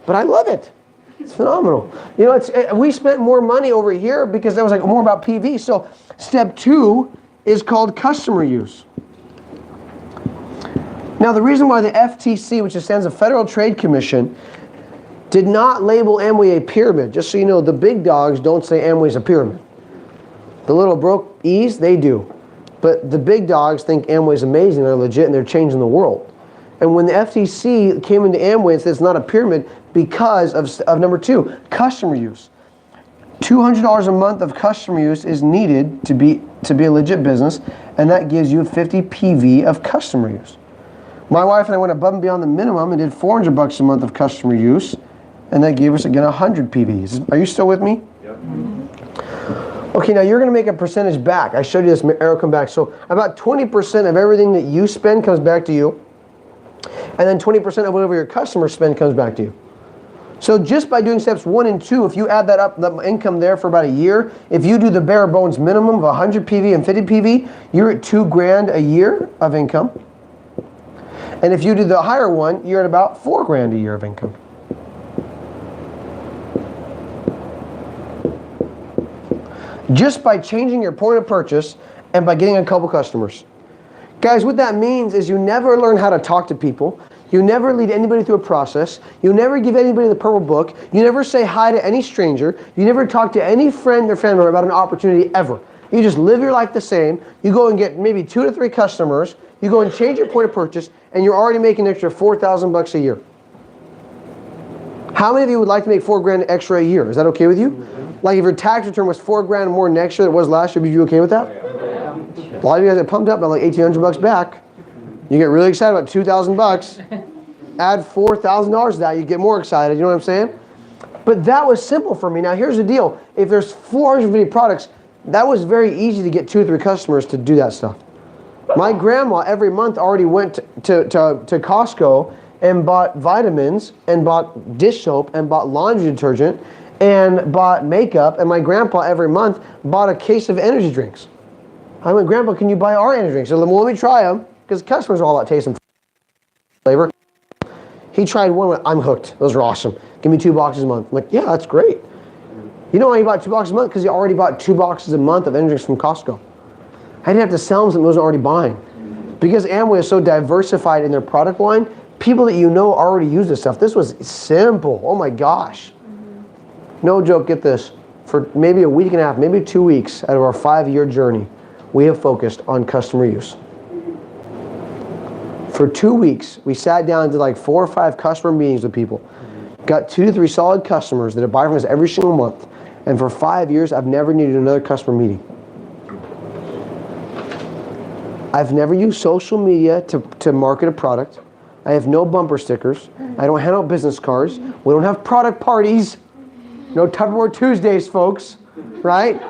but I love it. It's phenomenal. You know, we spent more money over here because that was like more about PV. So step 2 is called customer use. Now, the reason why the FTC, which stands for Federal Trade Commission, did not label Amway a pyramid, just so you know, the big dogs don't say Amway's a pyramid. The little broke E's, they do. But the big dogs think Amway's amazing, they're legit, and they're changing the world. And when the FTC came into Amway and said it's not a pyramid because of number 2, customer use. $200 a month of customer use is needed to be a legit business, and that gives you 50 PV of customer use. My wife and I went above and beyond the minimum and did $400 a month of customer use, and that gave us, again, 100 PVs. Are you still with me? Yep. Okay, now you're going to make a percentage back. I showed you this arrow come back. So about 20% of everything that you spend comes back to you, and then 20% of whatever your customers spend comes back to you. So just by doing steps 1 and 2, if you add that up, the income there for about a year, if you do the bare bones minimum of 100 PV and 50 PV, you're at $2,000 a year of income. And if you do the higher one, you're at about $4,000 a year of income. Just by changing your point of purchase and by getting a couple customers. Guys, what that means is you never learn how to talk to people. You never lead anybody through a process. You never give anybody the purple book. You never say hi to any stranger. You never talk to any friend or family member about an opportunity ever. You just live your life the same. You go and get maybe 2 to 3 customers. You go and change your point of purchase, and you're already making an extra $4,000 a year. How many of you would like to make $4,000 extra a year? Is that okay with you? Like if your tax return was $4,000 more next year than it was last year, would you be okay with that? A lot of you guys get pumped up about like $1,800 back. You get really excited about $2,000. Add $4,000 to that, you get more excited. You know what I'm saying? But that was simple for me. Now here's the deal. If there's 450 products, that was very easy to get 2 or 3 customers to do that stuff. My grandma every month already went to Costco and bought vitamins and bought dish soap and bought laundry detergent and bought makeup, and my grandpa every month bought a case of energy drinks. I went, Grandpa, can you buy our energy drinks? So let me try them, because customers are all about taste and flavor. He tried one, went, I'm hooked. Those are awesome. Give me 2 boxes a month. I'm like, yeah, that's great. You know why he bought 2 boxes a month? Because he already bought 2 boxes a month of energy drinks from Costco. I didn't have to sell him something he wasn't already buying. Because Amway is so diversified in their product line, people that you know already use this stuff. This was simple. Oh my gosh. No joke, get this. For maybe a week and a half, maybe 2 weeks out of our 5-year journey, we have focused on customer use. For 2 weeks, we sat down and did like 4 or 5 customer meetings with people. Got 2 to 3 solid customers that buy from us every single month. And for 5 years, I've never needed another customer meeting. I've never used social media to market a product. I have no bumper stickers. I don't hand out business cards. We don't have product parties. No Tupperware Tuesdays, folks, right?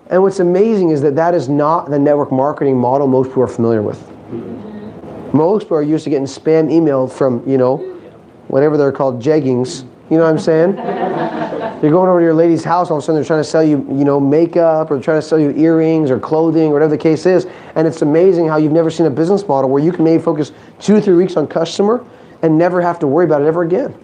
And what's amazing is that is not the network marketing model most people are familiar with. Most people are used to getting spam emailed from, whatever they're called, jeggings. You know what I'm saying? You're going over to your lady's house, all of a sudden they're trying to sell you, makeup, or trying to sell you earrings or clothing, or whatever the case is. And it's amazing how you've never seen a business model where you can maybe focus 2 or 3 weeks on customer and never have to worry about it ever again.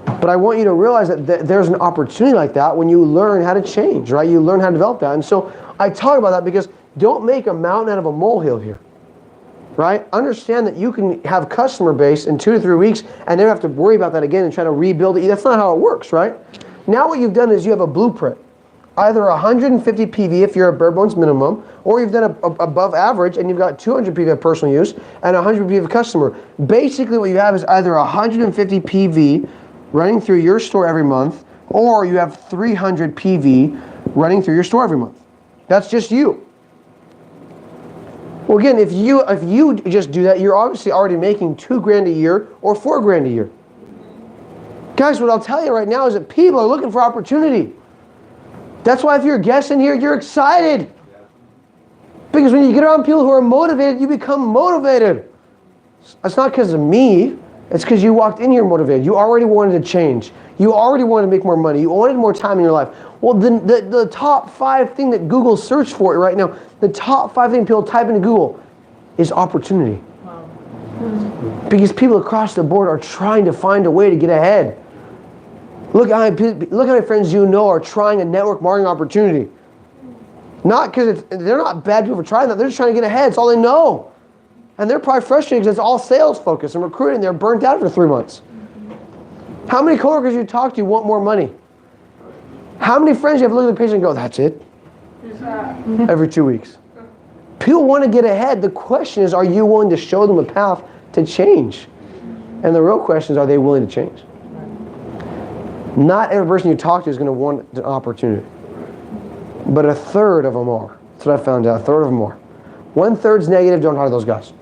But I want you to realize that there's an opportunity like that when you learn how to change, right? You learn how to develop that. And so I talk about that because don't make a mountain out of a molehill here, right? Understand that you can have customer base in 2 to 3 weeks and never have to worry about that again and try to rebuild it. That's not how it works, right? Now what you've done is you have a blueprint. Either 150 PV if you're a bare bones minimum, or you've done above average and you've got 200 PV of personal use and 100 PV of customer. Basically what you have is either 150 PV running through your store every month, or you have 300 PV running through your store every month. That's just you. Well, again, if you just do that, you're obviously already making $2,000 a year or $4,000 a year. Guys, what I'll tell you right now is that people are looking for opportunity. That's why if you're a guest in here, you're excited. Because when you get around people who are motivated, you become motivated. It's not because of me. It's because you walked in here motivated. You already wanted to change. You already wanted to make more money. You wanted more time in your life. Well, the top 5 thing that Google search for right now, the top 5 thing people type into Google is opportunity. Wow. Because people across the board are trying to find a way to get ahead. Look how many friends you know are trying a network marketing opportunity. Not because they're not bad people for trying that. They're just trying to get ahead. It's all they know. And they're probably frustrated because it's all sales focused and recruiting. They're burnt out for 3 months. How many coworkers you talk to want more money? How many friends you have look at the page and go, that's it? Every 2 weeks. People want to get ahead. The question is, are you willing to show them a path to change? And the real question is, are they willing to change? Not every person you talk to is going to want an opportunity. But 1/3 of them are. That's what I found out. 1/3 of them are. 1/3's negative, don't hire those guys.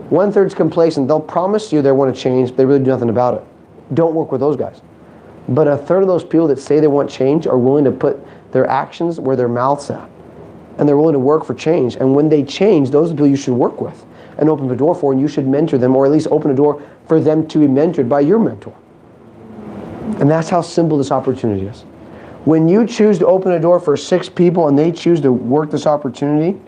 1/3's complacent. They'll promise you they want to change, but they really do nothing about it. Don't work with those guys. But 1/3 of those people that say they want change are willing to put their actions where their mouth's at. And they're willing to work for change. And when they change, those are the people you should work with and open the door for, and you should mentor them, or at least open a door for them to be mentored by your mentor. And that's how simple this opportunity is. When you choose to open a door for 6 people and they choose to work this opportunity,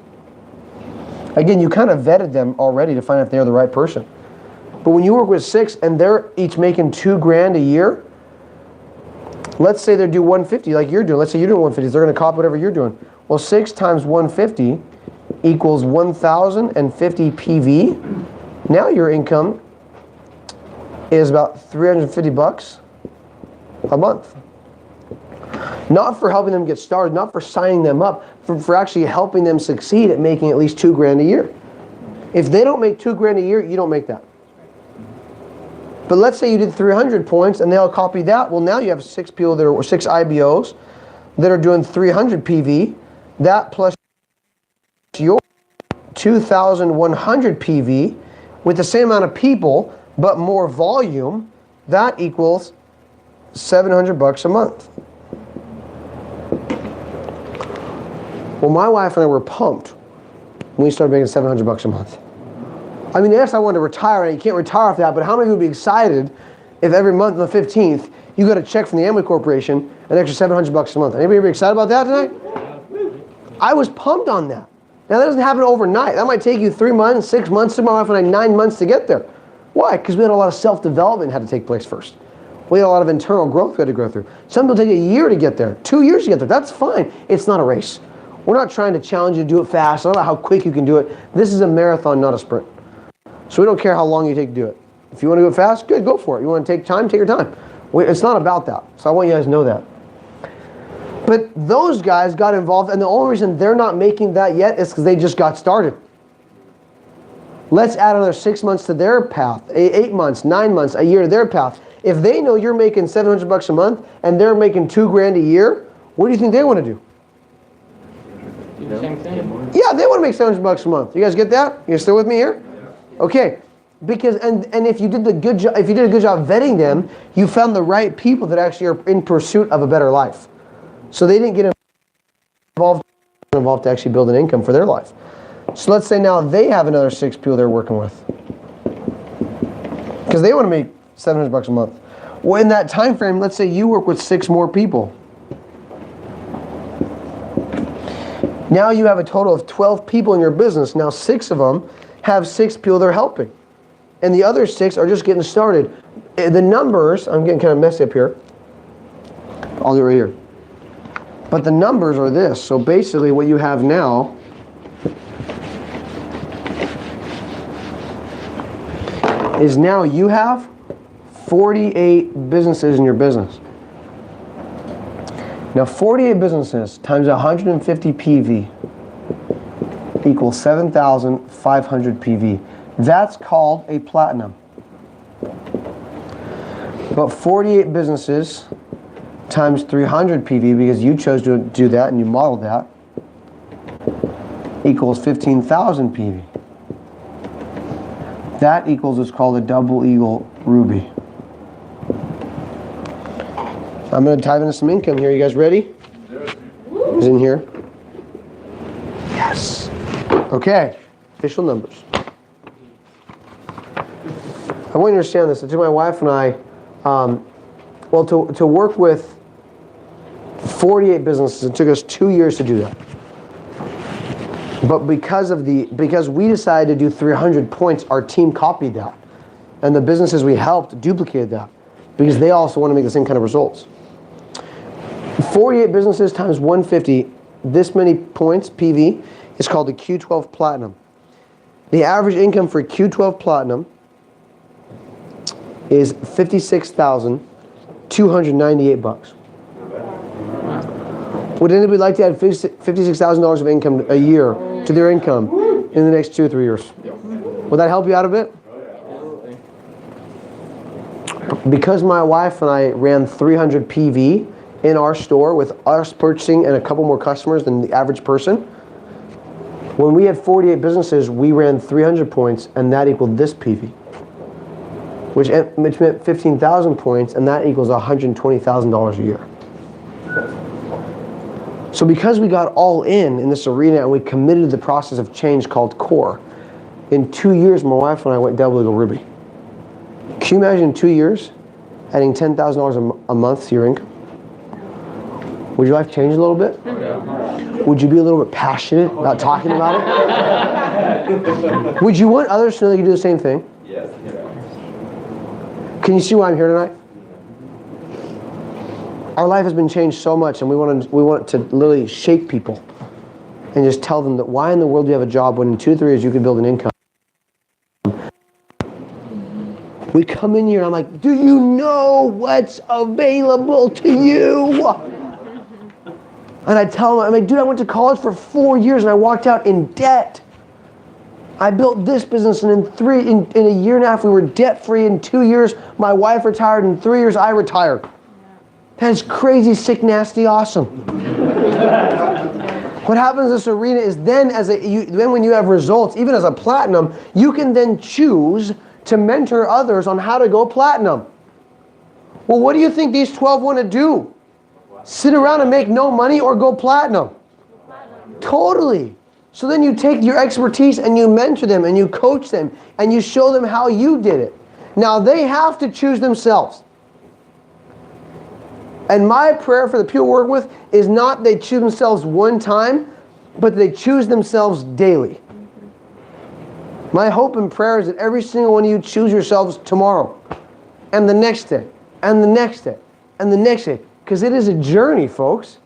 again, you kind of vetted them already to find out if they're the right person. But when you work with 6 and they're each making $2,000 a year, let's say they do 150 like you're doing. Let's say you're doing 150. They're going to copy whatever you're doing. Well, 6 times 150 equals 1,050 PV. Now your income is about $350 a month. Not for helping them get started, not for signing them up, for actually helping them succeed at making at least $2,000 a year. If they don't make $2,000 a year, you don't make that. But let's say you did 300 points and they all copied that. Well, now you have 6 people that are, or 6 IBOs that are doing 300 PV. That plus your 2,100 PV with the same amount of people but more volume, that equals $700 a month. Well, my wife and I were pumped when we started making $700 a month. I mean, yes, I wanted to retire, and you can't retire off that, but how many of you would be excited if every month on the 15th you got a check from the Amway Corporation, an extra $700 a month? Anybody be excited about that tonight? I was pumped on that. Now, that doesn't happen overnight. That might take you 3 months, 6 months, to my wife and I 9 months to get there. Why? Because we had a lot of self-development had to take place first. We had a lot of internal growth we had to go through. Some people take a year to get there, 2 years to get there. That's fine. It's not a race. We're not trying to challenge you to do it fast. It's not about how quick you can do it. This is a marathon, not a sprint. So we don't care how long you take to do it. If you want to do it fast, good, go for it. You want to take time, take your time. It's not about that. So I want you guys to know that. But those guys got involved, and the only reason they're not making that yet is because they just got started. Let's add another 6 months to their path, 8 months, 9 months, a year to their path. If they know you're making $700 a month and they're making $2,000 a year, what do you think they want to do? Same thing. Yeah, they want to make $700 a month. You guys get that? You still with me here? Okay. Because and if you did a good job vetting them, you found the right people that actually are in pursuit of a better life. So they didn't get involved to actually build an income for their life. So let's say now they have another 6 people they're working with, because they want to make $700 a month. Well, in that time frame, let's say you work with 6 more people. Now you have a total of 12 people in your business. Now 6 of them have 6 people they're helping. And the other 6 are just getting started. The numbers, I'm getting kind of messy up here. I'll do it right here. But the numbers are this. So basically what you have now is now you have 48 businesses in your business. Now 48 businesses times 150 PV equals 7,500 PV. That's called a platinum. But 48 businesses times 300 PV, because you chose to do that and you modeled that, equals 15,000 PV. That equals what's called a double eagle ruby. I'm going to dive into some income here. You guys ready? Is in here? Yes. Okay. Official numbers. I want you to understand this. It took my wife and I, to work with 48 businesses, it took us 2 years to do that. But because we decided to do 300 points, our team copied that. And the businesses we helped duplicated that, because they also want to make the same kind of results. 48 businesses times 150, this many points, PV, is called the Q12 Platinum. The average income for Q12 Platinum is $56,298. Would anybody like to add $56,000 of income a year to their income in the next 2 or 3 years? Would that help you out a bit? Because my wife and I ran 300 PV in our store with us purchasing and a couple more customers than the average person, when we had 48 businesses, we ran 300 points, and that equaled this PV, which meant 15,000 points, and that equals $120,000 a year. So because we got all in this arena and we committed to the process of change called CORE, in 2 years, my wife and I went double eagle ruby. Can you imagine in 2 years adding $10,000 a month to your income? Would your life change a little bit? Would you be a little bit passionate about talking about it? Would you want others to know they can do the same thing? Yes. Can you see why I'm here tonight? Our life has been changed so much, and we want to literally shake people and just tell them that why in the world do you have a job when in 2 or 3 years you can build an income We come in here and I'm like, do you know what's available to you? And I tell them, I'm like, dude, I went to college for 4 years and I walked out in debt. I built this business, and in a year and a half we were debt free. In 2 years my wife retired. In 3 years I retired. That is crazy, sick, nasty, awesome. What happens in this arena is then when you have results, even as a platinum, you can then choose to mentor others on how to go platinum. Well, what do you think these 12 want to do? Sit around and make no money or go platinum? Totally. So then you take your expertise and you mentor them and you coach them and you show them how you did it. Now they have to choose themselves. And my prayer for the people we work with is not they choose themselves one time, but they choose themselves daily. My hope and prayer is that every single one of you choose yourselves tomorrow, and the next day, and the next day, and the next day. Because it is a journey, folks.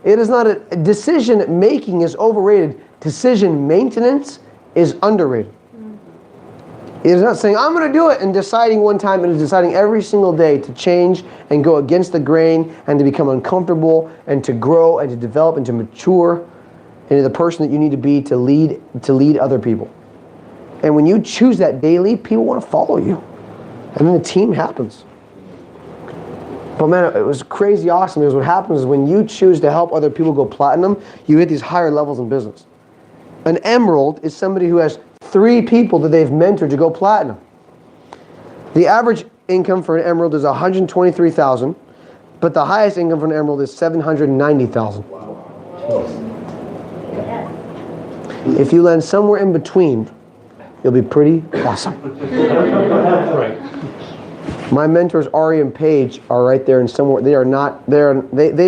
It is not a decision making is overrated. Decision maintenance is underrated. It is not saying, I'm going to do it, and deciding one time. It is deciding every single day to change and go against the grain and to become uncomfortable and to grow and to develop and to mature into the person that you need to be to lead other people. And when you choose that daily, people want to follow you. And then the team happens. But man, it was crazy awesome because what happens is when you choose to help other people go platinum, you hit these higher levels in business. An emerald is somebody who has 3 people that they've mentored to go platinum. The average income for an emerald is $123,000, but the highest income for an emerald is $790,000. If you land somewhere in between, you'll be pretty awesome. Right. My mentors Ari and Paige are right there, and somewhere they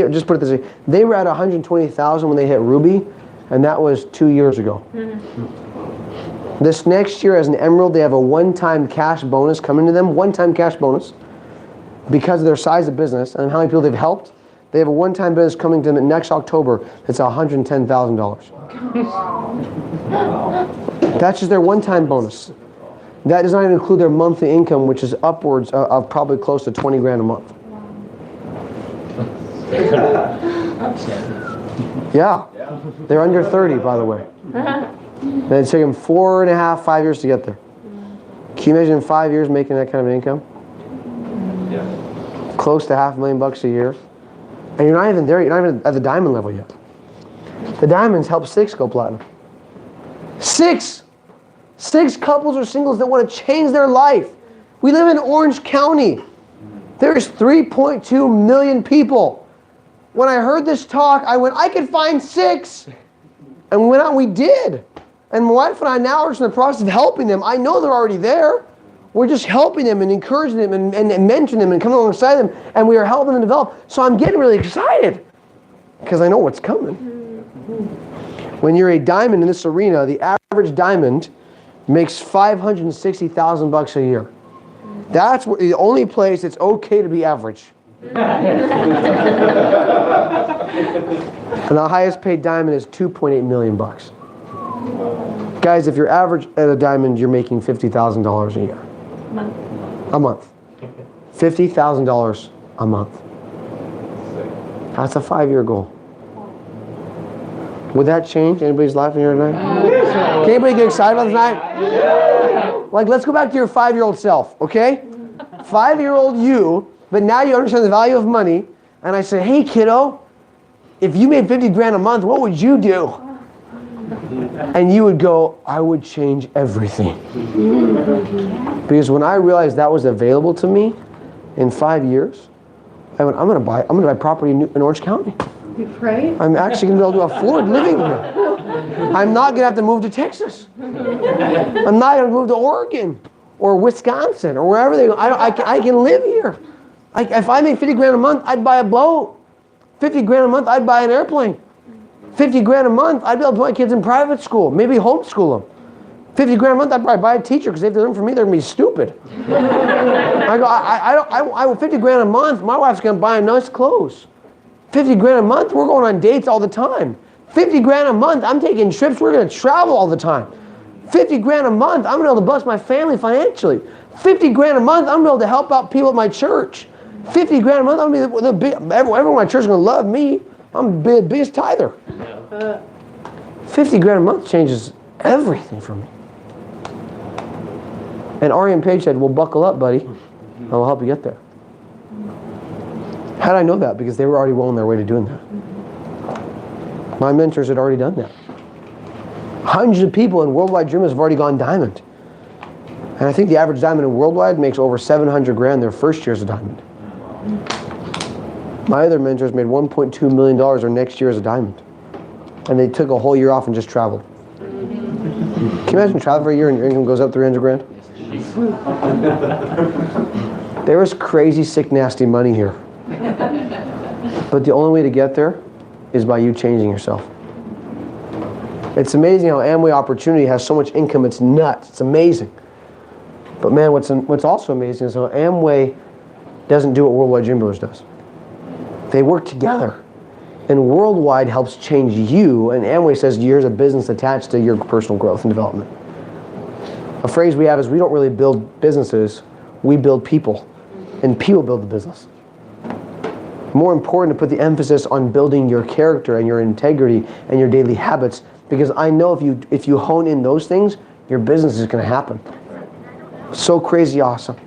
just put it this way. They were at $120,000 when they hit Ruby, and that was 2 years ago. This next year as an emerald, they have a one-time cash bonus coming to them, one-time cash bonus, because of their size of business and how many people they've helped. They have a one-time bonus coming to them next October. It's $110,000. That's just their one-time bonus. That does not even include their monthly income, which is upwards of probably close to 20 grand a month. Yeah. They're under 30, by the way. And it took them 4.5, 5 years to get there. Can you imagine in 5 years making that kind of income? Yeah. Close to $500,000 a year. And you're not even there, you're not even at the diamond level yet. The diamonds help 6 go platinum. 6 couples or singles that want to change their life. We live in Orange County. There's 3.2 million people. When I heard this talk, I went, I could find 6. And we went out and we did. And my wife and I now are just in the process of helping them. I know they're already there. We're just helping them and encouraging them and mentoring them and coming alongside them. And we are helping them develop. So I'm getting really excited because I know what's coming. When you're a diamond in this arena, the average diamond makes $560,000 a year. That's the only place it's okay to be average. And the highest paid diamond is $2.8 million. Guys, if you're average at a diamond, you're making $50,000 a year. A month. $50,000 a month. That's a 5-year goal. Would that change anybody's life in here tonight? Can anybody get excited about tonight? Like, let's go back to your 5-year-old self, okay? 5-year-old you, but now you understand the value of money, and I say, hey kiddo, if you made 50 grand a month, what would you do? And you would go, I would change everything. Because when I realized that was available to me in 5 years, I went, I'm gonna buy property in Orange County. Right? I'm actually gonna be able to afford living here. I'm not gonna have to move to Texas. I'm not gonna move to Oregon or Wisconsin or wherever they go. I can live here. If I made 50 grand a month, I'd buy a boat. 50 grand a month, I'd buy an airplane. 50 grand a month, I'd be able to put my kids in private school, maybe homeschool them. 50 grand a month, I'd probably buy a teacher because if they learn from me, they're gonna be stupid. I go, 50 grand a month, my wife's gonna buy nice clothes. 50 grand a month, we're going on dates all the time. 50 grand a month, I'm taking trips, we're gonna travel all the time. 50 grand a month, I'm gonna be able to bless my family financially. 50 grand a month, I'm able to help out people at my church. 50 grand a month, I'm gonna be everyone in my church is gonna love me. I'm the biggest tither. 50 grand a month changes everything for me. And Ari and Paige said, well, buckle up, buddy. I will help you get there. How did I know that? Because they were already well on their way to doing that. My mentors had already done that. Hundreds of people in Worldwide Dreamers have already gone diamond. And I think the average diamond in Worldwide makes over 700 grand their first year as a diamond. My other mentors made $1.2 million their next year as a diamond. And they took a whole year off and just traveled. Can you imagine traveling for a year and your income goes up 300 grand? There is crazy, sick, nasty money here. But the only way to get there is by you changing yourself. It's amazing how Amway Opportunity has so much income. It's nuts. It's amazing. But man, what's also amazing is how Amway doesn't do what Worldwide Dream Builders does. They work together. And Worldwide helps change you, and Amway says here's a business attached to your personal growth and development. A phrase we have is we don't really build businesses, we build people. And people build the business. More important to put the emphasis on building your character and your integrity and your daily habits, because I know if you hone in those things, your business is going to happen. So crazy awesome.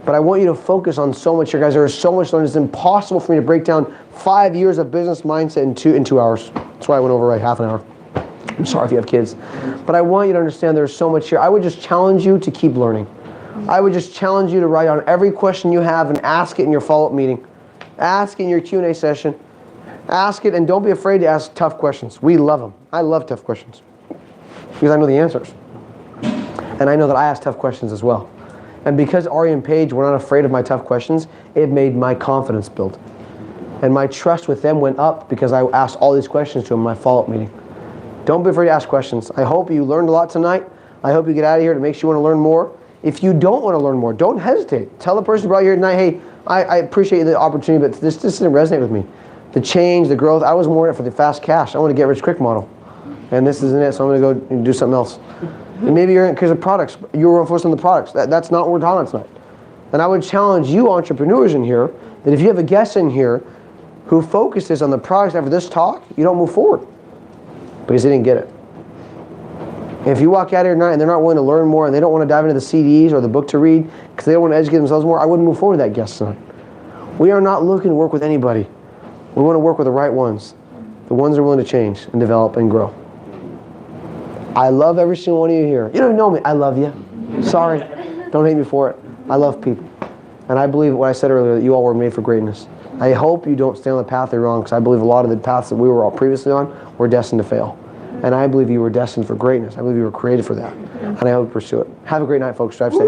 But I want you to focus on so much here, guys. There is so much learning. It's impossible for me to break down 5 years of business mindset in 2 hours. That's why I went over like half an hour. I'm sorry if you have kids. But I want you to understand there's so much here. I would just challenge you to keep learning. I would just challenge you to write down every question you have and ask it in your follow-up meeting. Ask it in your Q&A session. Ask it, and don't be afraid to ask tough questions. We love them. I love tough questions because I know the answers. And I know that I ask tough questions as well. And because Ari and Paige were not afraid of my tough questions, it made my confidence build. And my trust with them went up because I asked all these questions to them in my follow-up meeting. Don't be afraid to ask questions. I hope you learned a lot tonight. I hope you get out of here. It makes you want to learn more. If you don't want to learn more, don't hesitate. Tell the person who brought you here tonight, hey, I appreciate the opportunity, but this didn't resonate with me. The change, the growth, I was more in it for the fast cash. I want to get rich quick model. And this isn't it, so I'm going to go and do something else. And maybe you're in because of products. You were focused on the products. That's not what we're talking about tonight. And I would challenge you entrepreneurs in here that if you have a guest in here who focuses on the products after this talk, you don't move forward because they didn't get it. If you walk out here tonight and they're not willing to learn more and they don't want to dive into the CDs or the book to read because they don't want to educate themselves more, I wouldn't move forward with that guest tonight. We are not looking to work with anybody. We want to work with the right ones. The ones that are willing to change and develop and grow. I love every single one of you here. You don't know me. I love you. Sorry. Don't hate me for it. I love people. And I believe what I said earlier, that you all were made for greatness. I hope you don't stay on the path you're on, because I believe a lot of the paths that we were all previously on were destined to fail. And I believe you were destined for greatness. I believe you were created for that. And I hope you pursue it. Have a great night, folks. Drive safe.